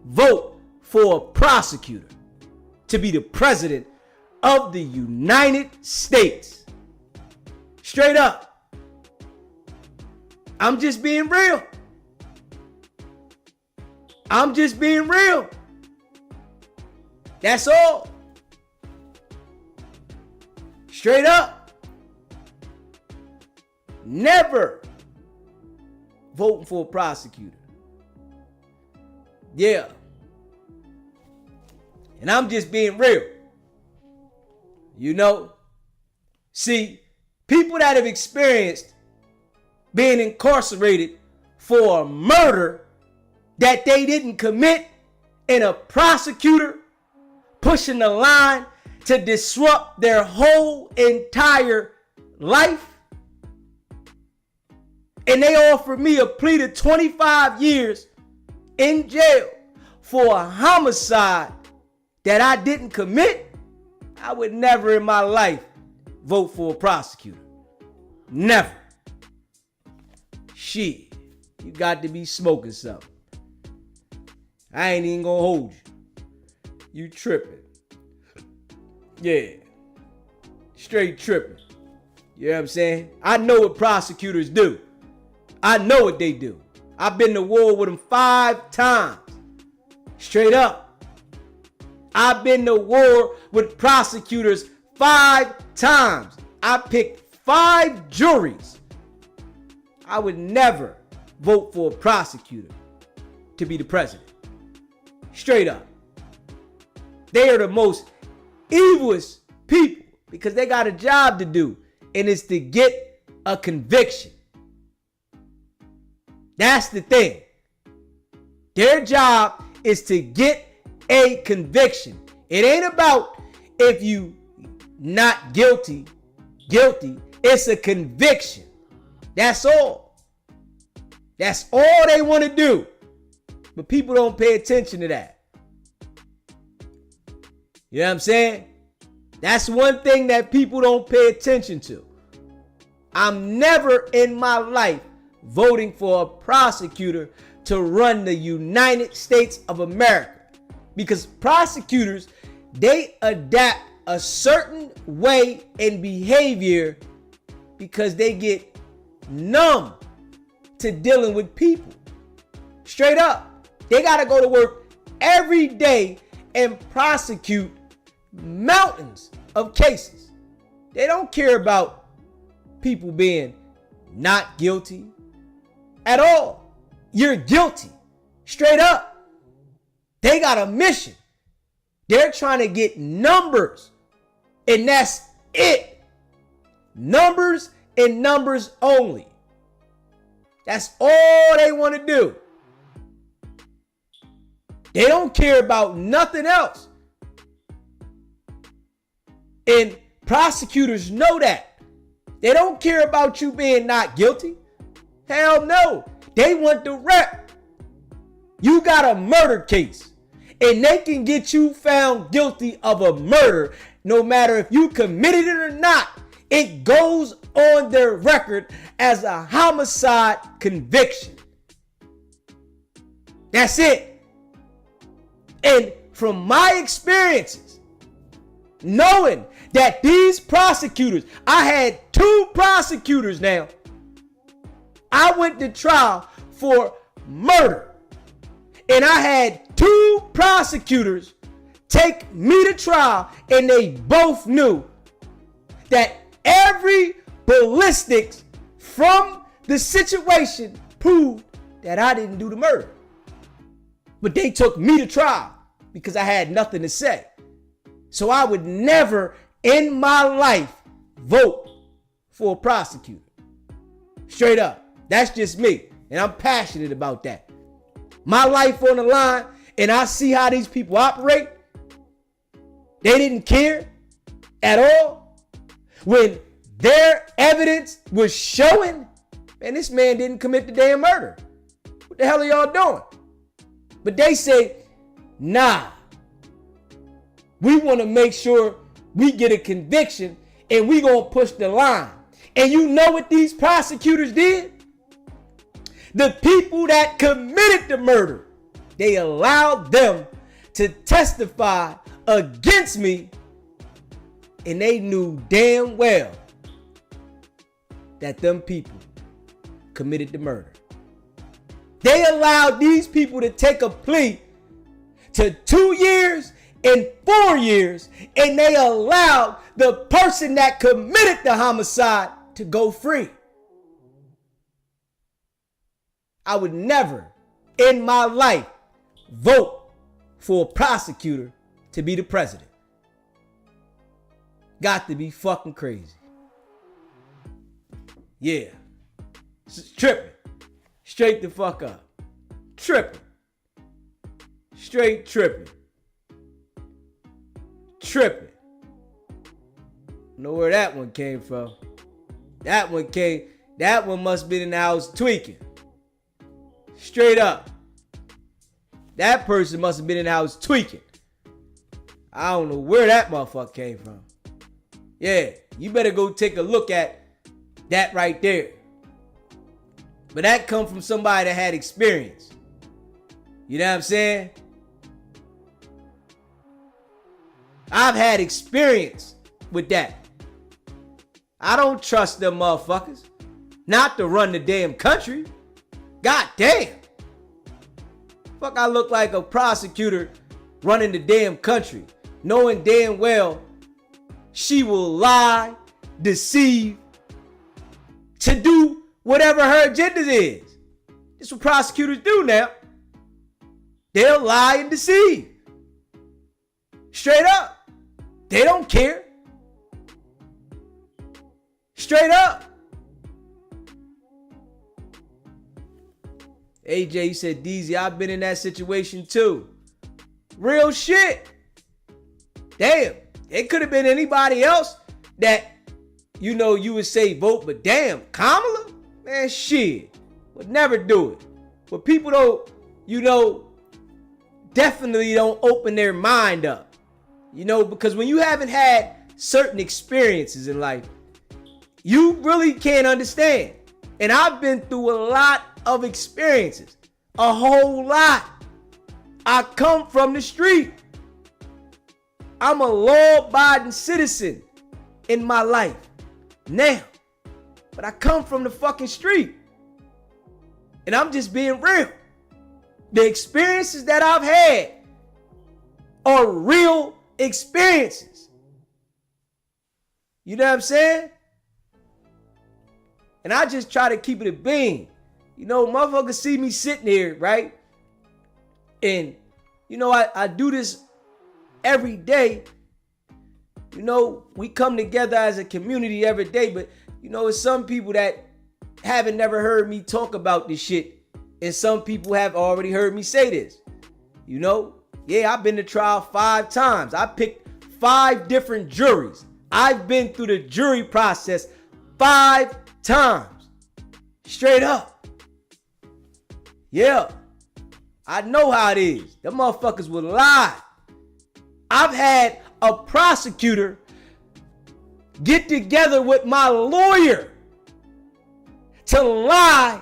vote for a prosecutor to be the president of the United States. Straight up. I'm just being real. I'm just being real. That's all. Straight up. Never voting for a prosecutor. Yeah. And I'm just being real. You know? See, people that have experienced being incarcerated for a murder that they didn't commit, and a prosecutor pushing the line to disrupt their whole entire life. And they offered me a plea to 25 years in jail for a homicide that I didn't commit. I would never in my life vote for a prosecutor. Never. Shit, you got to be smoking something. I ain't even gonna hold you. You tripping. Yeah. Straight tripping. You know what I'm saying? I know what prosecutors do. I know what they do. I've been to war with them 5 times. Straight up. I've been to war with prosecutors 5 times. I picked 5 juries. I would never vote for a prosecutor to be the president. Straight up. They are the most evilest people because they got a job to do, and it's to get a conviction. That's the thing. Their job is to get a conviction. It ain't about if you not guilty. It's a conviction. That's all. That's all they want to do. But people don't pay attention to that. You know what I'm saying? That's one thing that people don't pay attention to. I'm never in my life voting for a prosecutor to run the United States of America. Because prosecutors, they adapt a certain way in behavior because they get numb to dealing with people. Straight up. They got to go to work every day and prosecute mountains of cases. They don't care about people being not guilty at all. You're guilty. Straight up. They got a mission. They're trying to get numbers. And that's it. Numbers and numbers only. That's all they want to do. They don't care about nothing else. And prosecutors know that. They don't care about you being not guilty. Hell no. They want the rep. You got a murder case. And they can get you found guilty of a murder no matter if you committed it or not. It goes on their record as a homicide conviction. That's it. And from my experiences, knowing that these prosecutors, I had 2 prosecutors now. I went to trial for murder. And I had 2 prosecutors take me to trial, and they both knew that every ballistics from the situation proved that I didn't do the murder. But they took me to trial because I had nothing to say. So I would never in my life vote for a prosecutor. Straight up. That's just me. And I'm passionate about that. My life on the line, and I see how these people operate. They didn't care at all. When their evidence was showing, man, this man didn't commit the damn murder. What the hell are y'all doing? But they say, nah. We want to make sure we get a conviction, and we gonna push the line. And you know what these prosecutors did? The people that committed the murder, they allowed them to testify against me, and they knew damn well that them people committed the murder. They allowed these people to take a plea to 2 years and 4 years, and they allowed the person that committed the homicide to go free. I would never in my life vote for a prosecutor to be the president. Got to be fucking crazy. Yeah. Tripping. Straight the fuck up. Tripping. Straight tripping. Tripping. Know where that one came from. That one must have been in the house tweaking. Straight up. That person must have been in the house tweaking. I don't know where that motherfucker came from. Yeah, you better go take a look at that right there. But that come from somebody that had experience. You know what I'm saying? I've had experience with that. I don't trust them motherfuckers. Not to run the damn country. God damn. Fuck, I look like a prosecutor running the damn country, knowing damn well she will lie, deceive, to do whatever her agenda is. That's what prosecutors do now. They'll lie and deceive. Straight up. They don't care. Straight up. AJ said, DZ, I've been in that situation too. Real shit. Damn. It could have been anybody else that, you know, you would say vote, but damn, Kamala? Man, shit. Would never do it. But people don't, you know, definitely don't open their mind up. You know, because when you haven't had certain experiences in life, you really can't understand. And I've been through a lot of experiences. A whole lot. I come from the street. I'm a law-abiding citizen in my life now. But I come from the fucking street. And I'm just being real. The experiences that I've had are real experiences. You know what I'm saying? And I just try to keep it a bean. You know, motherfuckers see me sitting here, right? And You know, I do this every day. You know, we come together as a community every day, but you know, it's some people that haven't never heard me talk about this shit. And some people have already heard me say this. You know, yeah, I've been to trial 5 times. I picked 5 different juries. I've been through the jury process 5 times. Straight up. Yeah. I know how it is. Them motherfuckers will lie. I've had a prosecutor get together with my lawyer to lie,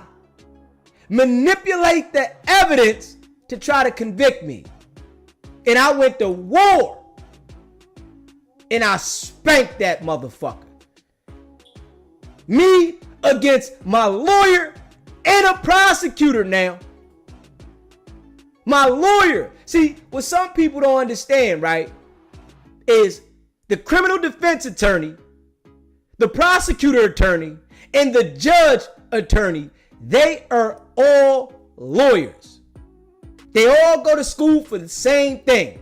manipulate the evidence to try to convict me. And I went to war. And I spanked that motherfucker. Me against my lawyer and a prosecutor now. My lawyer. See, what some people don't understand, right, is the criminal defense attorney, the prosecutor attorney, and the judge attorney, they are all lawyers. They all go to school for the same thing.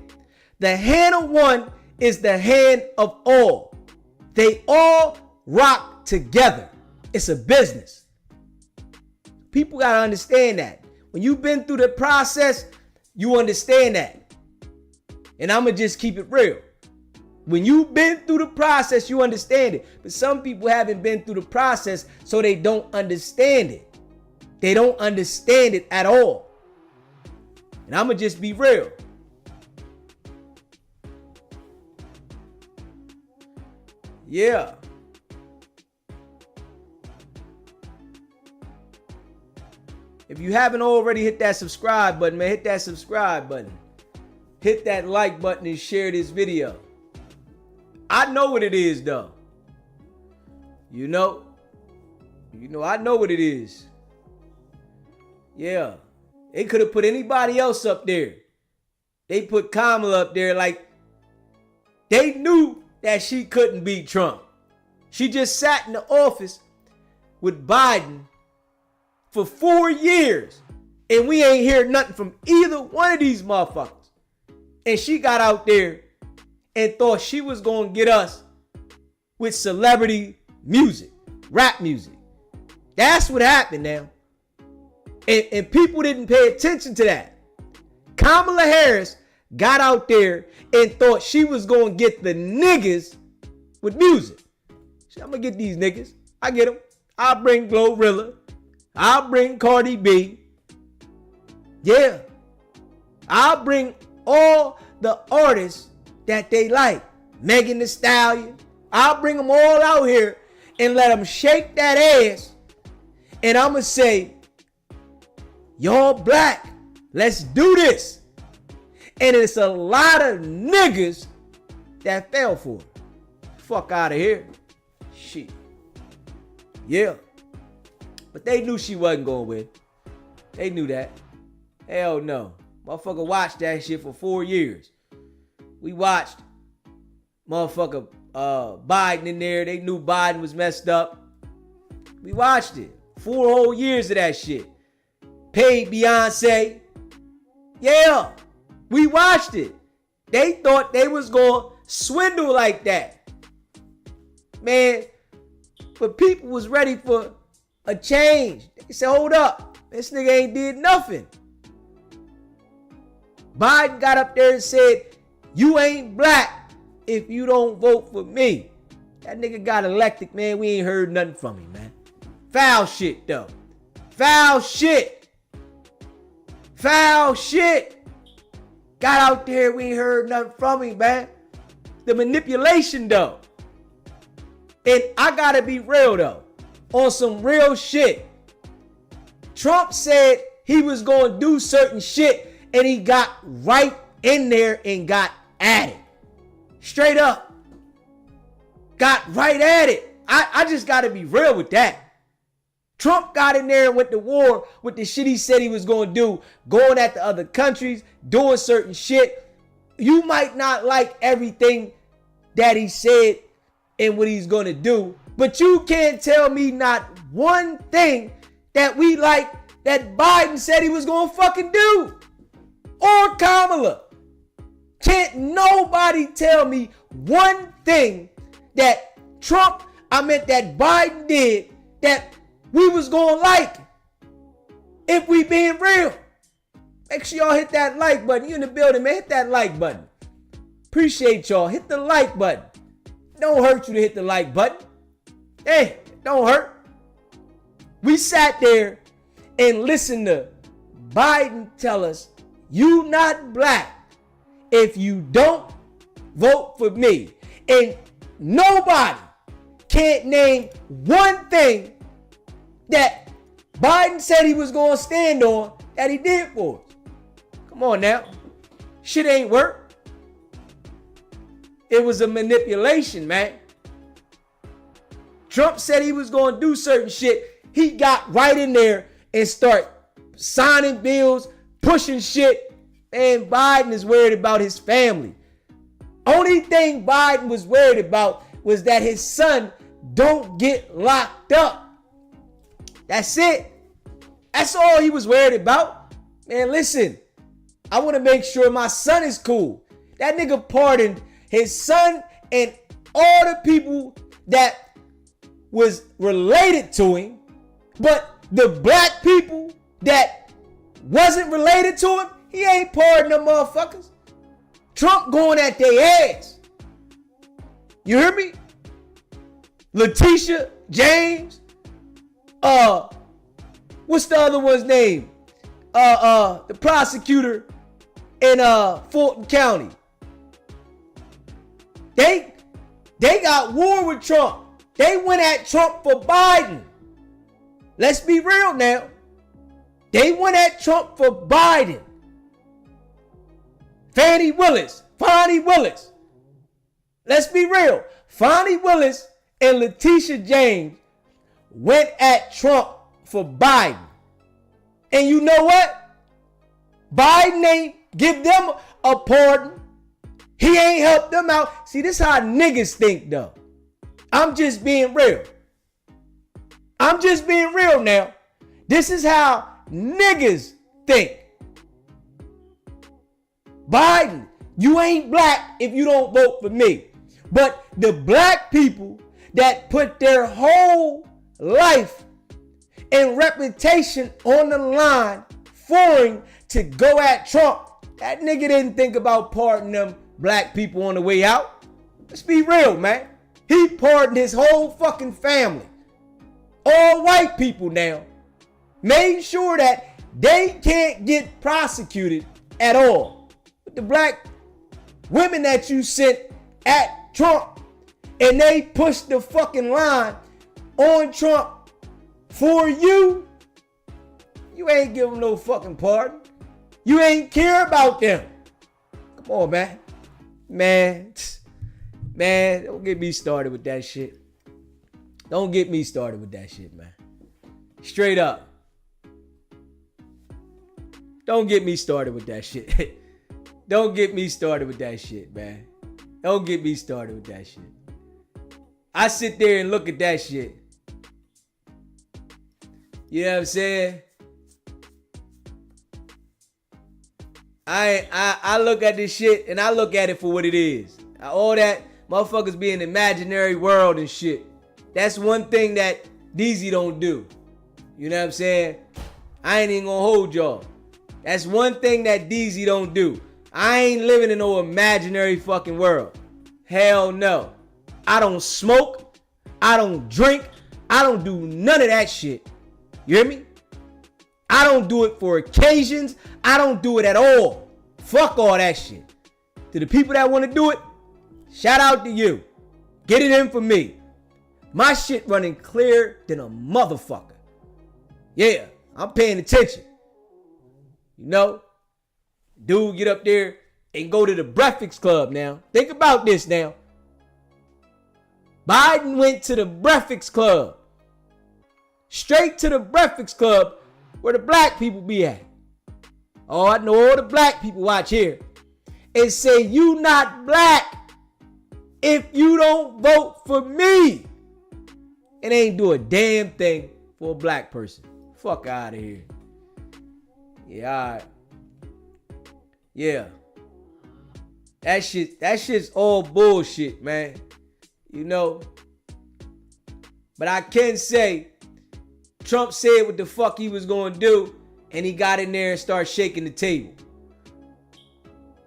The hand of one is the hand of all. They all rock together. It's a business. People got to understand that. When you've been through the process, you understand that. And I'm going to just keep it real. When you've been through the process, you understand it. But some people haven't been through the process, so they don't understand it. They don't understand it at all. And I'm going to just be real. Yeah. If you haven't already, hit that subscribe button, man. Hit that subscribe button. Hit that like button and share this video. I know what it is, though. You know, I know what it is. Yeah. They could have put anybody else up there. They put Kamala up there like they knew that she couldn't beat Trump. She just sat in the office with Biden for 4 years. And we ain't heard nothing from either one of these motherfuckers. And she got out there and thought she was going to get us with celebrity music, rap music. That's what happened now. And people didn't pay attention to that. Kamala Harris got out there and thought she was going to get the niggas with music. I'm going to get these niggas. I get them. I'll bring Glorilla. I'll bring Cardi B. Yeah. I'll bring all the artists that they like. Megan Thee Stallion. I'll bring them all out here and let them shake that ass. And I'm going to say, y'all black, let's do this. And it's a lot of niggas that fell for it. Fuck out of here. Shit. Yeah. But they knew she wasn't going to win. They knew that. Hell no. Motherfucker watched that shit for 4 years. We watched motherfucker Biden in there. They knew Biden was messed up. We watched it. 4 whole years of that shit. Paid Beyonce. Yeah. We watched it. They thought they was going to swindle like that. Man. But people was ready for a change. They said, hold up. This nigga ain't did nothing. Biden got up there and said, you ain't black if you don't vote for me. That nigga got elected, man. We ain't heard nothing from him, man. Foul shit, though. Foul shit. Foul shit. Got out there, we ain't heard nothing from him, man. The manipulation, though. And I gotta be real, though. On some real shit. Trump said he was gonna do certain shit, and he got right in there and got at it. Straight up. Got right at it. I just gotta be real with that. Trump got in there and went to war with the shit he said he was going to do, going at the other countries, doing certain shit. You might not like everything that he said and what he's going to do, but you can't tell me not one thing that we like that Biden said he was going to fucking do. or Kamala. Can't nobody tell me one thing that that Biden did that we was gonna like if we being real. Make sure y'all hit that like button. You in the building, man, hit that like button. Appreciate y'all. Hit the like button. Don't hurt you to hit the like button. Hey, don't hurt. We sat there and listened to Biden tell us, you not black if you don't vote for me. And nobody can't name one thing that Biden said he was going to stand on that he did for us. Come on now. Shit ain't work. It was a manipulation, man. Trump said he was going to do certain shit. He got right in there and start signing bills, pushing shit. And Biden is worried about his family. Only thing Biden was worried about was that his son don't get locked up. That's it. That's all he was worried about. Man, listen, I want to make sure my son is cool. That nigga pardoned his son and all the people that was related to him, but the black people that wasn't related to him, he ain't pardoned them motherfuckers. Trump going at their ass. You hear me? Letitia James. What's the other one's name? The prosecutor in Fulton County. They got war with Trump. They went at Trump for Biden. Let's be real now. They went at Trump for Biden. Fonnie Willis. Let's be real. Fonnie Willis and Letitia James went at Trump for Biden. And you know what? Biden ain't give them a pardon. He ain't helped them out. See, this is how niggas think though. I'm just being real. I'm just being real now. This is how niggas think. Biden, you ain't black if you don't vote for me. But the black people that put their whole life and reputation on the line for him to go at Trump, that nigga didn't think about pardoning them black people on the way out. Let's be real, man. He pardoned his whole fucking family. All white people now. Made sure that they can't get prosecuted at all. But the black women that you sent at Trump and they pushed the fucking line on Trump for you, you ain't give them no fucking pardon. You ain't care about them. Come on, man. Man, don't get me started with that shit. Don't get me started with that shit, man. Straight up. Don't get me started with that shit. Don't get me started with that shit, man. Don't get me started with that shit. I sit there and look at that shit. You know what I'm saying? I look at this shit and I look at it for what it is. All that motherfuckers be in the imaginary world and shit. That's one thing that DZ don't do. You know what I'm saying? I ain't even gonna hold y'all. That's one thing that DZ don't do. I ain't living in no imaginary fucking world. Hell no. I don't smoke. I don't drink. I don't do none of that shit. You hear me? I don't do it for occasions. I don't do it at all. Fuck all that shit. To the people that want to do it, shout out to you. Get it in for me. My shit running clear than a motherfucker. Yeah, I'm paying attention. You know? Dude, get up there and go to the Breakfast Club now. Think about this now. Biden went to the Breakfast Club. Straight to the Breakfast Club where the black people be at. Oh, I know all the black people watch here. And say, you not black if you don't vote for me. It ain't do a damn thing for a black person. Fuck out of here. Yeah, all right. Yeah. That shit's all bullshit, man. You know? But I can say, Trump said what the fuck he was gonna do, and he got in there and started shaking the table.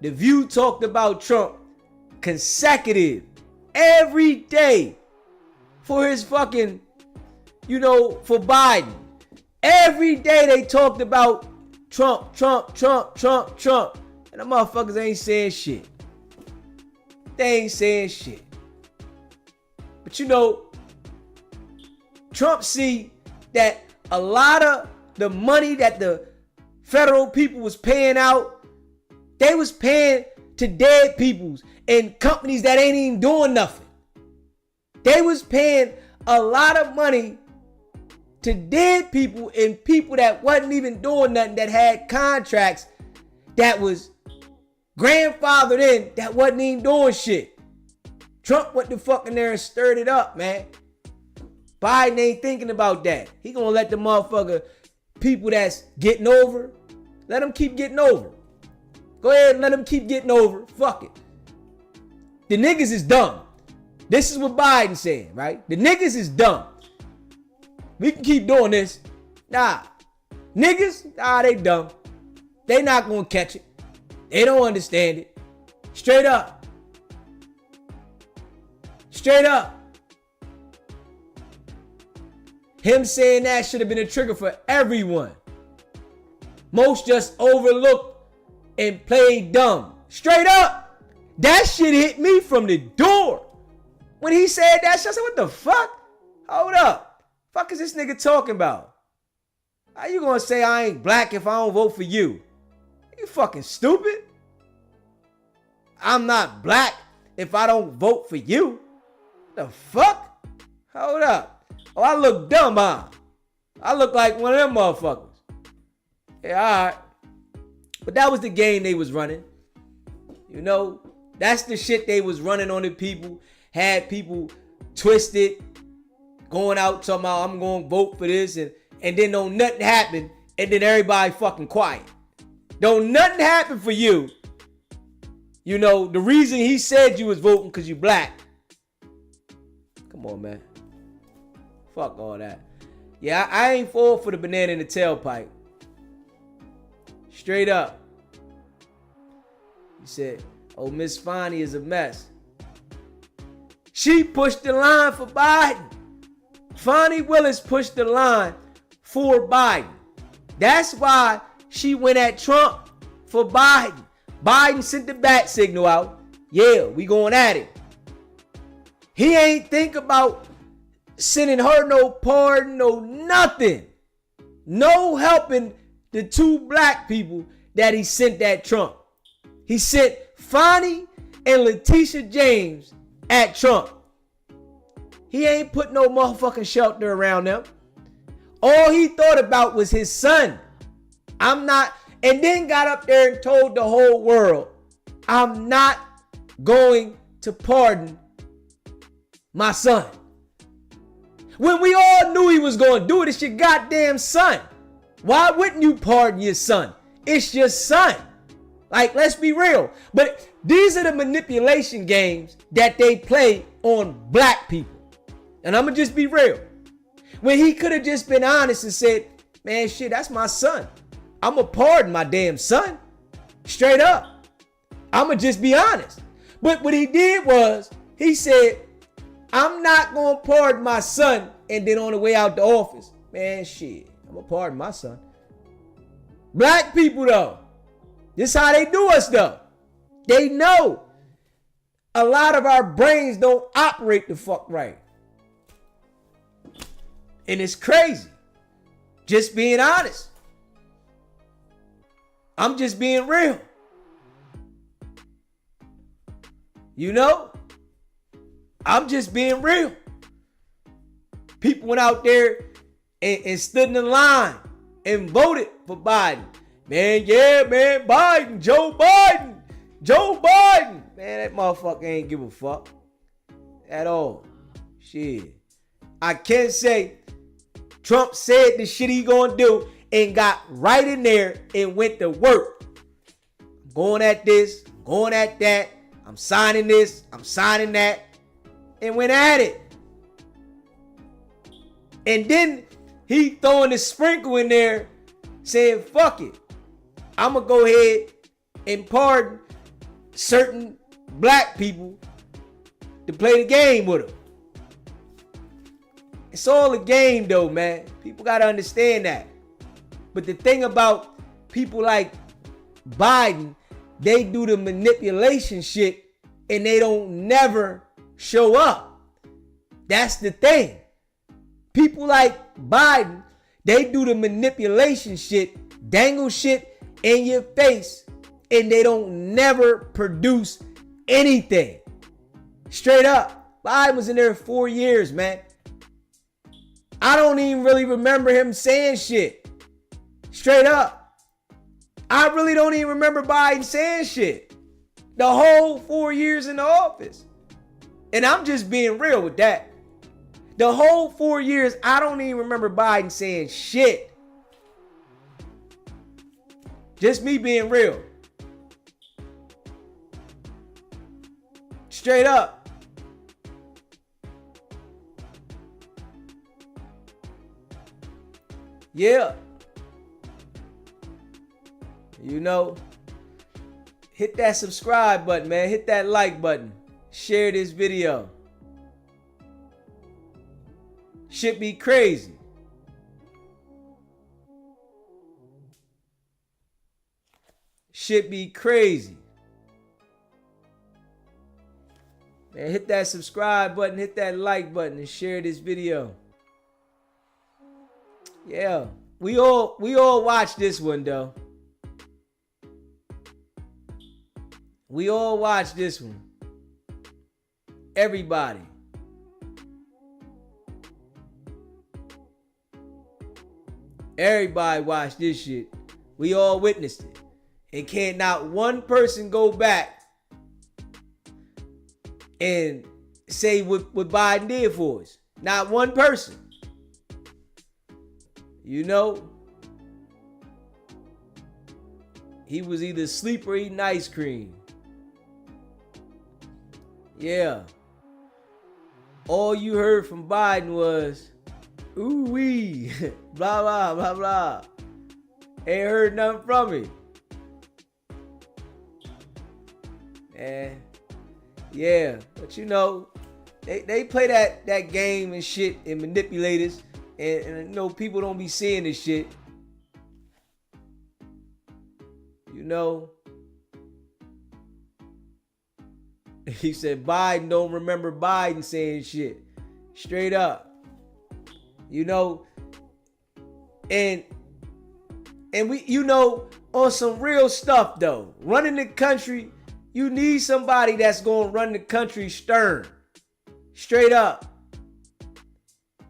The View talked about Trump consecutive every day for his fucking, for Biden. Every day they talked about Trump. And the motherfuckers ain't saying shit. They ain't saying shit. But Trump see that a lot of the money that the federal people was paying out, they was paying to dead peoples and companies that ain't even doing nothing. They was paying a lot of money to dead people and people that wasn't even doing nothing, that had contracts that was grandfathered in, that wasn't even doing shit. Trump went the fuck in there and stirred it up, man. Biden ain't thinking about that. He gonna let the motherfucker people that's getting over, let them keep getting over. Go ahead and let them keep getting over. Fuck it. The niggas is dumb. This is what Biden saying, right? The niggas is dumb. We can keep doing this. Nah. Niggas, they dumb. They not gonna catch it. They don't understand it. Straight up. Straight up. Him saying that should have been a trigger for everyone. Most just overlooked and played dumb. Straight up. That shit hit me from the door. When he said that shit, I said, what the fuck? Hold up. Fuck is this nigga talking about? How you gonna say I ain't black if I don't vote for you? You fucking stupid? I'm not black if I don't vote for you. The fuck? Hold up. Oh, I look dumb, huh? I look like one of them motherfuckers. Yeah, all right. But that was the game they was running. That's the shit they was running on the people. Had people twisted, going out talking about I'm going to vote for this, and then don't nothing happen, and then everybody fucking quiet. Don't nothing happen for you. The reason he said you was voting because you black. Come on, man. Fuck all that. Yeah, I ain't fall for the banana in the tailpipe. Straight up. He said, oh, Miss Fonnie is a mess. She pushed the line for Biden. Fonnie Willis pushed the line for Biden. That's why she went at Trump for Biden. Biden sent the bat signal out. Yeah, we going at it. He ain't think about sending her no pardon, no nothing. No helping the two black people that he sent at Trump. He sent Fonnie and Letitia James at Trump. He ain't put no motherfucking shelter around them. All he thought about was his son. And then got up there and told the whole world, I'm not going to pardon my son. When we all knew he was going to do it, it's your goddamn son. Why wouldn't you pardon your son? It's your son. Like, let's be real. But these are the manipulation games that they play on black people. And I'm going to just be real. When he could have just been honest and said, man, shit, that's my son. I'm going to pardon my damn son. Straight up. I'm going to just be honest. But what he did was, he said, I'm not going to pardon my son. And then on the way out the office, man, shit, I'm going to pardon my son. Black people, though, this is how they do us, though. They know a lot of our brains don't operate the fuck right. And it's crazy. Just being honest. I'm just being real. I'm just being real. People went out there and stood in the line and voted for Biden. Man, yeah, man, Biden, Joe Biden. Man, that motherfucker ain't give a fuck at all. Shit. I can't say Trump said the shit he gonna do and got right in there and went to work. going at this, going at that. I'm signing this, I'm signing that. And went at it. And then he throwing the sprinkle in there saying, fuck it. I'm going to go ahead and pardon certain black people to play the game with them. It's all a game though, man. People got to understand that. But the thing about people like Biden, they do the manipulation shit and they don't never show up. That's the thing. People like Biden, they do the manipulation shit, dangle shit in your face, and they don't never produce anything. Straight up. Biden was in there 4 years, man. I don't even really remember him saying shit. Straight up. I really don't even remember Biden saying shit. The whole 4 years in the office. And I'm just being real with that. The whole 4 years, I don't even remember Biden saying shit. Just me being real. Straight up. Yeah. You know, hit that subscribe button, man. Hit that like button. Share this video. Shit be crazy. Shit be crazy. Man, hit that subscribe button, hit that like button, and share this video. Yeah, we all watch this one though. We all watch this one. Everybody. Everybody watched this shit. We all witnessed it. And can't not one person go back and say what Biden did for us. Not one person. You know, he was either asleep or eating ice cream. Yeah. All you heard from Biden was, ooh wee, blah, blah, blah, blah. Ain't heard nothing from him. And yeah, but you know, they play that game and shit and manipulate us. And you know, people don't be seeing this shit. You know, he said Biden don't remember Biden saying shit. Straight up. You know, and we, you know, on some real stuff though, running the country, you need somebody that's gonna run the country stern. Straight up.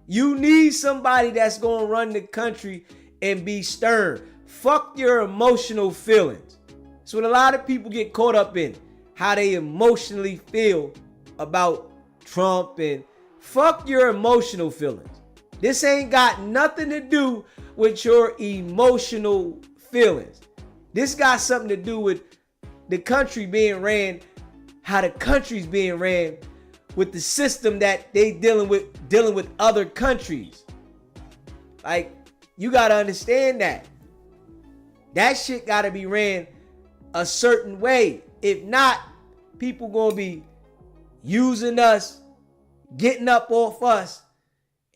You need somebody that's gonna run the country and be stern. Fuck your emotional feelings. That's what a lot of people get caught up in. How they emotionally feel about Trump, and fuck your emotional feelings. This ain't got nothing to do with your emotional feelings. This got something to do with the country being ran, how the country's being ran, with the system that they dealing with other countries. Like, you gotta understand that. That shit gotta be ran a certain way. If not, people gonna be using us, getting up off us,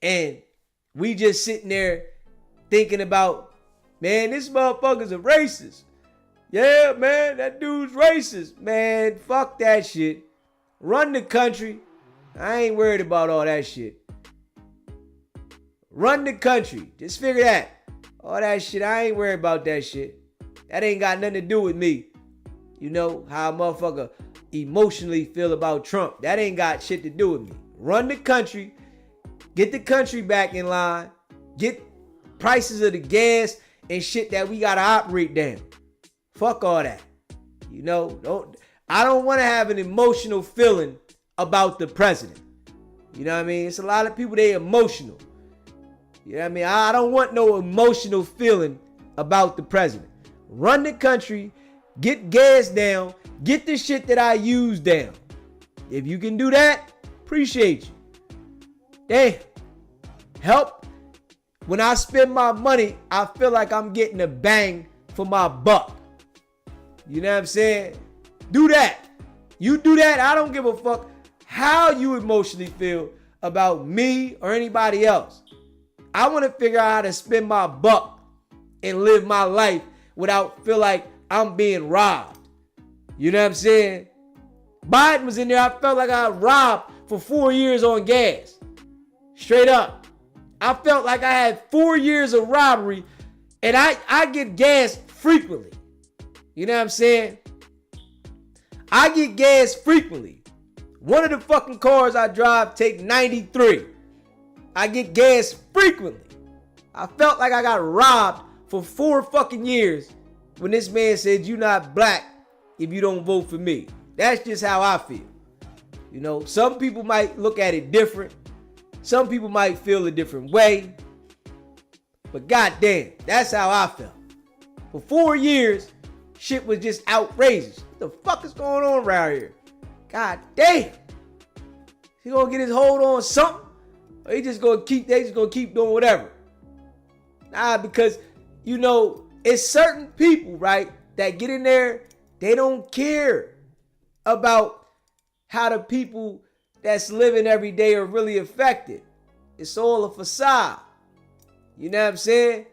and we just sitting there thinking about, man, this motherfucker's a racist. Yeah, man, that dude's racist. Man, fuck that shit. Run the country. I ain't worried about all that shit. Run the country. Just figure that. All that shit, I ain't worried about that shit. That ain't got nothing to do with me. You know, how a motherfucker emotionally feel about Trump. That ain't got shit to do with me. Run the country. Get the country back in line. Get prices of the gas and shit that we gotta operate down. Fuck all that. You know, I don't want to have an emotional feeling about the president. You know what I mean? It's a lot of people, they emotional. You know what I mean? I don't want no emotional feeling about the president. Run the country, get gas down, get the shit that I use down. If you can do that, appreciate you. Damn. Help. When I spend my money, I feel like I'm getting a bang for my buck. You know what I'm saying? Do that. You do that, I don't give a fuck how you emotionally feel about me or anybody else. I want to figure out how to spend my buck and live my life without feel like I'm being robbed. You know what I'm saying? Biden was in there. I felt like I got robbed for 4 years on gas. Straight up. I felt like I had 4 years of robbery, and I get gas frequently. You know what I'm saying? I get gas frequently. One of the fucking cars I drive take 93. I get gas frequently. I felt like I got robbed for 4 fucking years when this man said, "You not black if you don't vote for me." That's just how I feel. You know, some people might look at it different. Some people might feel a different way. But goddamn, that's how I felt. For 4 years, shit was just outrageous. What the fuck is going on around here? God damn. He gonna get his hold on something? Or they just gonna keep doing whatever? Nah, because, you know, it's certain people, right, that get in there, they don't care about how the people that's living every day are really affected. It's all a facade. You know what I'm saying?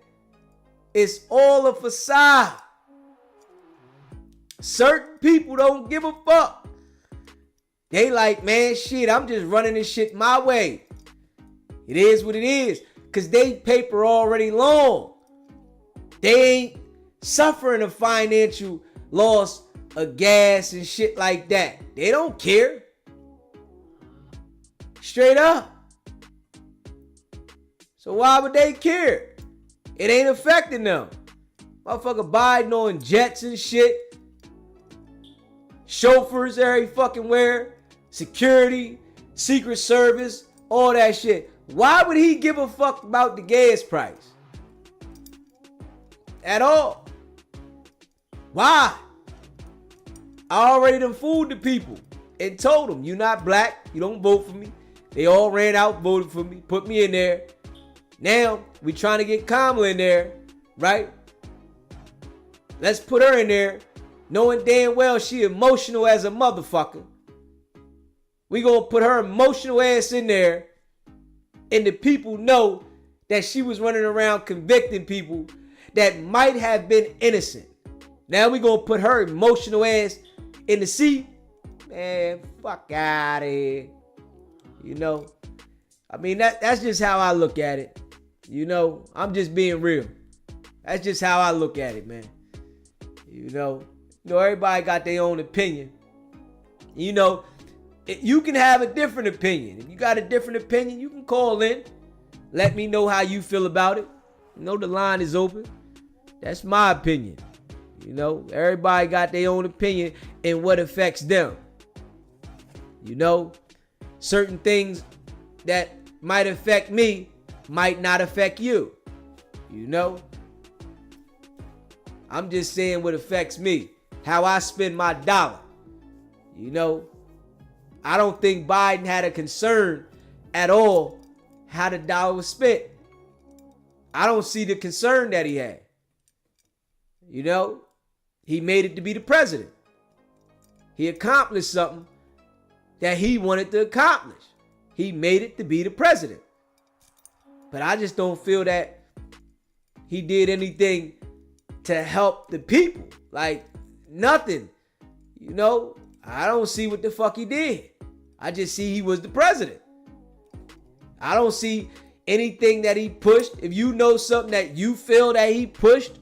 It's all a facade. Certain people don't give a fuck. They like, man, shit, I'm just running this shit my way. It is what it is. Because they paper already long. They ain't suffering a financial loss of gas and shit like that. They don't care. Straight up. So why would they care? It ain't affecting them. Motherfucker Biden on jets and shit. Chauffeurs every fucking where. Security, Secret Service, all that shit. Why would he give a fuck about the gas price? At all. Why? I already done fooled the people and told them, "You not black, you don't vote for me." They all ran out, voted for me, put me in there. Now, we trying to get Kamala in there, right? Let's put her in there, knowing damn well she emotional as a motherfucker. We gonna put her emotional ass in there, and the people know that she was running around convicting people that might have been innocent. Now we gonna put her emotional ass in the seat. Man, fuck out of here. You know, I mean, that's just how I look at it. You know, I'm just being real. That's just how I look at it, man. You know, everybody got their own opinion. You know, you can have a different opinion. If you got a different opinion, you can call in. Let me know how you feel about it. You know, the line is open. That's my opinion. You know, everybody got their own opinion and what affects them. You know, certain things that might affect me might not affect you. You know, I'm just saying what affects me, how I spend my dollar. You know, I don't think Biden had a concern at all how the dollar was spent. I don't see the concern that he had. You know, he made it to be the president. He accomplished something that he wanted to accomplish. He made it to be the president. But I just don't feel that he did anything to help the people. Like, nothing. You know, I don't see what the fuck he did. I just see he was the president. I don't see anything that he pushed. If you know something that you feel that he pushed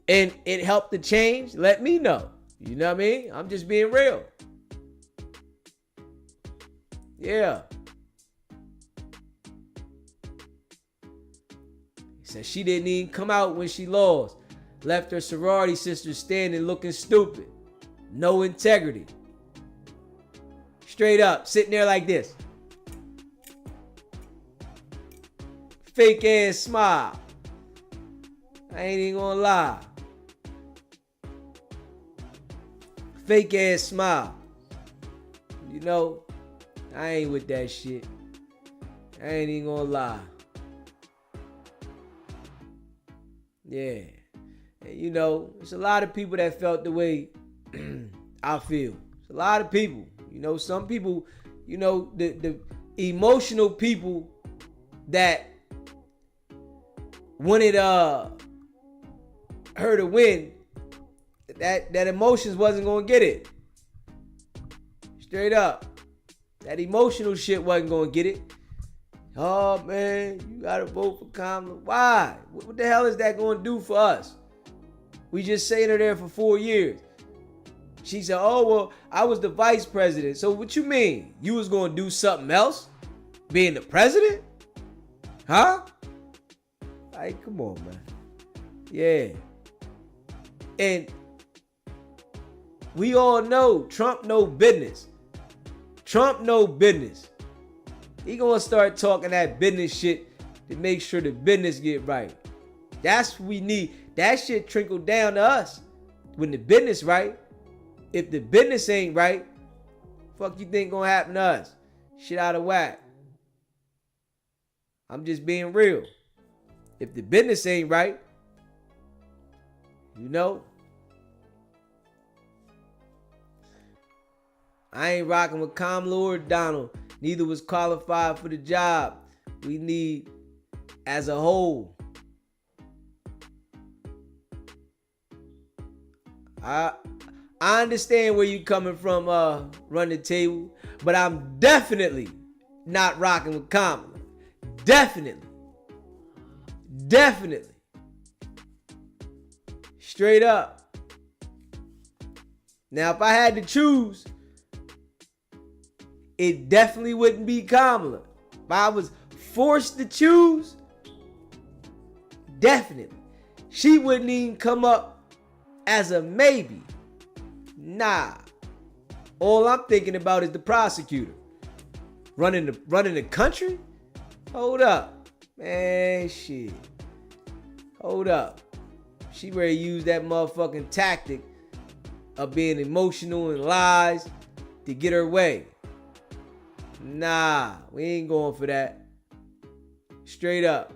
and it helped the change, let me know. You know what I mean? I'm just being real. Yeah. He said she didn't even come out when she lost. Left her sorority sister standing looking stupid. No integrity. Straight up, sitting there like this. Fake ass smile. I ain't even gonna lie. fake ass smile. You know, I ain't with that shit. I ain't even gonna lie. Yeah. And you know, there's a lot of people that felt the way I feel. There's a lot of people. You know, some people, you know, the emotional people that wanted her to win, that emotions wasn't gonna get it. Straight up. That emotional shit wasn't gonna get it. Oh man, you gotta vote for Kamala. Why? What the hell is that gonna do for us? We just sat her there for 4 years. She said, oh well, I was the vice president. So what you mean? You was gonna do something else? Being the president? Huh? Like, come on, man. Yeah. And we all know Trump no business. Trump no business. He gonna start talking that business shit to make sure the business get right. That's what we need. That shit trickle down to us. When the business right, if the business ain't right, fuck you think gonna happen to us? Shit out of whack. I'm just being real. If the business ain't right, you know, I ain't rocking with Kamala or Donald. Neither was qualified for the job. We need, as a whole, I understand where you coming from, Run the Table, but I'm definitely not rocking with Kamala. Definitely. Straight up. Now, if I had to choose, it definitely wouldn't be Kamala. If I was forced to choose, definitely. She wouldn't even come up as a maybe. Nah. All I'm thinking about is the prosecutor. Running the country? Hold up. Man, shit. Hold up. She ready to use that motherfucking tactic of being emotional and lies to get her way. Nah, we ain't going for that. Straight up.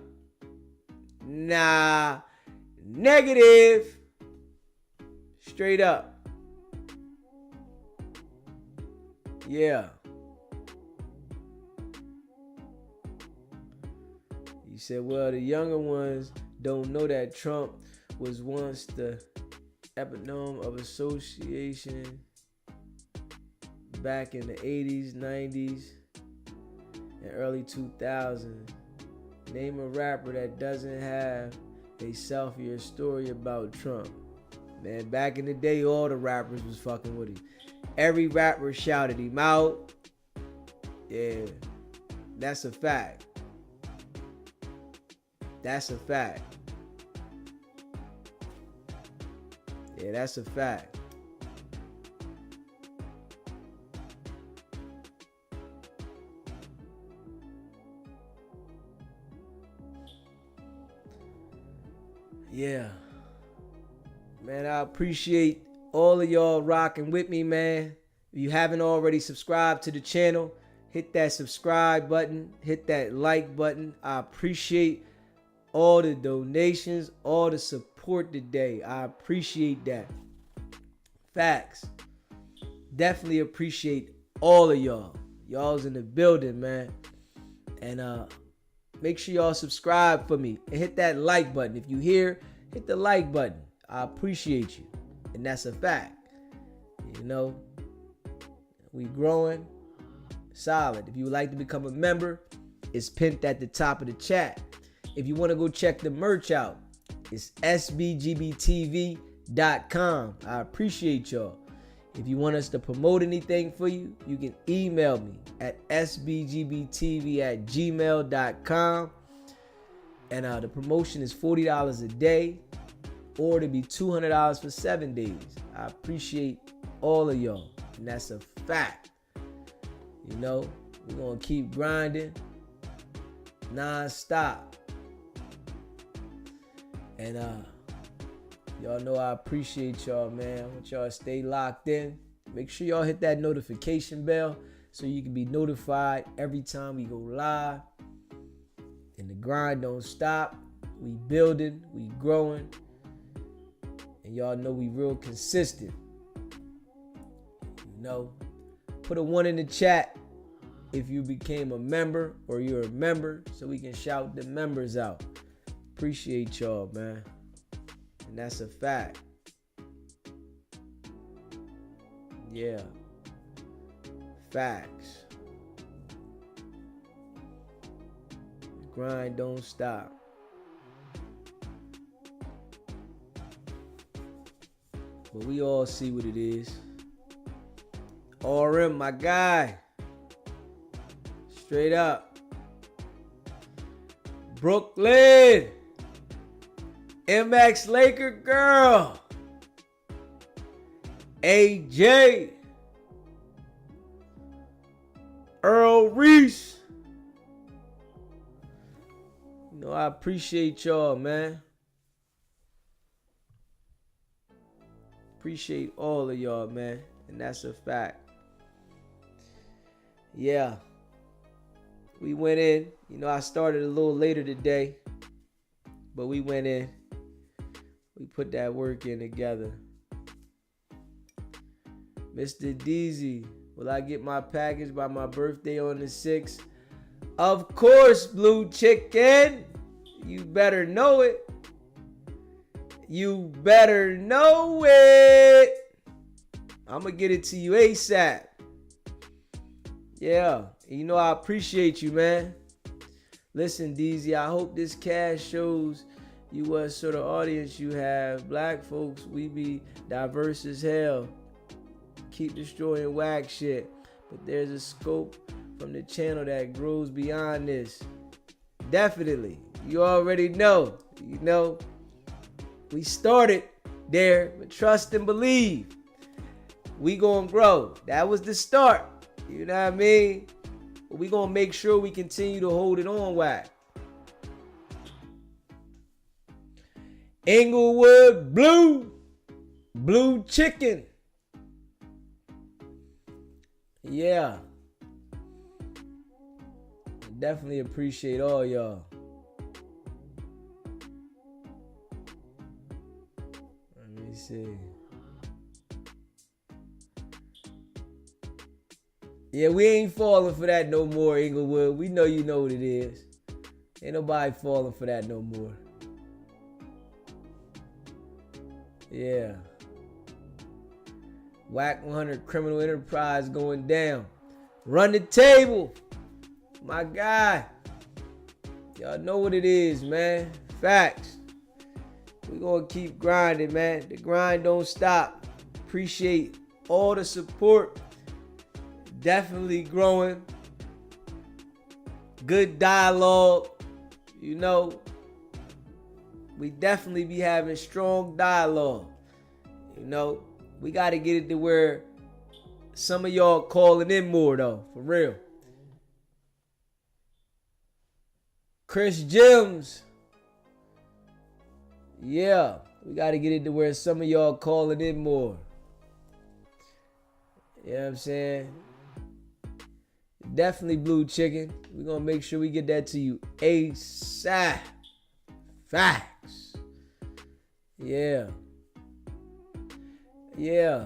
Nah. Negative. Straight up. Yeah. He said, well, the younger ones don't know that Trump was once the epitome of association back in the 80s, 90s, and early 2000s. Name a rapper that doesn't have a selfie or story about Trump. Man, back in the day, all the rappers was fucking with him. Every rapper shouted him out. Yeah, that's a fact. That's a fact. Yeah, that's a fact. Yeah. Man, I appreciate all of y'all rocking with me, man. If you haven't already subscribed to the channel, hit that subscribe button, hit that like button. I appreciate all the donations, all the support today. I appreciate that. Facts. Definitely appreciate all of y'all. Y'all's in the building, man. And make sure y'all subscribe for me and hit that like button. If you here, hit the like button. I appreciate you. And that's a fact. You know, we growing solid. If you would like to become a member, it's pinned at the top of the chat. If you want to go check the merch out, it's sbgbtv.com. I appreciate y'all. If you want us to promote anything for you, you can email me at sbgbtv@gmail.com. And the promotion is $40 a day, or to be $200 for 7 days. I appreciate all of y'all, and that's a fact. You know, we're going to keep grinding non-stop. And Y'all know I appreciate y'all, man. I want y'all to stay locked in. Make sure y'all hit that notification bell so you can be notified every time we go live. And the grind don't stop. We building, we growing. And y'all know we real consistent. You know, put a 1 in the chat if you became a member or you're a member so we can shout the members out. Appreciate y'all, man. And that's a fact. Yeah. Facts. The grind don't stop. But we all see what it is. RM, my guy. Straight up. Brooklyn. MX Laker girl. AJ. Earl Reese. You know, I appreciate y'all, man. Appreciate all of y'all, man. And that's a fact. Yeah. We went in. You know, I started a little later today. But we went in. We put that work in together. Mr. Deezy, will I get my package by my birthday on the 6th? Of course, Blue Chicken. You better know it. You better know it. I'm going to get it to you ASAP. Yeah. You know, I appreciate you, man. Listen, Deezy, I hope this cash shows you what sort of audience you have. Black folks, we be diverse as hell. Keep destroying whack shit. But there's a scope from the channel that grows beyond this. Definitely. You already know. You know, we started there, but trust and believe. We gonna grow. That was the start. You know what I mean? But we gonna make sure we continue to hold it on, Wack. Inglewood Blue Chicken. Yeah. Definitely appreciate all y'all. Let me see. Yeah, we ain't falling for that no more, Inglewood. We know you know what it is. Ain't nobody falling for that no more. Yeah. Wack 100 criminal enterprise going down. Run the table. My guy. Y'all know what it is, man. Facts. We gonna keep grinding, man. The grind don't stop. Appreciate all the support. Definitely growing. Good dialogue. You know, we definitely be having strong dialogue. You know, we got to get it to where some of y'all calling in more, though. For real. Chris Jims. Yeah, we got to get it to where some of y'all calling in more. You know what I'm saying? Definitely Blue Chicken. We're going to make sure we get that to you ASAP. Facts. Yeah. Yeah.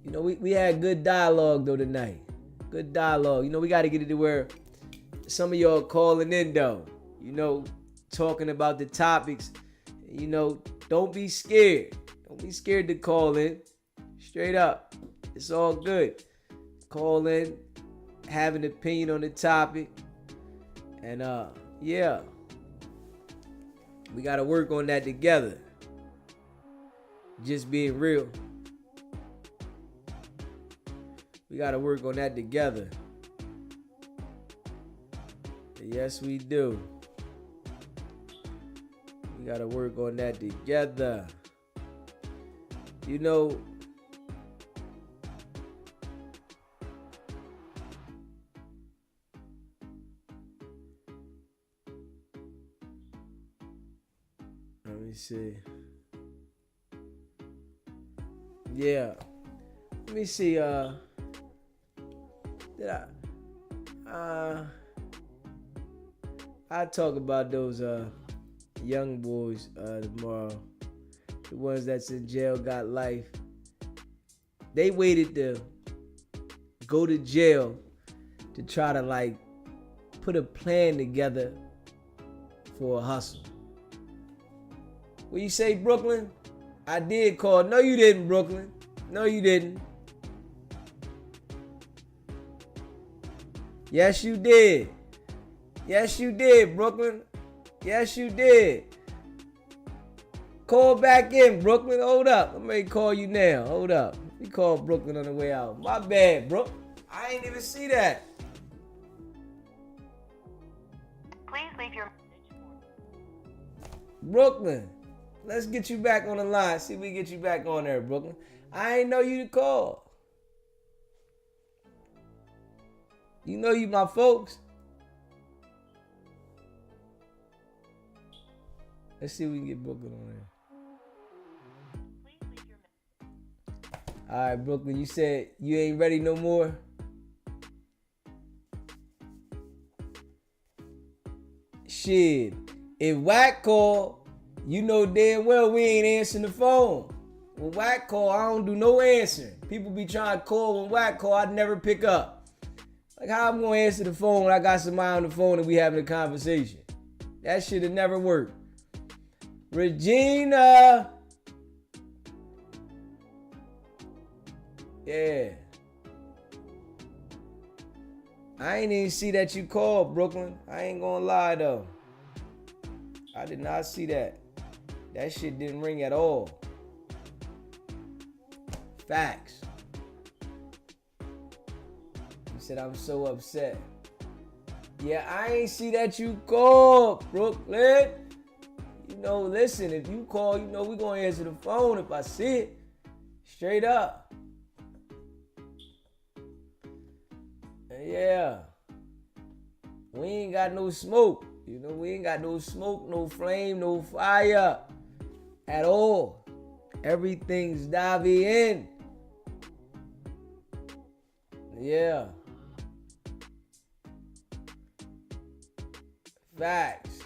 You know, we had good dialogue, though, tonight. Good dialogue. You know, we got to get it to where some of y'all calling in, though. You know, talking about the topics. You know, don't be scared. Don't be scared to call in. Straight up. It's all good. Call in. Have an opinion on the topic. And, yeah. We got to work on that together. Just being real. We got to work on that together. Yes, we do. We got to work on that together. You know, let me see. Yeah. Let me see. Did I talk about those young boys tomorrow. The ones that's in jail got life. They waited to go to jail to try to like put a plan together for a hustle. What you say, Brooklyn? I did call. No, you didn't, Brooklyn. No, you didn't. Yes, you did. Yes, you did, Brooklyn. Yes, you did. Call back in, Brooklyn. Hold up. Let me call you now. Hold up. We call Brooklyn on the way out. My bad, bro. I ain't even see that. Please leave your... Brooklyn, let's get you back on the line. See if we get you back on there, Brooklyn. I ain't know you to call. You know you my folks. Let's see if we can get Brooklyn on there. All right, Brooklyn, you said you ain't ready no more? Shit, if Wack call, you know damn well we ain't answering the phone. When Wack call, I don't do no answering. People be trying to call when Wack call, I never pick up. Like, how I'm gonna answer the phone when I got somebody on the phone and we having a conversation? That shit'll never work. Regina. Yeah. I ain't even see that you called, Brooklyn. I ain't gonna lie though. I did not see that. That shit didn't ring at all. Facts. You said I'm so upset. Yeah, I ain't see that you called, Brooklyn. You know, listen, if you call, you know we gonna answer the phone if I see it. Straight up. Yeah. We ain't got no smoke. You know, we ain't got no smoke, no flame, no fire at all. Everything's diving in. Yeah. Facts.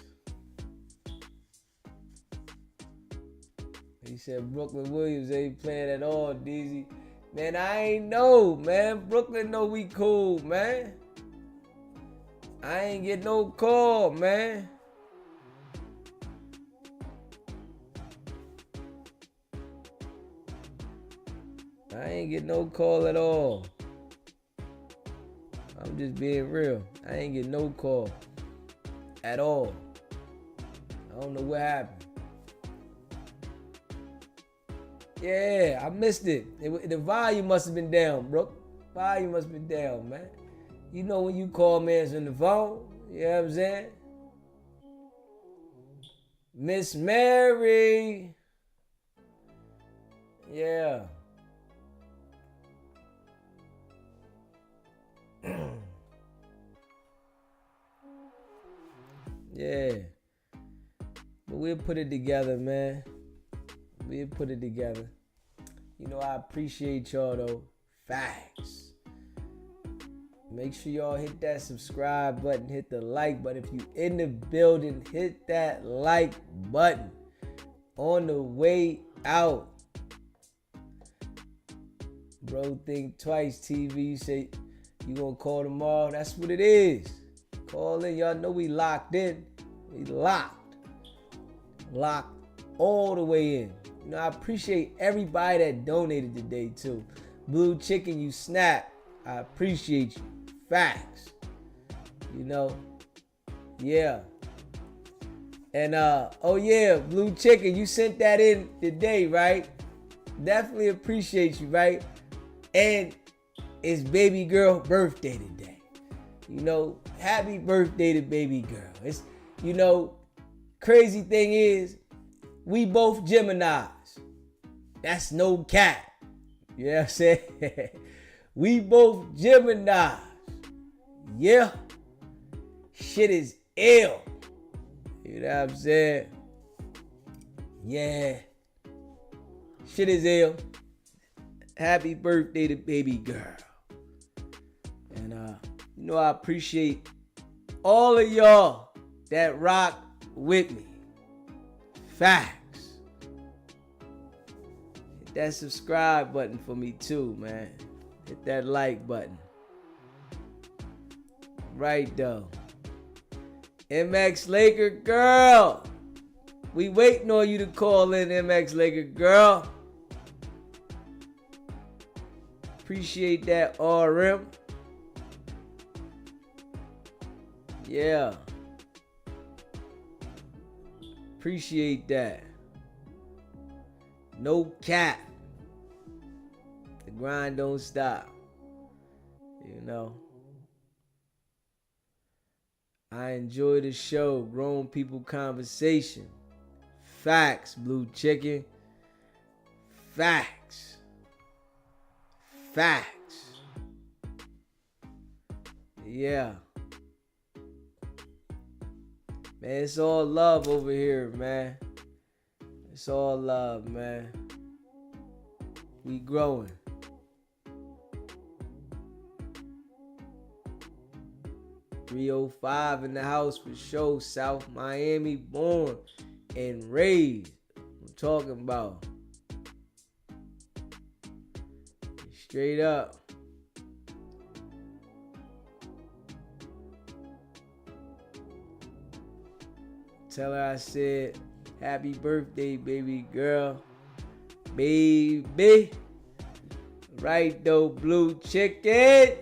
He said Brooklyn Williams ain't playing at all, DZ. Man, I ain't know, man. Brooklyn know we cool, man. I ain't get no call, man. I ain't get no call at all. I'm just being real. I ain't get no call at all. I don't know what happened. Yeah, I missed it. The volume must have been down, bro. Volume must have been down, man. You know when you call mans on the phone, you know what I'm saying? Miss Mary. Yeah. Yeah. But we'll put it together, man. We'll put it together. You know, I appreciate y'all though. Facts. Make sure y'all hit that subscribe button, hit the like button. If you in the building, hit that like button. On the way out. Bro, think twice, TV. You say you gonna call tomorrow. That's what it is. Call in. Y'all know we locked in. We locked. Locked all the way in. You know, I appreciate everybody that donated today too. Blue Chicken, you snap. I appreciate you. Facts. You know. Yeah. And oh yeah, Blue Chicken, you sent that in today, right? Definitely appreciate you, right? And it's baby girl birthday today. You know, happy birthday to baby girl. It's, you know, crazy thing is, we both Geminis. That's no cap. You know what I'm saying? We both Geminis. Yeah. Shit is ill. You know what I'm saying? Yeah. Shit is ill. happy birthday to baby girl. And I appreciate all of y'all that rock with me. Facts. Hit that subscribe button for me too, man. Hit that like button. Right though. MX Laker girl. We waiting on you to call in, MX Laker girl. Appreciate that, RM. Yeah. Appreciate that. No cap. The grind don't stop. You know. I enjoy the show. Grown people conversation. Facts, Blue Chicken. Facts. Facts. Yeah. Man, it's all love over here, man. It's all love, man. We growing. .305 in the house for sure. South Miami, born and raised. I'm talking about. Straight up. Tell her I said, happy birthday, baby girl. Baby. Right though, Blue Chicken.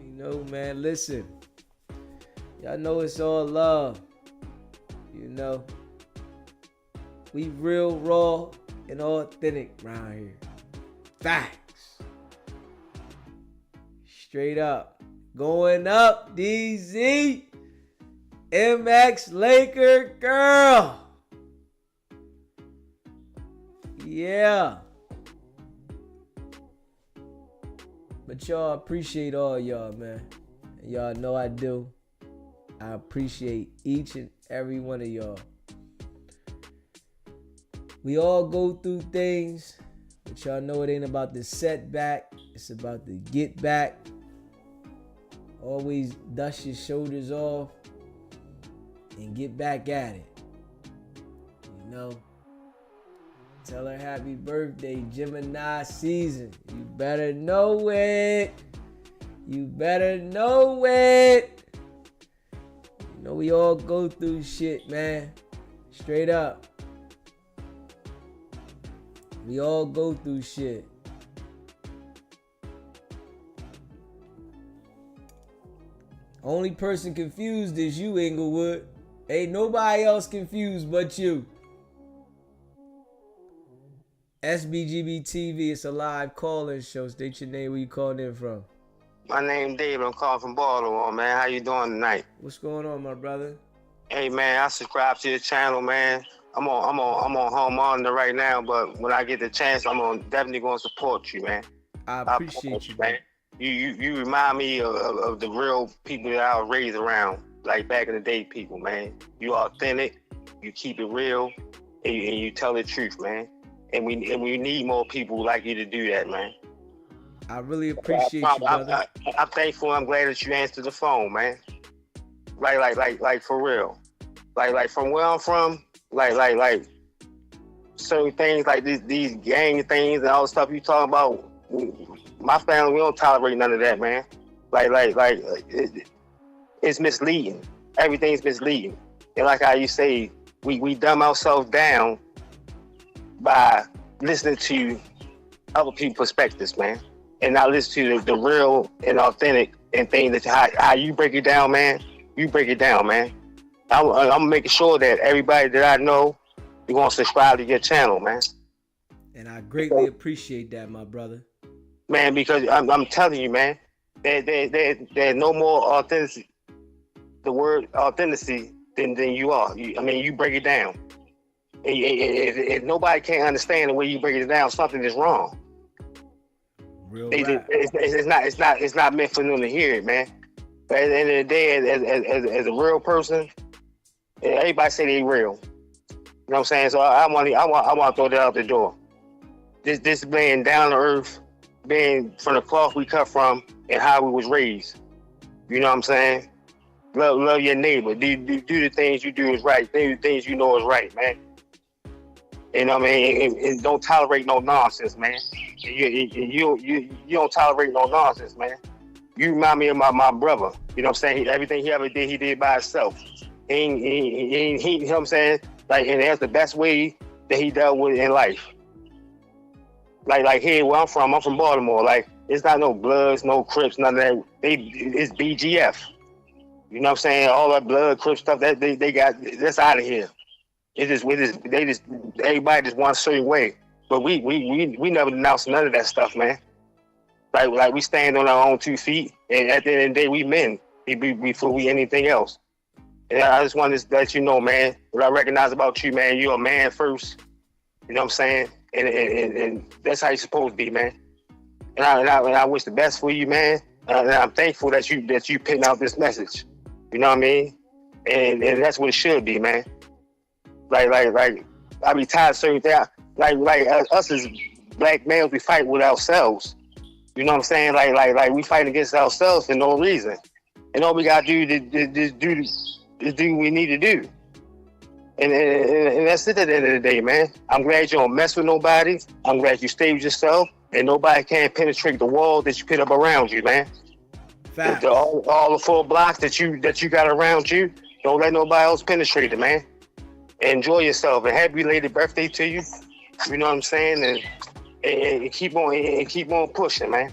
You know, man, listen. Y'all know it's all love. You know. We real, raw, and authentic around here. Facts. Straight up. Going up, DZ. MX Laker girl. Yeah. But y'all, appreciate all y'all, man. And y'all know I do. I appreciate each and every one of y'all. We all go through things, but y'all know it ain't about the setback. It's about the get back. Always dust your shoulders off and get back at it. You know? Tell her happy birthday, Gemini season. You better know it. You better know it. You know we all go through shit, man. Straight up. We all go through shit. Only person confused is you, Inglewood. Ain't nobody else confused but you. SBGB TV, it's a live call-in show. State your name, where you calling in from. My name David. I'm calling from Baltimore, man. How you doing tonight? What's going on, my brother? Hey, man, I subscribe to your channel, man. I'm on home monitor right now, but when I get the chance, definitely going to support you, man. I appreciate you, man. You remind me of the real people that I was raised around, like back in the day people, man. You authentic, you keep it real, and you tell the truth, man. And we need more people like you to do that, man. I really appreciate you, brother. I'm thankful. I'm glad that you answered the phone, man. Like for real. Like from where I'm from, like certain things like these gang things and all the stuff you talking about. My family, we don't tolerate none of that, man. It's misleading. Everything's misleading. And like how you say, we dumb ourselves down by listening to other people's perspectives, man. And not listen to the real and authentic and things that how you break it down, man. You break it down, man. I'm making sure that everybody that I know, you want to subscribe to your channel, man. And I greatly appreciate that, my brother. Man, because I'm telling you, man, there's no more authenticity. The word authenticity than you are. You break it down. If nobody can't understand the way you break it down, something is wrong. Real it's not meant for them to hear it, man. But at the end of the day, as a real person, everybody say they real. You know what I'm saying? So I want to throw that out the door. this being down to earth, being from the cloth we cut from, and how we was raised. You know what I'm saying? Love your neighbor. Do the things you do is right. Do the things you know is right, man. You know what I mean? And don't tolerate no nonsense, man. You don't tolerate no nonsense, man. You remind me of my brother. You know what I'm saying? Everything he ever did, he did by himself. He you know what I'm saying? Like, and that's the best way that he dealt with it in life. Like here where I'm from Baltimore. Like, it's not no Bloods, no Crips, none of that. It's BGF. You know what I'm saying? All that Blood, Crip stuff that they got, that's out of here. Everybody just wants a certain way. But we never denounced none of that stuff, man. Like we stand on our own 2 feet, and at the end of the day, we men before we anything else. And I just wanted to let you know, man, what I recognize about you, man, you're a man first. You know what I'm saying? And that's how you're supposed to be, man. And I wish the best for you, man. And I'm thankful that you putting out this message. You know what I mean? And that's what it should be, man. Like I be tired of certain things. Like us as black males, we fight with ourselves. You know what I'm saying? Like we fight against ourselves for no reason. And all we gotta do is do what we need to do. And that's it at the end of the day, man. I'm glad you don't mess with nobody. I'm glad you stay with yourself, and nobody can penetrate the wall that you put up around you, man. All the 4 blocks that you got around you, don't let nobody else penetrate it, man. Enjoy yourself, and happy belated birthday to you. You know what I'm saying? And keep on pushing, man.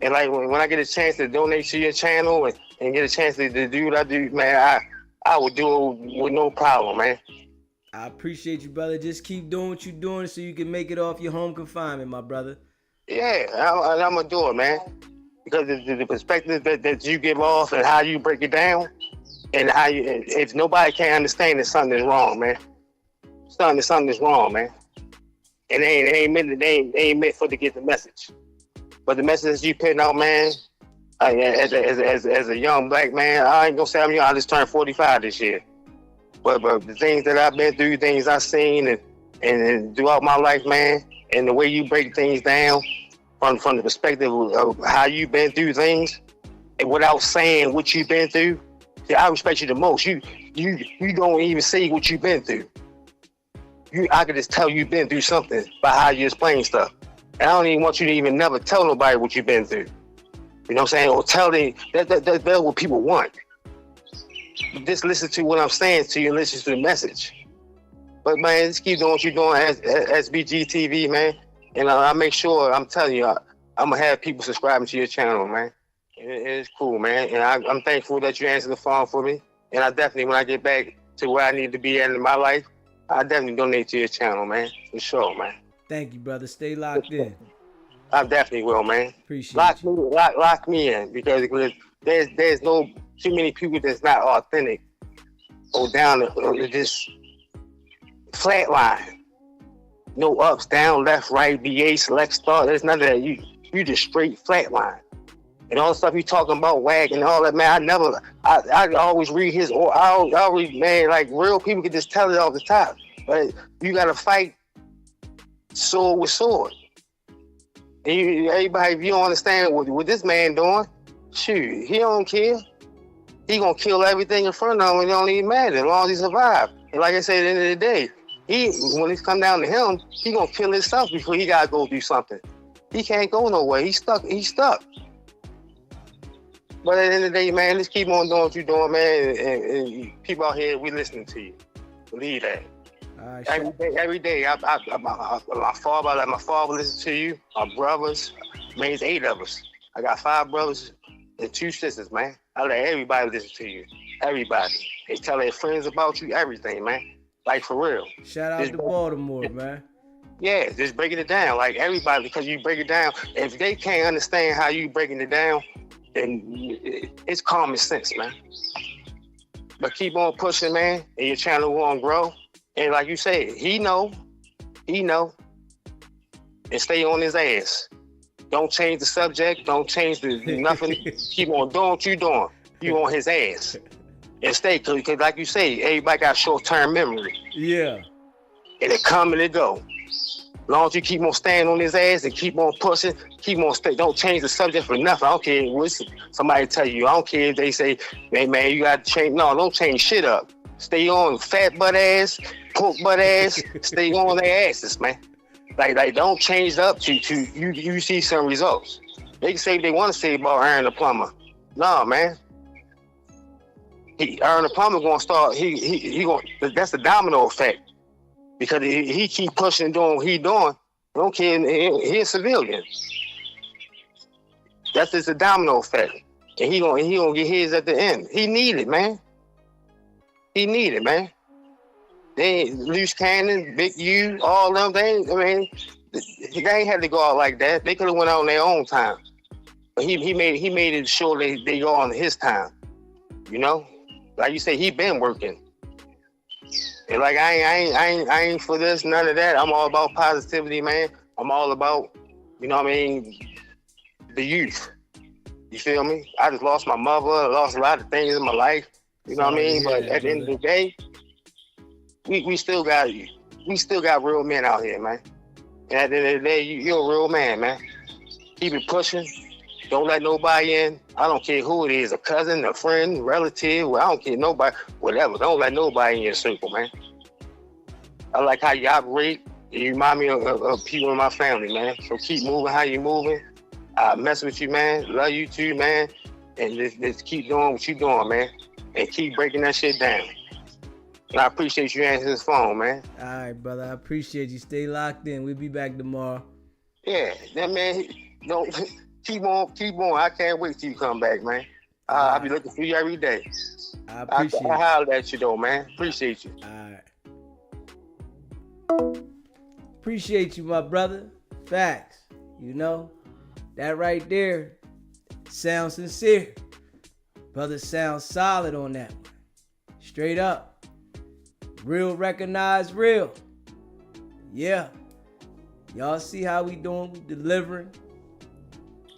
And like when I get a chance to donate to your channel and get a chance to do what I do, man, I would do it with no problem, man. I appreciate you, brother. Just keep doing what you're doing so you can make it off your home confinement, my brother. Yeah, I'm gonna do it, man. Because the perspective that you give off and how you break it down, and how if nobody can understand it, something is wrong, man. Something is wrong, man. And they ain't meant for to get the message. But the message you putting out, man, as a young black man, I ain't gonna say I'm young. I just turned 45 this year. But the things that I've been through, things I've seen, and throughout my life, man, and the way you break things down from the perspective of how you've been through things, and without saying what you've been through, see, I respect you the most. You don't even say what you've been through. I could just tell you've been through something by how you explain stuff. And I don't even want you to even never tell nobody what you've been through. You know what I'm saying? Or tell them that's what people want. Just listen to what I'm saying to you and listen to the message. But man, just keep doing what you're doing as SBG TV, man. And I make sure, I'm telling you, I'm gonna have people subscribing to your channel, man. It's cool, man. And I'm thankful that you answered the phone for me. And I definitely, when I get back to where I need to be at in my life, I definitely donate to your channel, man. For sure, man. Thank you, brother. Stay locked in. I definitely will, man. Appreciate you. Lock me in because there's no too many people that's not authentic or down to this flat line. No ups, down, left, right, BA, select, start. There's none of that. You just straight flat line. And all the stuff you talking about, Wack and all that, man, I always read his, or I always, man, like real people can just tell it off the top. But you got to fight sword with sword. And everybody, if you don't understand what this man doing, shoot, he don't care. He gonna kill everything in front of him and it don't even matter as long as he survive. And like I said, at the end of the day, when it's come down to him, he gonna kill himself before he gotta go do something. He can't go nowhere. He's stuck. But at the end of the day, man, just keep on doing what you're doing, man. And people out here, we listening to you. Believe that. Every day, my father listens to you. My brothers, man, it's 8 of us. I got 5 brothers and 2 sisters, man. I let everybody listen to you. Everybody. They tell their friends about you, everything, man. Like, for real. Shout out to Baltimore, man. Yeah, just breaking it down. Like, everybody, because you break it down. If they can't understand how you breaking it down, then it's common sense, man. But keep on pushing, man, and your channel will grow. And like you said, he know, and stay on his ass. Don't change the subject, don't change nothing. Keep on doing what you doing. You on his ass. And stay, because like you say, everybody got short-term memory. Yeah. And it come and it go. As long as you keep on standing on his ass and keep on pushing, keep on don't change the subject for nothing. I don't care what somebody tell you. I don't care if they say, man, you got to change. No, don't change shit up. Stay on fat butt ass, pork butt ass. Stay on their asses, man. Like don't change it up to you see some results. They can say they want to say about Aaron the Plumber. No, man. Aaron the Plumber gonna start. He gonna. That's the domino effect. Because he keep pushing and doing what he doing. I don't care. He a civilian. That's just a domino effect. And he gonna get his at the end. He need it, man. He need it, man. They ain't Loose Cannon, Big U, all them. They ain't had to go out like that. They could have went out on their own time. But he made it sure they go on his time. You know, like you say, he been working. And like I ain't for this, none of that. I'm all about positivity, man. I'm all about, you know what I mean, the youth. You feel me? I just lost my mother, I lost a lot of things in my life. You know what I mean? But at the end of the day, we still got real men out here, man. And at the end of the day, you're a real man, man. Keep it pushing. Don't let nobody in. I don't care who it is, a cousin, a friend, relative. I don't care nobody, whatever. Don't let nobody in your circle, man. I like how you operate. You remind me of people in my family, man. So keep moving how you moving. I mess with you, man. Love you too, man. And just keep doing what you doing, man. And keep breaking that shit down. And I appreciate you answering this phone, man. All right, brother. I appreciate you. Stay locked in. We'll be back tomorrow. Yeah, that man, don't keep on. I can't wait till you come back, man. I'll be looking for you every day. I appreciate it. I holler at you though, man. Appreciate you. All right. Appreciate you, my brother. Facts. You know, that right there sounds sincere. Brother sounds solid on that one. Straight up. Real recognize real. Yeah. Y'all see how we doing? We delivering.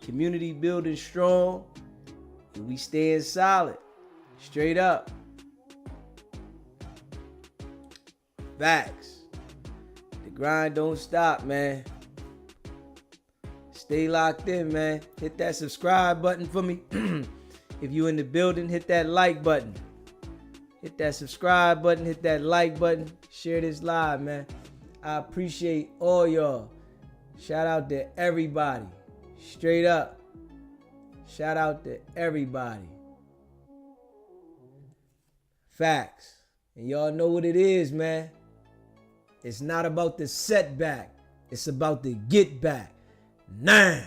Community building strong. And we staying solid. Straight up. Facts. The grind don't stop, man. Stay locked in, man. Hit that subscribe button for me. If you in the building, hit that like button. Hit that subscribe button. Hit that like button. Share this live, man. I appreciate all y'all. Shout out to everybody. Straight up. Shout out to everybody. Facts. And y'all know what it is, man. It's not about the setback. It's about the get back. Nah.